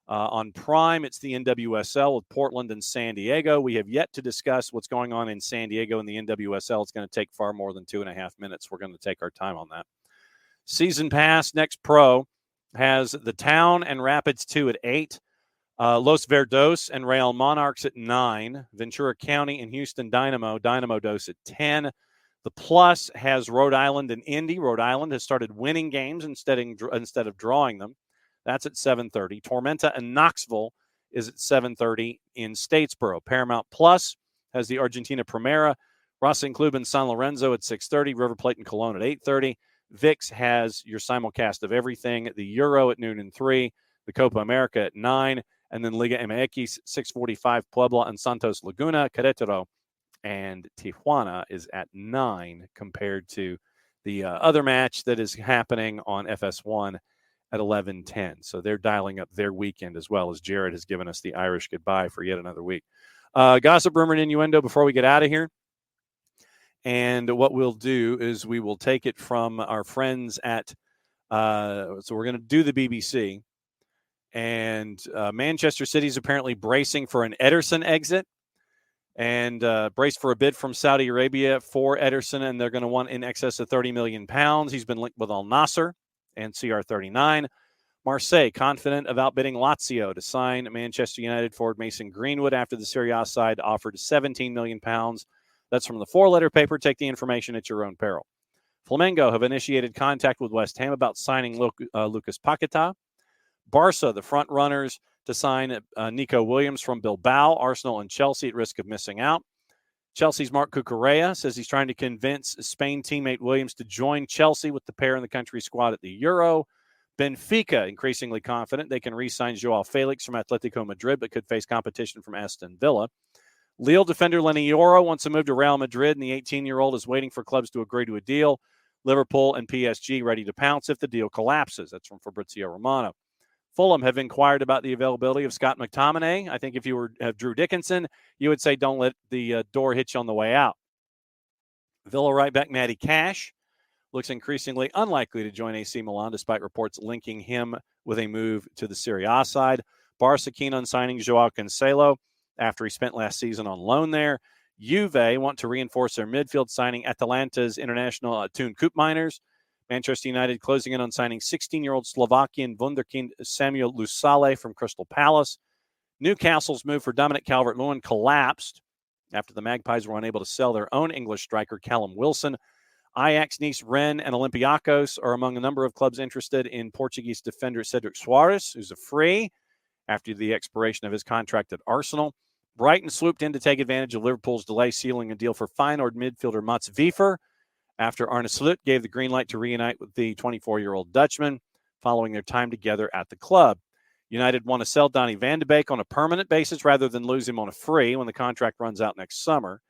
On Prime, it's the NWSL with Portland and San Diego. We have yet to discuss what's going on in San Diego in the NWSL. It's going to take far more than 2.5 minutes. We're going to take our time on that. Season Pass, Next Pro, has the Town and Rapids 2 at 8. Los Verdos and Real Monarchs at 9. Ventura County and Houston Dynamo Dos at 10. The Plus has Rhode Island and Indy. Rhode Island has started winning games instead of drawing them. That's at 7:30. Tormenta and Knoxville is at 7:30 in Statesboro. Paramount Plus has the Argentina Primera. Racing Club and San Lorenzo at 6:30. River Plate and Cologne at 8:30. VIX has your simulcast of everything. The Euro at noon and 3. The Copa America at 9. And then Liga MX, 6:45. Puebla and Santos Laguna. Querétaro and Tijuana is at 9 compared to the other match that is happening on FS1 at 11:10. So they're dialing up their weekend as well, as Jared has given us the Irish goodbye for yet another week. Gossip, rumor, and innuendo before we get out of here. And what we'll do is we will take it from our friends at so we're going to do the BBC. And Manchester City is apparently bracing for an Ederson exit and braced for a bid from Saudi Arabia for Ederson, and they're going to want in excess of £30 million. He's been linked with Al Nassr and CR39. Marseille confident of outbidding Lazio to sign Manchester United forward Mason Greenwood after the Serie A side offered £17 million. That's from the 4-letter paper. Take the information at your own peril. Flamengo have initiated contact with West Ham about signing Lucas Paquetá. Barca, the front runners to sign Nico Williams from Bilbao. Arsenal and Chelsea at risk of missing out. Chelsea's Marc Cucurella says he's trying to convince Spain teammate Williams to join Chelsea with the pair in the country squad at the Euro. Benfica, increasingly confident they can re-sign Joao Felix from Atletico Madrid, but could face competition from Aston Villa. Lille defender Lenny Yoro wants to move to Real Madrid, and the 18-year-old is waiting for clubs to agree to a deal. Liverpool and PSG ready to pounce if the deal collapses. That's from Fabrizio Romano. Fulham have inquired about the availability of Scott McTominay. I think if you have Drew Dickinson, you would say don't let the door hit you on the way out. Villa right back Matty Cash looks increasingly unlikely to join AC Milan, despite reports linking him with a move to the Serie A side. Barca keen on signing Joao Cancelo after he spent last season on loan there. Juve want to reinforce their midfield, signing Atalanta's international Toon Koopmeiners. Manchester United closing in on signing 16-year-old Slovakian wunderkind Samuel Lusale from Crystal Palace. Newcastle's move for Dominic Calvert-Lewin collapsed after the Magpies were unable to sell their own English striker, Callum Wilson. Ajax, Nice, Rennes, and Olympiacos are among a number of clubs interested in Portuguese defender Cedric Soares, who's a free after the expiration of his contract at Arsenal. Brighton swooped in to take advantage of Liverpool's delay, sealing a deal for Feyenoord midfielder Mats Wiefer after Arne Slot gave the green light to reunite with the 24-year-old Dutchman following their time together at the club. United want to sell Donny van de Beek on a permanent basis rather than lose him on a free when the contract runs out next summer.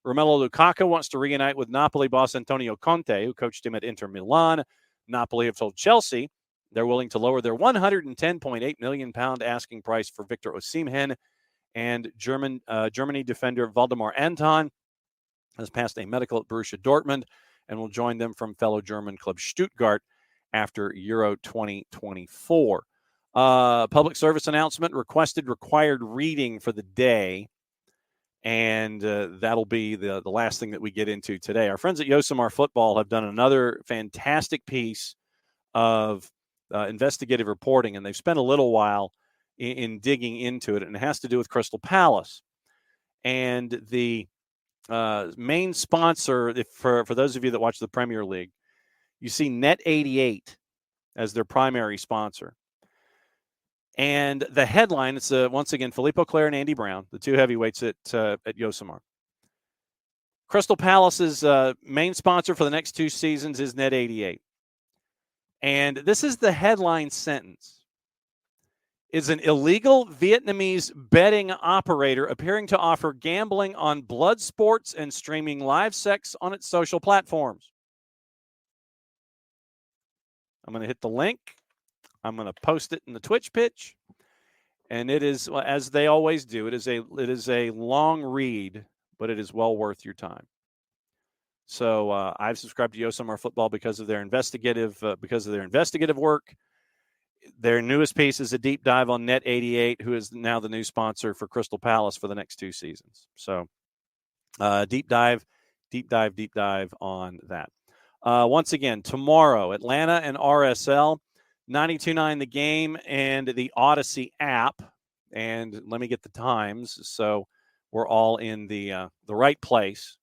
Romelu Lukaku wants to reunite with Napoli boss Antonio Conte, who coached him at Inter Milan. Napoli have told Chelsea they're willing to lower their £110.8 million asking price for Victor Osimhen, and Germany defender Waldemar Anton has passed a medical at Borussia Dortmund and will join them from fellow German club Stuttgart after Euro 2024. Public service announcement: requested required reading for the day. And that'll be the last thing that we get into today. Our friends at Yosemar Football have done another fantastic piece of investigative reporting, and they've spent a little while in digging into it, and it has to do with Crystal Palace. And the main sponsor, for those of you that watch the Premier League, you see Net88 as their primary sponsor. And the headline, it's once again Filippo Clare and Andy Brown, the two heavyweights at Yosemar. Crystal Palace's main sponsor for the next 2 seasons is Net88. And this is the headline sentence. Is an illegal Vietnamese betting operator appearing to offer gambling on blood sports and streaming live sex on its social platforms. I'm going to hit the link. I'm going to post it in the Twitch pitch, and it is, as they always do, it is a long read, but it is well worth your time. So I've subscribed to Yosemar Football because of their investigative work. Their newest piece is a deep dive on Net88, who is now the new sponsor for Crystal Palace for the next 2 seasons. So deep dive on that. Once again, tomorrow, Atlanta and RSL. 92.9 The Game and the Odyssey app. And let me get the times so we're all in the right place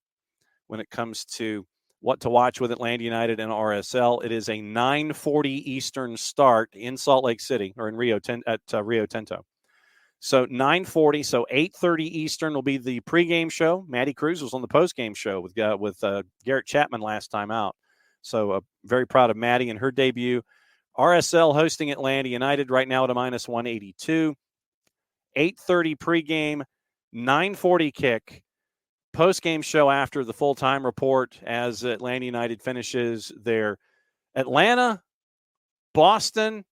when it comes to what to watch with Atlanta United and RSL. It is a 9:40 Eastern start in Salt Lake City, or in Rio Tinto. So 9:40, so 8:30 Eastern will be the pregame show. Matty Cruz was on the postgame show with Garrett Chapman last time out. So very proud of Matty and her debut. RSL hosting Atlanta United right now at a -182. 8:30 pregame, 9:40 kick. Postgame show after the full-time report as Atlanta United finishes their Atlanta, Boston,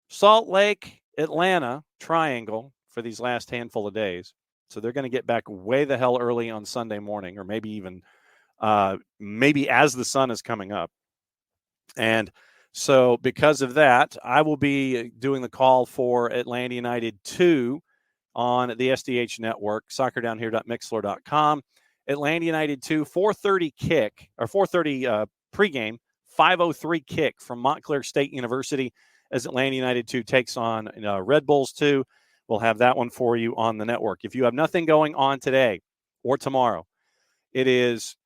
Salt Lake, Atlanta triangle for these last handful of days. So they're going to get back way the hell early on Sunday morning, or maybe even as the sun is coming up. And so because of that, I will be doing the call for Atlanta United 2 on the SDH network, soccerdownhere.mixlr.com. Atlanta United 2, 4:30 kick, or 4:30 pregame, 5:03 kick from Montclair State University as Atlanta United 2 takes on Red Bulls 2. We'll have that one for you on the network. If you have nothing going on today or tomorrow, it is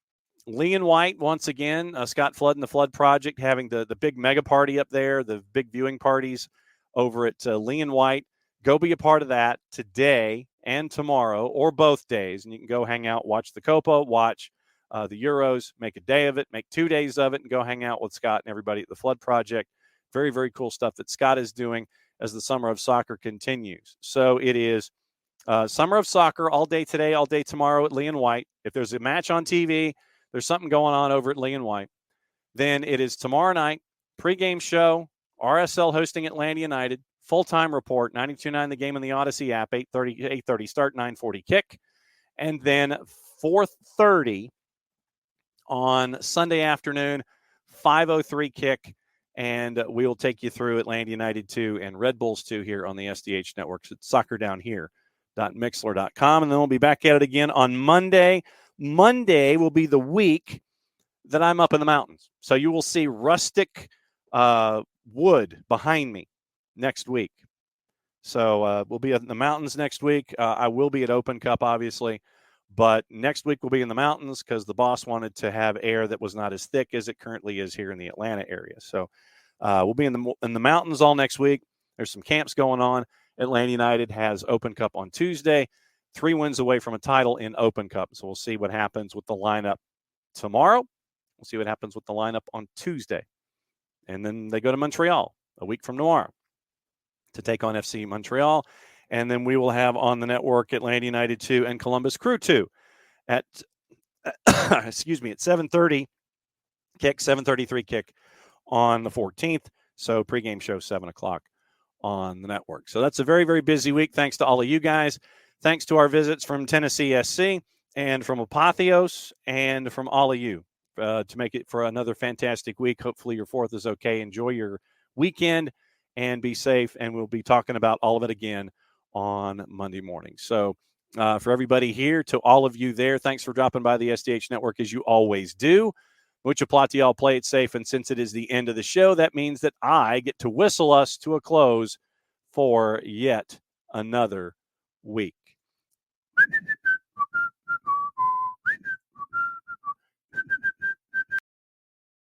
Lee and White, once again, Scott Flood and the Flood Project having the big mega party up there, the big viewing parties over at Lee and White. Go be a part of that today and tomorrow, or both days. And you can go hang out, watch the Copa, watch the Euros, make a day of it, make 2 days of it, and go hang out with Scott and everybody at the Flood Project. Very, very cool stuff that Scott is doing as the Summer of Soccer continues. So it is Summer of Soccer all day today, all day tomorrow at Lee and White. If there's a match on TV, there's something going on over at Lee and White. Then it is tomorrow night, pregame show, RSL hosting Atlanta United, full-time report, 92.9 The Game in the Odyssey app, 8:30 start, 9:40 kick. And then 4:30 on Sunday afternoon, 5:03 kick, and we will take you through Atlanta United 2 and Red Bulls 2 here on the SDH Networks at soccerdownhere.mixler.com. And then we'll be back at it again on Monday. Monday will be the week that I'm up in the mountains. So you will see rustic wood behind me next week. So we'll be in the mountains next week. I will be at Open Cup, obviously. But next week we'll be in the mountains because the boss wanted to have air that was not as thick as it currently is here in the Atlanta area. So we'll be in the mountains all next week. There's some camps going on. Atlanta United has Open Cup on Tuesday, 3 wins away from a title in Open Cup. So we'll see what happens with the lineup tomorrow. We'll see what happens with the lineup on Tuesday. And then they go to Montreal a week from tomorrow to take on FC Montreal. And then we will have on the network Atlanta United 2 and Columbus Crew 2 at, at 7:30 kick, 7:33 kick on the 14th. So pregame show 7 o'clock on the network. So that's a very, very busy week. Thanks to all of you guys. Thanks to our visits from Tennessee SC and from Apotheos and from all of you to make it for another fantastic week. Hopefully your 4th is okay. Enjoy your weekend and be safe. And we'll be talking about all of it again on Monday morning. So for everybody here, to all of you there, thanks for dropping by the SDH Network as you always do. Mucho platial, play it safe. And since it is the end of the show, that means that I get to whistle us to a close for yet another week.